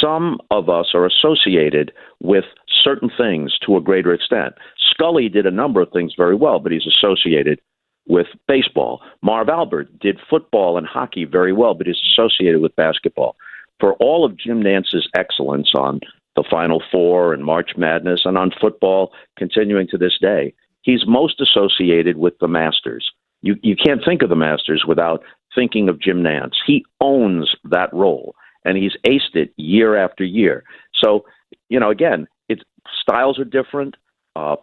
Some of us are associated with certain things to a greater extent. Scully did a number of things very well, but he's associated with baseball. Marv Albert did football and hockey very well, but he's associated with basketball. For all of Jim Nantz's excellence on the Final Four and March Madness and on football continuing to this day, he's most associated with the Masters. You can't think of the Masters without thinking of Jim Nantz. He owns that role, and he's aced it year after year. So, again, styles are different,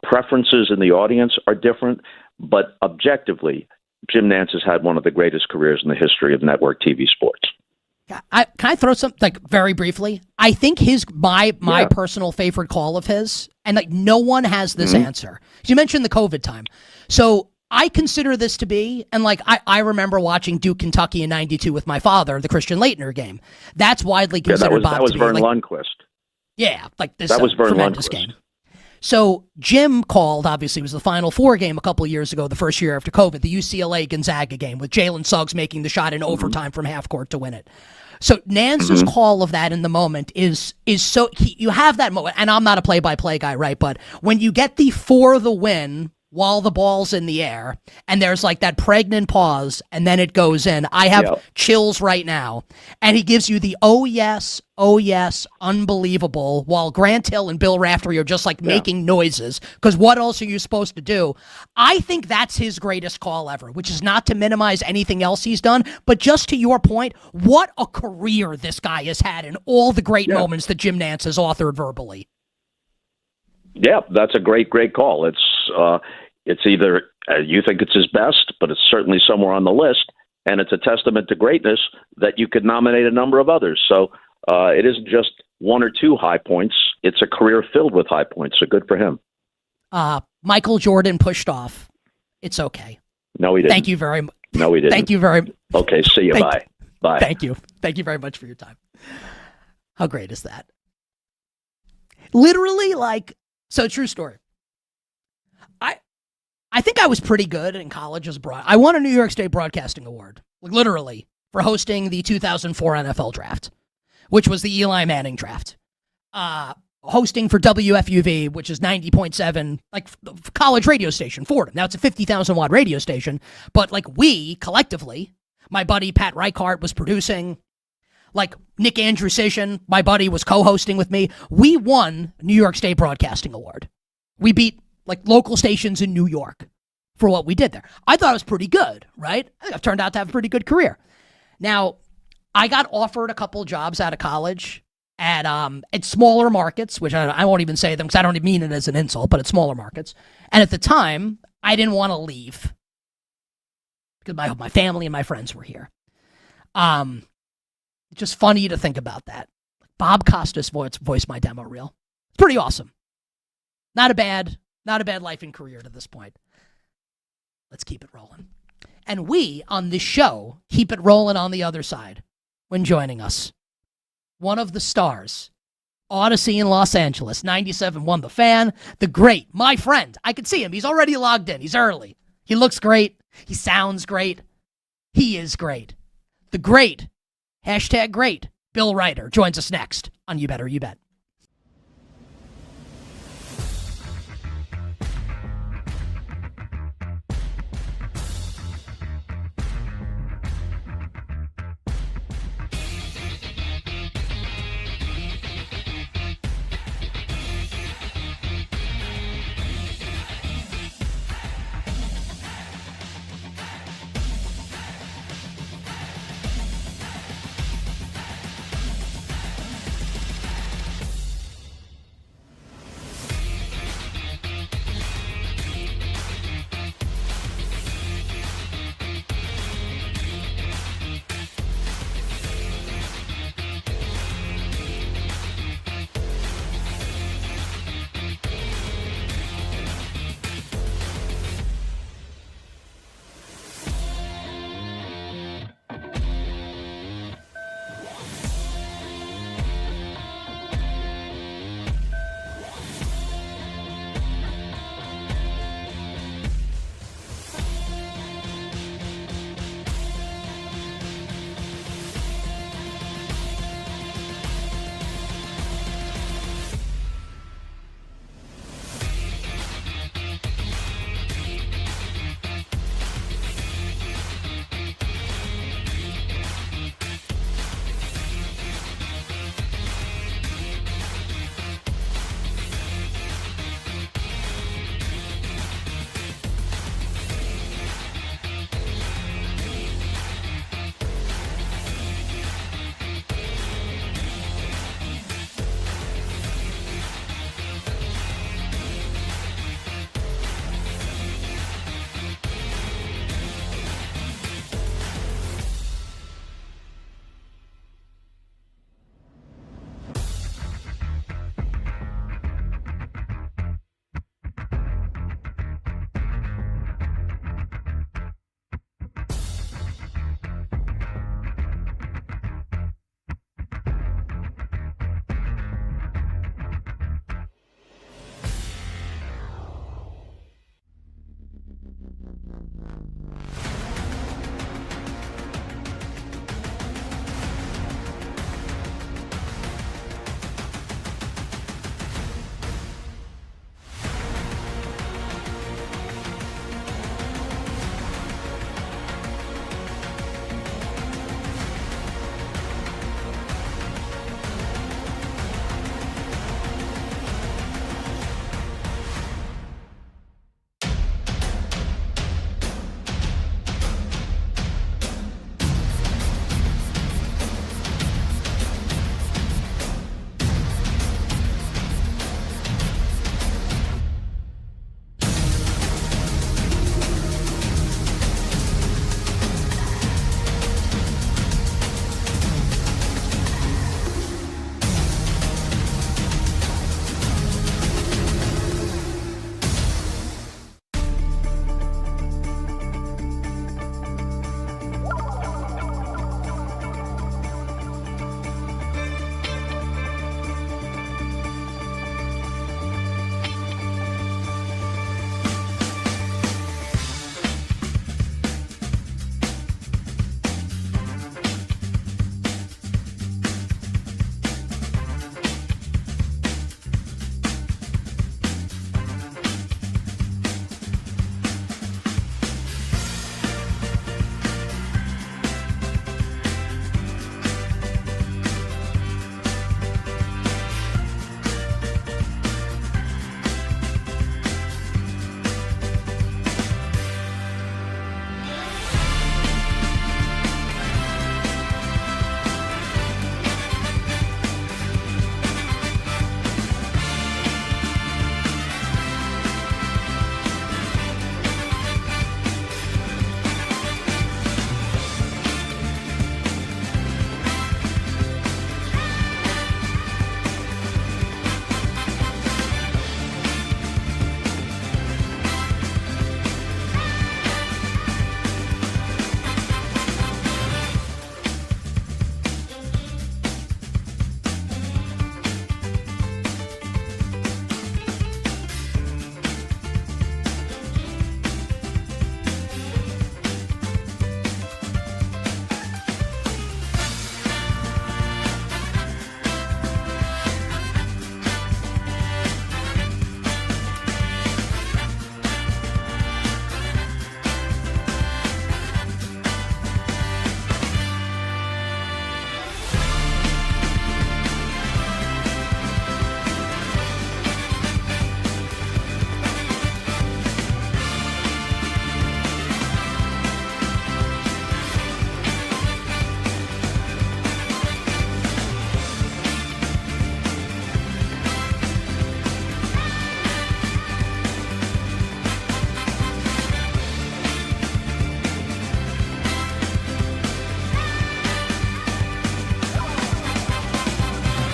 preferences in the audience are different, but objectively, Jim Nantz has had one of the greatest careers in the history of network TV sports. Can I throw something very briefly? I think my personal favorite call of his, and no one has this answer. You mentioned the COVID time. So I consider this to be, and I remember watching Duke, Kentucky in '92 with my father, the Christian Laettner game. That's widely considered that was Vern Lundquist. Yeah, this that was Vern tremendous Lundquist. Game. So Jim called, obviously, it was the Final Four game a couple of years ago, the first year after COVID, the UCLA-Gonzaga game with Jalen Suggs making the shot in overtime from half court to win it. So Nantz's call of that in the moment is so you have that moment, and I'm not a play-by-play guy, right? But when you get the for the win while the ball's in the air, and there's that pregnant pause, and then it goes in. I have chills right now. And he gives you the oh yes, unbelievable, while Grant Hill and Bill Raftery are just making noises, because what else are you supposed to do? I think that's his greatest call ever, which is not to minimize anything else he's done, but just to your point, what a career this guy has had in all the great moments that Jim Nantz has authored verbally. Yeah, that's a great call. It's either you think it's his best, but it's certainly somewhere on the list, and it's a testament to greatness that you could nominate a number of others. So it isn't just 1 or 2 high points. It's a career filled with high points, so good for him. Michael Jordan pushed off. It's okay. No, he didn't. Thank you very much. No, he didn't. Thank you very much. Okay, see you. Bye. Bye. Thank you. Thank you very much for your time. How great is that? Literally, so true story. I think I was pretty good in college as I won a New York State Broadcasting Award, literally, for hosting the 2004 NFL Draft, which was the Eli Manning draft. Hosting for WFUV, which is 90.7, college radio station, Fordham. Now it's a 50,000 watt radio station, but we collectively, my buddy Pat Reichart was producing, Nick Andrusician, my buddy, was co-hosting with me. We won New York State Broadcasting Award. We beat local stations in New York. for what we did there. I thought it was pretty good, right? I've turned out to have a pretty good career. Now, I got offered a couple jobs out of college at smaller markets, which I won't even say them because I don't mean it as an insult, but at smaller markets. And at the time, I didn't want to leave because my family and my friends were here. It's just funny to think about that. Bob Costas voiced my demo reel. It's pretty awesome. Not a bad life and career to this point. Let's keep it rolling. And we, on this show, keep it rolling on the other side. When joining us, one of the stars, Odyssey in Los Angeles, 97.1 The Fan, the great, my friend. I can see him. He's already logged in. He's early. He looks great. He sounds great. He is great. The great, #great, Bill Ryder joins us next on You Better You Bet.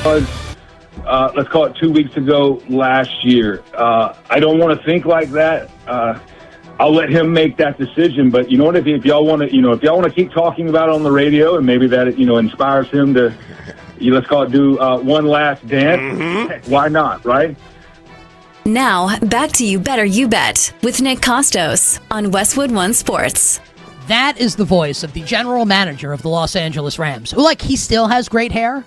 was, let's call it 2 weeks ago last year. I don't want to think like that. I'll let him make that decision. But you know what? If y'all want to keep talking about it on the radio, and maybe that inspires him to, let's call it do one last dance. Heck, why not, right? Now, back to You Better You Bet with Nick Kostos on Westwood One Sports. That is the voice of the general manager of the Los Angeles Rams, who, he still has great hair.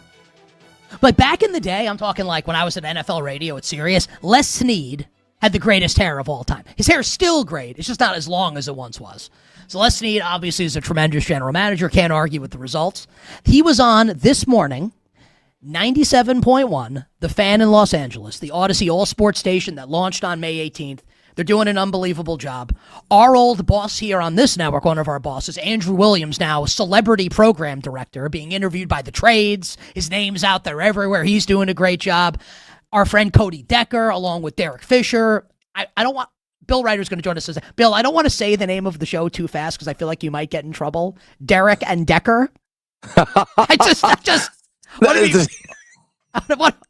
But back in the day, I'm talking when I was at NFL radio at Sirius, Les Snead had the greatest hair of all time. His hair is still great. It's just not as long as it once was. So Les Snead obviously is a tremendous general manager. Can't argue with the results. He was on this morning, 97.1, The Fan in Los Angeles, the Odyssey all-sports station that launched on May 18th. They're doing an unbelievable job. Our old boss here on this network, one of our bosses, Andrew Williams, now celebrity program director, being interviewed by the trades. His name's out there everywhere. He's doing a great job. Our friend Cody Decker, along with Derek Fisher. I don't want... Bill Ryder's going to join us. Bill, I don't want to say the name of the show too fast because I feel like you might get in trouble. Derek and Decker. I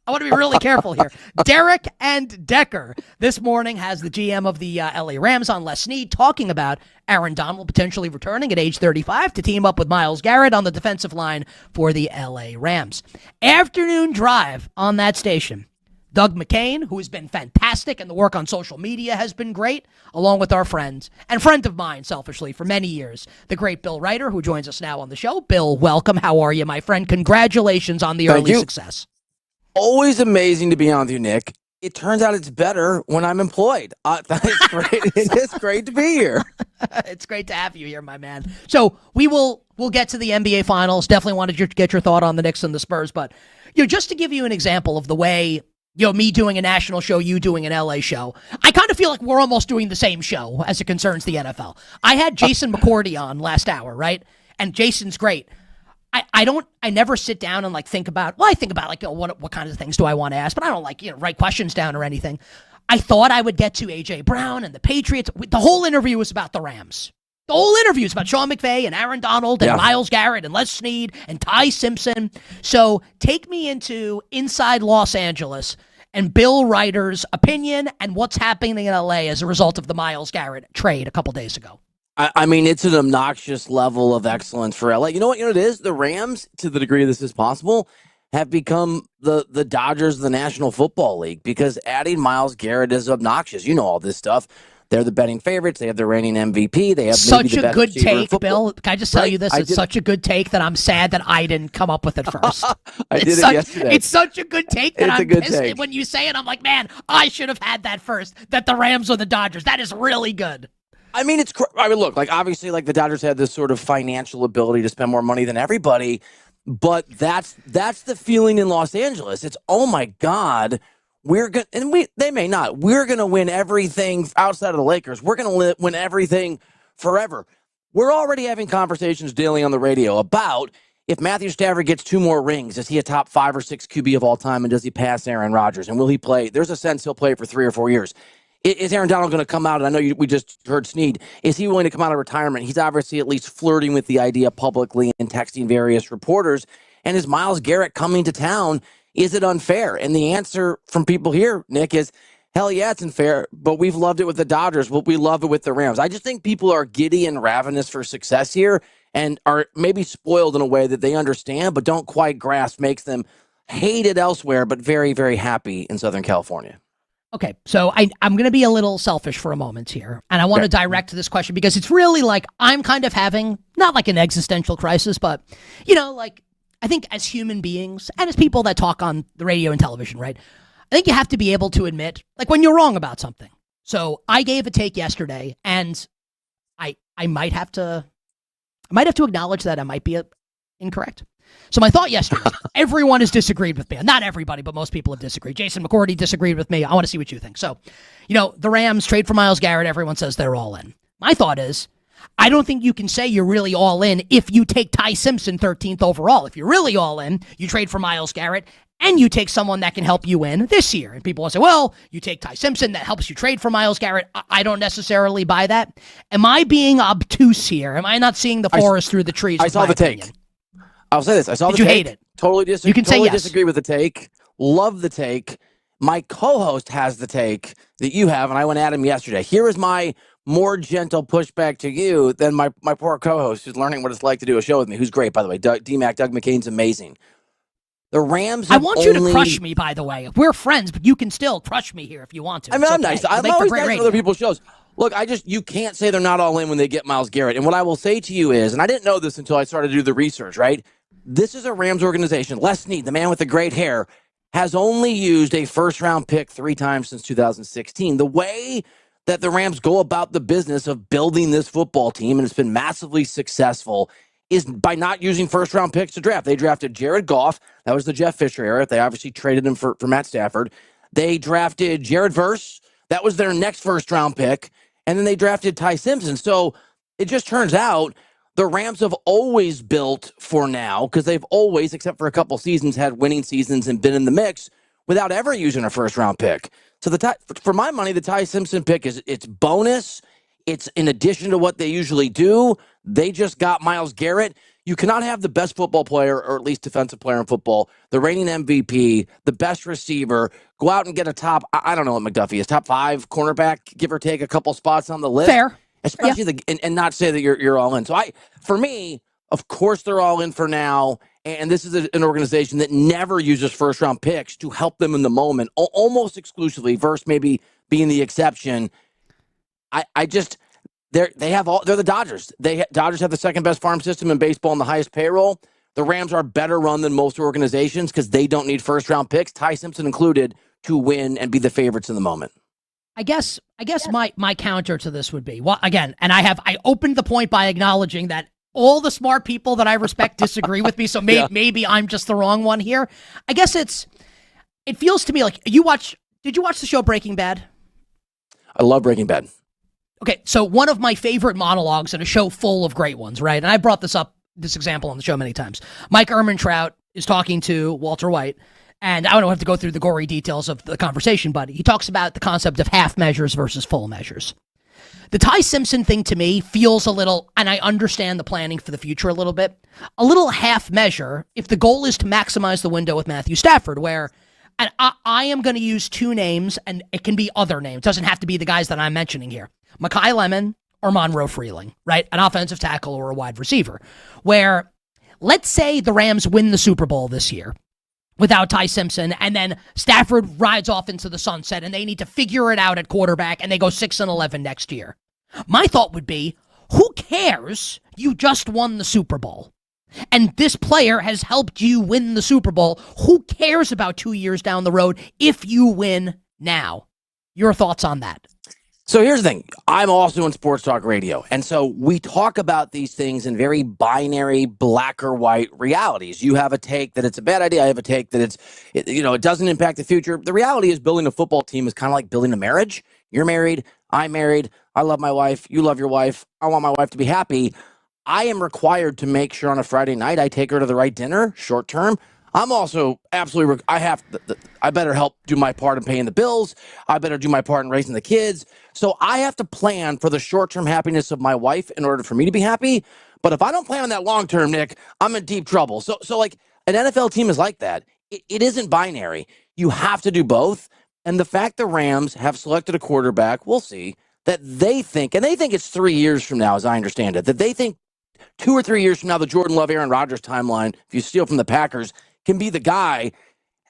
want to be really careful here. Derek and Decker this morning has the GM of the LA Rams on, Les Snead, talking about Aaron Donald potentially returning at age 35 to team up with Myles Garrett on the defensive line for the LA Rams. Afternoon drive on that station. Doug McCain, who has been fantastic, and the work on social media has been great, along with our friend and friend of mine, selfishly, for many years, the great Bill Ryder, who joins us now on the show. Bill, welcome. How are you, my friend? Congratulations on the early success. Always amazing to be on with you, Nick. It turns out it's better when I'm employed. That's great. It's great to be here. It's great to have you here, my man. So we'll get to the NBA Finals. Definitely wanted to get your thought on the Knicks and the Spurs, but just to give you an example of the way me doing a national show, you doing an LA show, I kind of feel like we're almost doing the same show as it concerns the NFL. I had Jason McCourty on last hour, right? And Jason's great. I never sit down and think about, what kind of things do I want to ask, but I don't write questions down or anything. I thought I would get to A.J. Brown and the Patriots. The whole interview was about the Rams. The whole interview is about Sean McVay and Aaron Donald and Myles Garrett and Les Snead and Ty Simpson. So take me inside Los Angeles and Bill Ryder's opinion and what's happening in L.A. as a result of the Myles Garrett trade a couple days ago. I mean, it's an obnoxious level of excellence for LA. You know what it is? The Rams, to the degree this is possible, have become the Dodgers of the National Football League because adding Myles Garrett is obnoxious. You know all this stuff. They're the betting favorites. They have the reigning MVP. They have such a good take, Bill. Can I just tell you this? It's such a good take that I'm sad that I didn't come up with it first. I did it yesterday. It's such a good take that I'm pissed when you say it. I'm like, man, I should have had that first. That the Rams or the Dodgers. That is really good. I mean, look, obviously, the Dodgers had this sort of financial ability to spend more money than everybody, but that's the feeling in Los Angeles. It's, oh my God, they may not. We're gonna win everything outside of the Lakers. We're gonna win everything forever. We're already having conversations daily on the radio about if Matthew Stafford gets 2 more rings, is he a top 5 or 6 QB of all time, and does he pass Aaron Rodgers? And will he play? There's a sense he'll play for 3 or 4 years. Is Aaron Donald going to come out? And I know we just heard Snead. Is he willing to come out of retirement? He's obviously at least flirting with the idea publicly and texting various reporters. And is Myles Garrett coming to town? Is it unfair? And the answer from people here, Nick, is hell yeah, it's unfair. But we've loved it with the Dodgers. But we love it with the Rams. I just think people are giddy and ravenous for success here and are maybe spoiled in a way that they understand but don't quite grasp, makes them hated elsewhere but very, very happy in Southern California. Okay, so I'm going to be a little selfish for a moment here, and I want to direct this question because it's really I'm kind of having, not an existential crisis, but, I think as human beings and as people that talk on the radio and television, right, I think you have to be able to admit, when you're wrong about something. So I gave a take yesterday, and I might have to acknowledge that I might be incorrect. So my thought yesterday, everyone has disagreed with me. Not everybody, but most people have disagreed. Jason McCourty disagreed with me. I want to see what you think. So, the Rams trade for Myles Garrett. Everyone says they're all in. My thought is, I don't think you can say you're really all in if you take Ty Simpson 13th overall. If you're really all in, you trade for Myles Garrett and you take someone that can help you win this year. And people will say, well, you take Ty Simpson, that helps you trade for Myles Garrett. I don't necessarily buy that. Am I being obtuse here? Am I not seeing the forest through the trees? I saw the take. I'll say this. I saw the take. Did you hate it? Totally disagree. You can say yes. Disagree with the take. Love the take. My co-host has the take that you have, and I went at him yesterday. Here is my more gentle pushback to you than my poor co-host who's learning what it's like to do a show with me, who's great, by the way. D-Mac, Doug McCain's amazing. The Rams I want you to crush me, by the way. We're friends, but you can still crush me here if you want to. I mean, I'm nice. I'm always nice to other people's shows. Look, you can't say they're not all in when they get Myles Garrett. And what I will say to you is, and I didn't know this until I started to do the research, right? This is a Rams organization. Les Snead, the man with the great hair, has only used a first-round pick 3 times since 2016. The way that the Rams go about the business of building this football team, and it's been massively successful, is by not using first-round picks to draft. They drafted Jared Goff. That was the Jeff Fisher era. They obviously traded him for Matt Stafford. They drafted Jared Verse. That was their next first-round pick. And then they drafted Ty Simpson. So it just turns out the Rams have always built for now, because they've always, except for a couple seasons, had winning seasons and been in the mix without ever using a first-round pick. So for my money, the Ty Simpson pick it's bonus. It's in addition to what they usually do. They just got Myles Garrett. You cannot have the best football player, or at least defensive player in football, the reigning MVP, the best receiver, go out and get a top, I don't know what McDuffie is, top 5 cornerback, give or take a couple spots on the list. Fair. Especially and not say that you're all in. So for me, of course they're all in for now. And this is an organization that never uses first-round picks to help them in the moment, almost exclusively, versus maybe being the exception. They're the Dodgers. Dodgers have the second best farm system in baseball and the highest payroll. The Rams are better run than most organizations because they don't need first-round picks, Ty Simpson included, to win and be the favorites in the moment. I guess my counter to this would be, well, again, and I opened the point by acknowledging that all the smart people that I respect disagree with me, so maybe I'm just the wrong one here. I guess it feels to me like did you watch the show Breaking Bad? I love Breaking Bad. Okay, so one of my favorite monologues in a show full of great ones, right? And I brought this example on the show many times. Mike Ehrmantraut is talking to Walter White, and I don't have to go through the gory details of the conversation, but he talks about the concept of half measures versus full measures. The Ty Simpson thing to me feels a little, and I understand the planning for the future a little bit, a little half measure if the goal is to maximize the window with Matthew Stafford, where and I am going to use 2 names, and it can be other names. It doesn't have to be the guys that I'm mentioning here. Mekhi Lemon or Monroe Freeling, right? An offensive tackle or a wide receiver, where let's say the Rams win the Super Bowl this year without Ty Simpson, and then Stafford rides off into the sunset, and they need to figure it out at quarterback, and they go 6-11 next year. My thought would be, who cares? You just won the Super Bowl. And this player has helped you win the Super Bowl. Who cares about 2 years down the road if you win now? Your thoughts on that? So here's the thing. I'm also in sports talk radio. And so we talk about these things in very binary black or white realities. You have a take that it's a bad idea. I have a take that it doesn't impact the future. The reality is building a football team is kind of like building a marriage. You're married. I'm married. I love my wife. You love your wife. I want my wife to be happy. I am required to make sure on a Friday night I take her to the right dinner, short term. I'm also absolutely, I better help do my part in paying the bills. I better do my part in raising the kids. So I have to plan for the short-term happiness of my wife in order for me to be happy. But if I don't plan on that long-term, Nick, I'm in deep trouble. So like an NFL team is like that. It isn't binary. You have to do both. And the fact the Rams have selected a quarterback, we'll see, that they think it's 3 years from now, as I understand it, that they think 2 or 3 years from now, the Jordan Love, Aaron Rodgers timeline, if you steal from the Packers, can be the guy.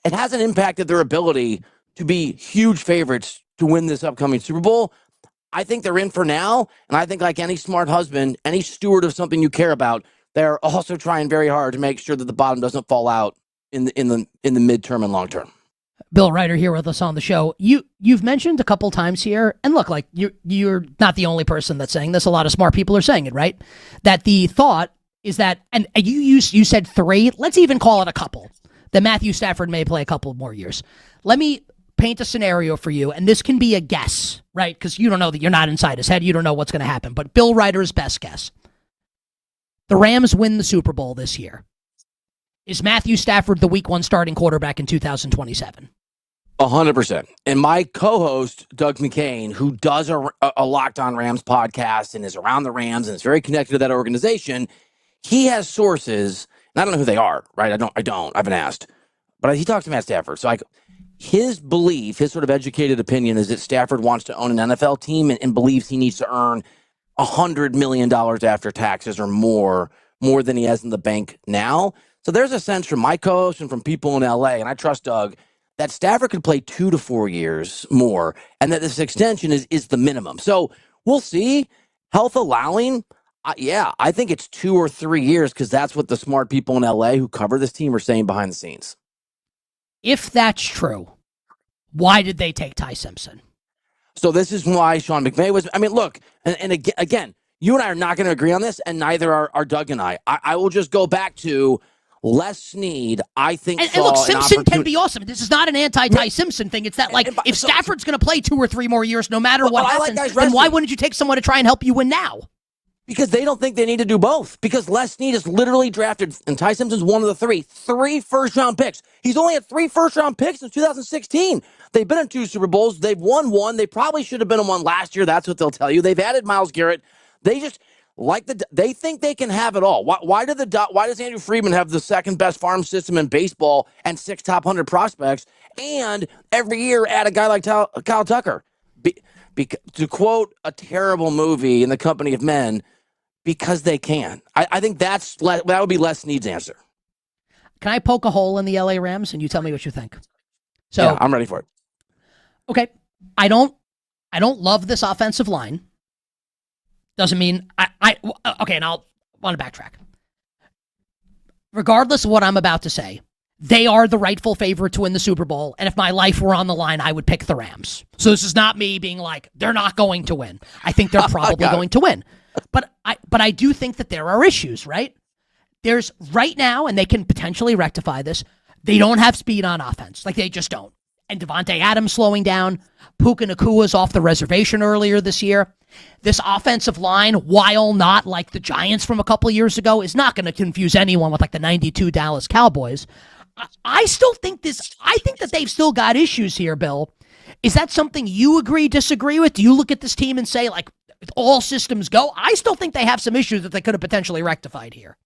It hasn't impacted their ability to be huge favorites to win this upcoming Super Bowl. I think they're in for now, and I think like any smart husband, any steward of something you care about, they're also trying very hard to make sure that the bottom doesn't fall out in the midterm and long term. Bill Ryder here with us on the show. You've mentioned a couple times here, and look, like you're not the only person that's saying this. A lot of smart people are saying it, right? That the thought is that, and you said 3. Let's even call it a couple. That Matthew Stafford may play a couple more years. Let me paint a scenario for you, and this can be a guess, right? Because you don't know, that you're not inside his head. You don't know what's going to happen. But Bill Ryder's best guess: the Rams win the Super Bowl this year. Is Matthew Stafford the Week 1 starting quarterback in 2027? 100%. And my co-host, Doug McCain, who does a Locked On Rams podcast and is around the Rams and is very connected to that organization, he has sources, and I don't know who they are, right? I haven't asked. But he talks to Matt Stafford. So his belief, his sort of educated opinion is that Stafford wants to own an NFL team and believes he needs to earn $100 million after taxes or more than he has in the bank now. So there's a sense from my coach and from people in LA, and I trust Doug, that Stafford could play 2 to 4 years more and that this extension is the minimum. So we'll see. Health allowing, I think it's 2 or 3 years because that's what the smart people in LA who cover this team are saying behind the scenes. If that's true, why did they take Ty Simpson? So this is why Sean McVay was. I mean, look, and again, you and I are not going to agree on this, and neither are Doug and I. I will just go back to Les Snead. I think. And look, Simpson can be awesome. This is not an anti-Ty Simpson thing. It's that if Stafford's going to play 2 or 3 more years, no matter what happens, then why wouldn't you take someone to try and help you win now? Because they don't think they need to do both. Because Les Snead is literally drafted, and Ty Simpson's one of the 3 first-round picks. He's only had 3 first-round picks since 2016. They've been in 2 Super Bowls. They've won 1. They probably should have been in 1 last year. That's what they'll tell you. They've added Myles Garrett. They just they think they can have it all. Why does Andrew Friedman have the second best farm system in baseball and 6 top 100 prospects, and every year add a guy like Kyle Tucker? To quote a terrible movie, In the Company of Men, because they can. I think that would be Les Snead's answer. Can I poke a hole in the LA Rams and you tell me what you think? So yeah, I'm ready for it. Okay. I don't love this offensive line. Doesn't mean okay, and I'll want to backtrack. Regardless of what I'm about to say, they are the rightful favorite to win the Super Bowl, and if my life were on the line, I would pick the Rams. So this is not me being like, they're not going to win. I think they're probably going to win. But I do think that there are issues, right? There's right now, and they can potentially rectify this, they don't have speed on offense. Like, they just don't. And Devontae Adams slowing down. Puka Nakua's off the reservation earlier this year. This offensive line, while not like the Giants from a couple of years ago, is not going to confuse anyone with like the 92 Dallas Cowboys. I think that they've still got issues here, Bill. Is that something you agree, disagree with? Do you look at this team and say, like, all systems go? I still think they have some issues that they could have potentially rectified here.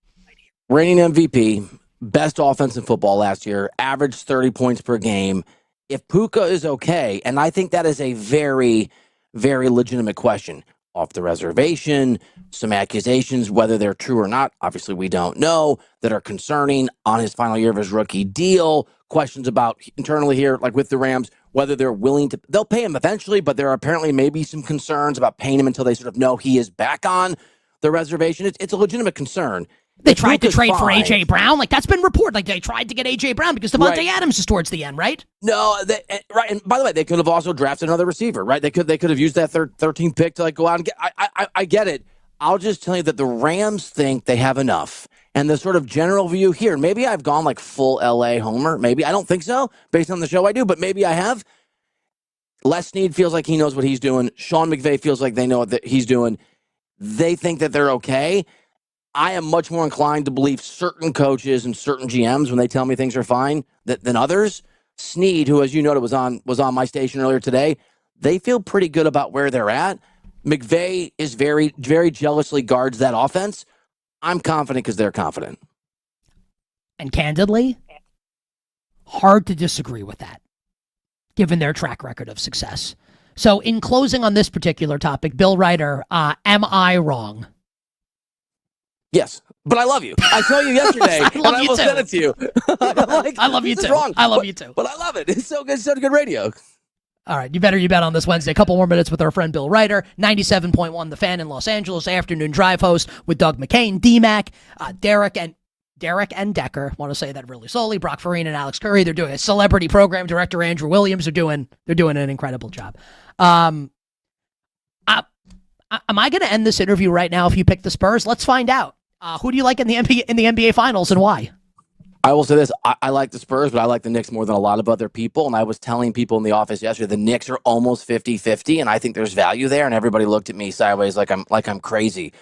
Reigning MVP, best offense in football last year, averaged 30 points per game. If Puka is okay, and I think that is a very, very legitimate question. Off the reservation, some accusations, whether they're true or not, obviously we don't know, that are concerning on his final year of his rookie deal. Questions about internally here, like with the Rams, whether they're willing to, they'll pay him eventually, but there are apparently maybe some concerns about paying him until they sort of know he is back on the reservation. It's a legitimate concern. They tried to trade for A.J. Brown. Like, that's been reported. Like, they tried to get A.J. Brown because Devontae Adams is towards the end, right? No, right. And by the way, they could have also drafted another receiver, right? They could have used that 13th pick to like go out and get. I get it. I'll just tell you that the Rams think they have enough. And the sort of general view here, maybe I've gone like full LA homer. Maybe I don't think so based on the show I do, but maybe I have. Les Snead feels like he knows what he's doing. Sean McVay feels like they know what he's doing. They think that they're okay. I am much more inclined to believe certain coaches and certain GMs when they tell me things are fine than others. Snead, who, as you noted, was on my station earlier today, they feel pretty good about where they're at. McVay is very, very jealously guards that offense. I'm confident because they're confident. And candidly, hard to disagree with that, given their track record of success. So in closing on this particular topic, Bill Ryder, am I wrong? Yes, but I love you. I saw you yesterday, I almost sent it to you. I love you too. Wrong, I love you too. But I love it. It's so good. It's so good radio. All right, you bet on this Wednesday. A couple more minutes with our friend Bill Ryder, 97.1 The Fan in Los Angeles, afternoon drive host with Doug McCain, D-Mac, Derek and Decker. Want to say that really slowly. Brock Farina and Alex Curry. They're doing a celebrity program. Director Andrew Williams. They're doing an incredible job. Am I going to end this interview right now if you pick the Spurs? Let's find out. Who do you like in the NBA Finals and why? I will say this. I like the Spurs, but I like the Knicks more than a lot of other people. And I was telling people in the office yesterday, the Knicks are almost 50-50, and I think there's value there. And everybody looked at me sideways like I'm crazy.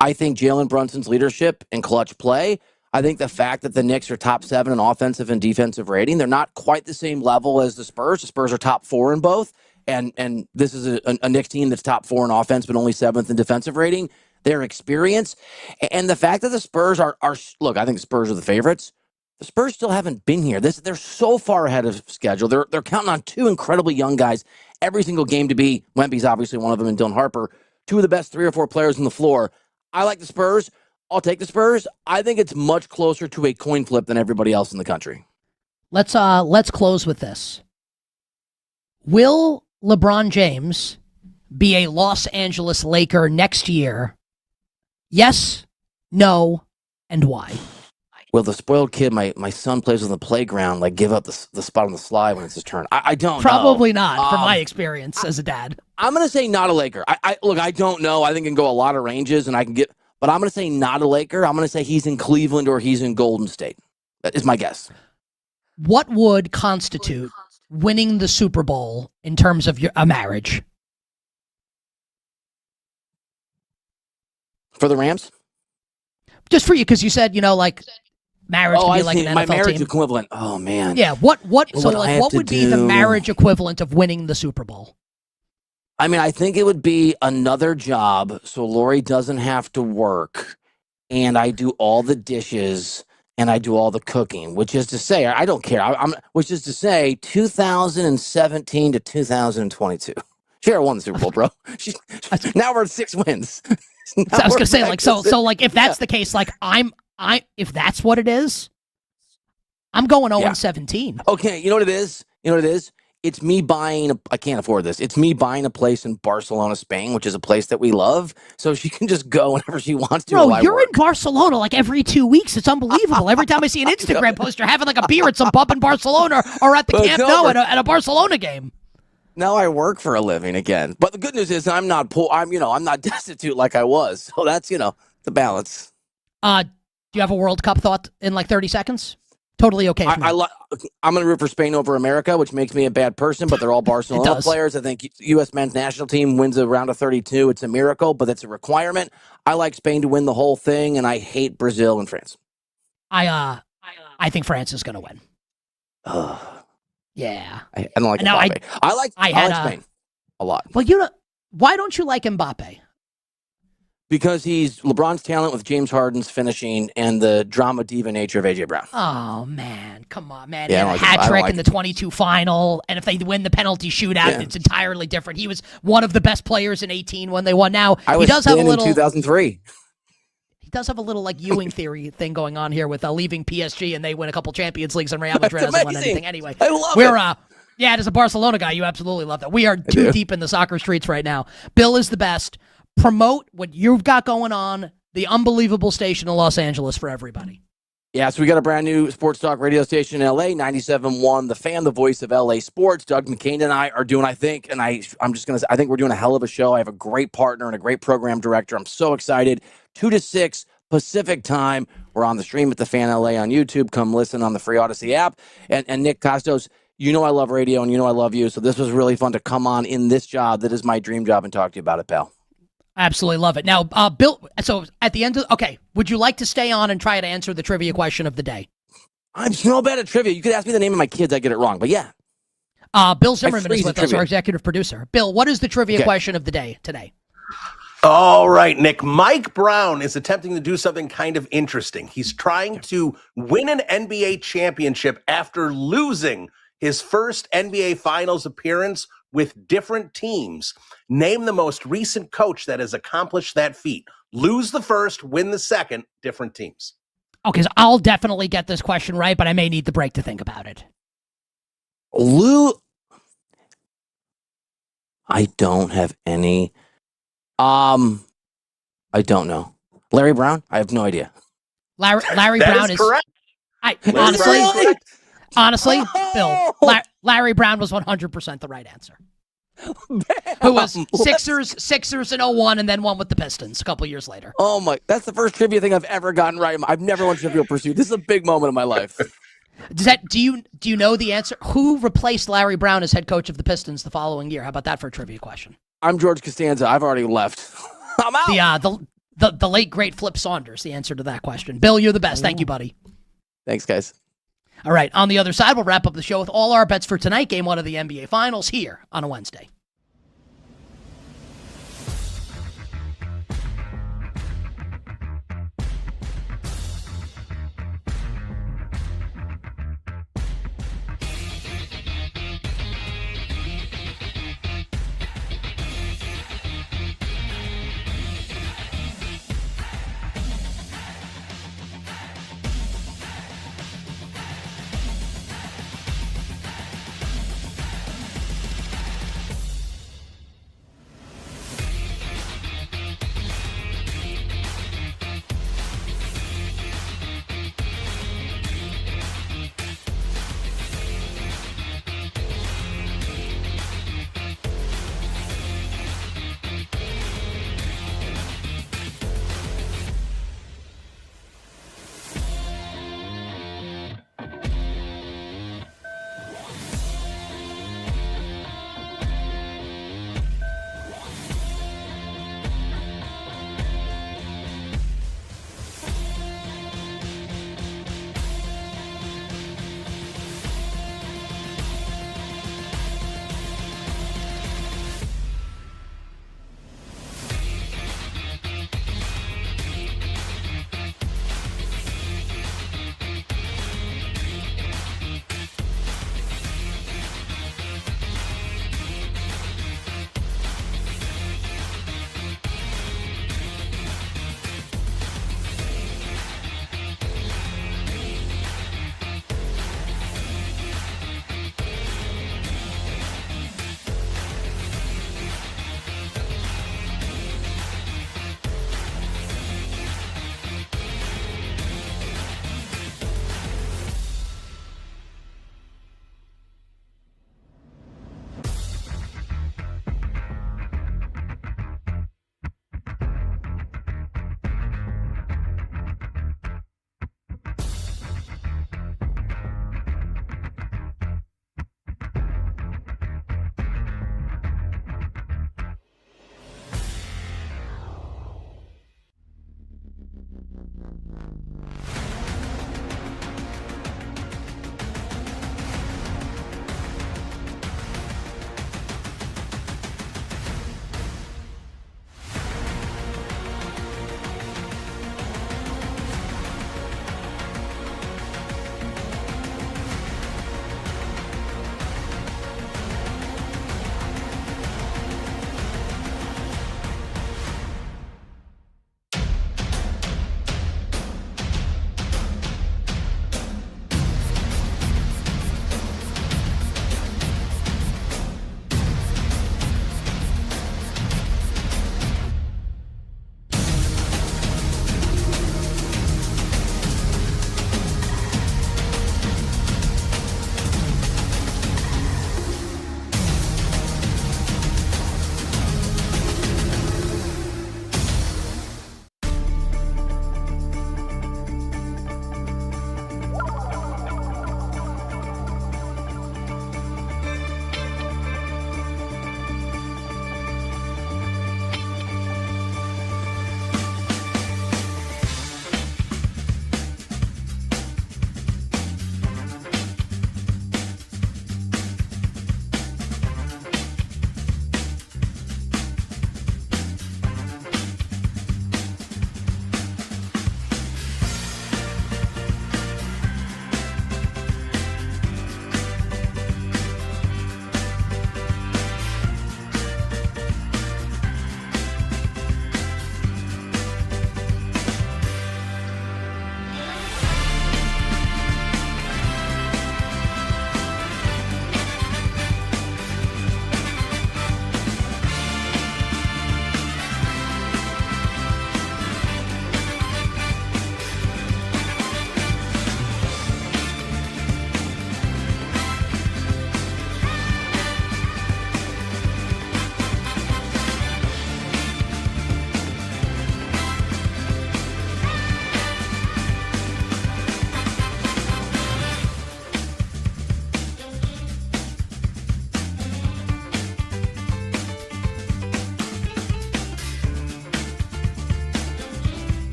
I think Jalen Brunson's leadership and clutch play. I think the fact that the Knicks are top 7 in offensive and defensive rating, they're not quite the same level as the Spurs. The Spurs are top 4 in both. And this is a Knicks team that's top 4 in offense, but only 7th in defensive rating. their experience, and the fact that the Spurs are look, I think the Spurs are the favorites. The Spurs still haven't been here. They're so far ahead of schedule. They're counting on two incredibly young guys every single game to be. Wemby's obviously one of them, and Dylan Harper, two of the best 3 or 4 players on the floor. I like the Spurs. I'll take the Spurs. I think it's much closer to a coin flip than everybody else in the country. Let's close with this. Will LeBron James be a Los Angeles Laker next year? Yes, no, and why? Will the spoiled kid, my son plays on the playground, like give up the spot on the slide when it's his turn? I don't Probably know. not, from my experience as a dad. I'm going to say not a Laker. Look, I don't know. I think it can go a lot of ranges, and I can get, but I'm going to say not a Laker. I'm going to say he's in Cleveland or he's in Golden State. That is my guess. What would constitute winning the Super Bowl in terms of a marriage? For the Rams? Just for you, because you said, like, marriage could be like an NFL my marriage team. Equivalent. Oh, man. Yeah, what what would be the marriage equivalent of winning the Super Bowl? I mean, I think it would be another job so Lori doesn't have to work, and I do all the dishes, and I do all the cooking, which is to say, I don't care. Which is to say, 2017 to 2022. Shara won the Super Bowl, bro. Now we're at 6 wins. So I was gonna say, like, so like, if that's the case, like, if that's what it is, I'm going 0-17. Okay, you know what it is? It's me buying. I can't afford this. It's me buying a place in Barcelona, Spain, which is a place that we love. So she can just go whenever she wants to. Bro, you're in Barcelona like every 2 weeks. It's unbelievable. Every time I see an Instagram post, you're having like a beer at some pub in Barcelona or at the Camp Nou at a Barcelona game. Now I work for a living again. But the good news is I'm not poor. I'm not destitute like I was. So that's, the balance. Do you have a World Cup thought in like 30 seconds? Totally okay. I'm going to root for Spain over America, which makes me a bad person, but they're all Barcelona players. I think U.S. men's national team wins a round of 32. It's a miracle, but it's a requirement. I like Spain to win the whole thing, and I hate Brazil and France. I think France is going to win. Yeah. I don't like Mbappe. I like Spain a lot. Well, why don't you like Mbappe? Because he's LeBron's talent with James Harden's finishing and the drama diva nature of A.J. Brown. Oh, man. Come on, man. Yeah, he had a hat trick in the 22 final, and if they win the penalty shootout, it's entirely different. He was one of the best players in 18 when they won. Now, he does have a little... in 2003. He does have a little, like, Ewing theory thing going on here with leaving PSG, and they win a couple Champions Leagues, and Real Madrid hasn't won anything anyway. I love it. Yeah, as a Barcelona guy, you absolutely love that. We are too deep in the soccer streets right now. Bill is the best. Promote what you've got going on, the unbelievable station in Los Angeles for everybody. Yeah, so we got a brand new sports talk radio station in LA, 97.1, The Fan, the voice of LA sports. Doug McCain and I are doing, I think we're doing a hell of a show. I have a great partner and a great program director. I'm so excited. 2 to 6 Pacific time. We're on the stream at The Fan LA on YouTube. Come listen on the free Odyssey app. And Nick Kostos, I love radio and I love you. So this was really fun to come on in this job that is my dream job and talk to you about it, pal. Absolutely love it. Now, Bill, so at the end of, would you like to stay on and try to answer the trivia question of the day? I'm so bad at trivia. You could ask me the name of my kids, I get it wrong, but yeah. Bill Zimmerman is with us, our executive producer. Bill, what is the trivia question of the day today? All right, Nick. Mike Brown is attempting to do something kind of interesting. He's trying to win an NBA championship after losing his first NBA Finals appearance with different teams. Name the most recent coach that has accomplished that feat. Lose the first, win the second, different teams. Okay, so I'll definitely get this question right, but I may need the break to think about it. I don't have any. I don't know. Larry Brown? I have no idea. Larry Brown is correct. Honestly, Bill, Larry Brown was 100% the right answer. Who was Sixers in 01 and then won with the Pistons a couple years later. Oh my, that's the first trivia thing I've ever gotten right. I've never won Trivial Pursuit. This is a big moment in my life. Do you know the answer? Who replaced Larry Brown as head coach of the Pistons the following year? How about that for a trivia question? I'm George Costanza. I've already left. I'm out. The late great Flip Saunders, the answer to that question. Bill, you're the best. Thank you, buddy. Thanks, guys. All right, on the other side, we'll wrap up the show with all our bets for tonight, Game 1 of the NBA Finals, here on a Wednesday.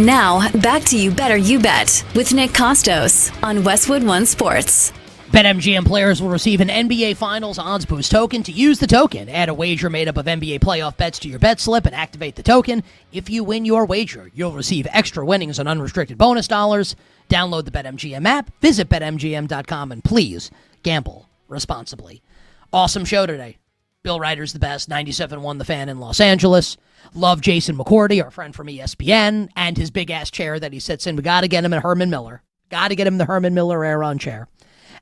Now, back to You Better You Bet with Nick Kostos on Westwood One Sports. BetMGM players will receive an NBA Finals odds boost token. To use the token, add a wager made up of NBA playoff bets to your bet slip and activate the token. If you win your wager, you'll receive extra winnings and unrestricted bonus dollars. Download the BetMGM app, visit BetMGM.com, and please gamble responsibly. Awesome show today. Bill Ryder's the best, 97.1 The Fan in Los Angeles. Love Jason McCourty, our friend from ESPN, and his big-ass chair that he sits in. We got to get him a Herman Miller. Got to get him the Herman Miller Aeron chair.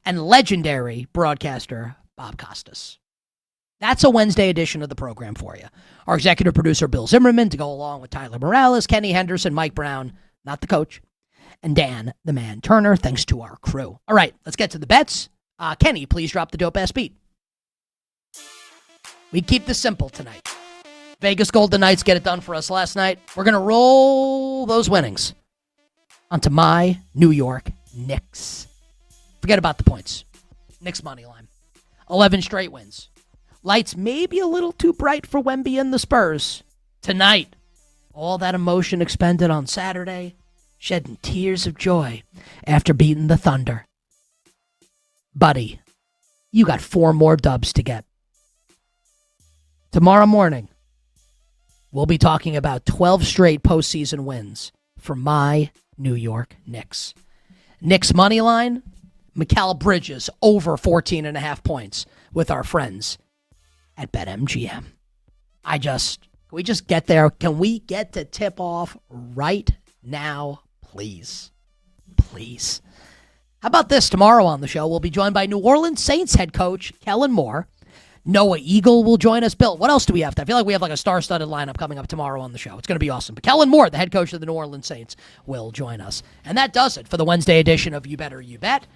And legendary broadcaster Bob Costas. That's a Wednesday edition of the program for you. Our executive producer, Bill Zimmerman, to go along with Tyler Morales, Kenny Henderson, Mike Brown, not the coach, and Dan, the man Turner, thanks to our crew. All right, let's get to the bets. Kenny, please drop the dope-ass beat. We keep this simple tonight. Vegas Golden Knights get it done for us last night. We're going to roll those winnings onto my New York Knicks. Forget about the points. Knicks money line. 11 straight wins. Lights maybe a little too bright for Wemby and the Spurs. Tonight, all that emotion expended on Saturday, shedding tears of joy after beating the Thunder. Buddy, you got 4 more dubs to get. Tomorrow morning, we'll be talking about 12 straight postseason wins for my New York Knicks. Knicks money line, Mikal Bridges over 14.5 points with our friends at BetMGM. Can we just get there? Can we get to tip off right now, please? Please. How about this? Tomorrow on the show, we'll be joined by New Orleans Saints head coach Kellen Moore. Noah Eagle will join us. Bill, what else do we have? I feel like we have like a star-studded lineup coming up tomorrow on the show. It's going to be awesome. But Kellen Moore, the head coach of the New Orleans Saints, will join us. And that does it for the Wednesday edition of You Better You Bet.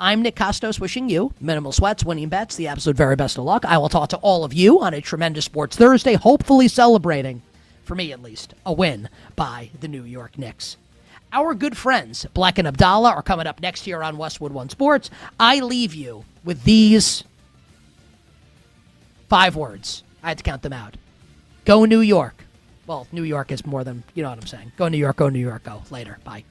I'm Nick Kostos wishing you minimal sweats, winning bets, the absolute very best of luck. I will talk to all of you on a tremendous Sports Thursday, hopefully celebrating, for me at least, a win by the New York Knicks. Our good friends, Black and Abdallah, are coming up next here on Westwood One Sports. I leave you with these 5 words. I had to count them out. Go New York. Well, New York is more than, you know what I'm saying. Go New York, go New York, go. Later. Bye.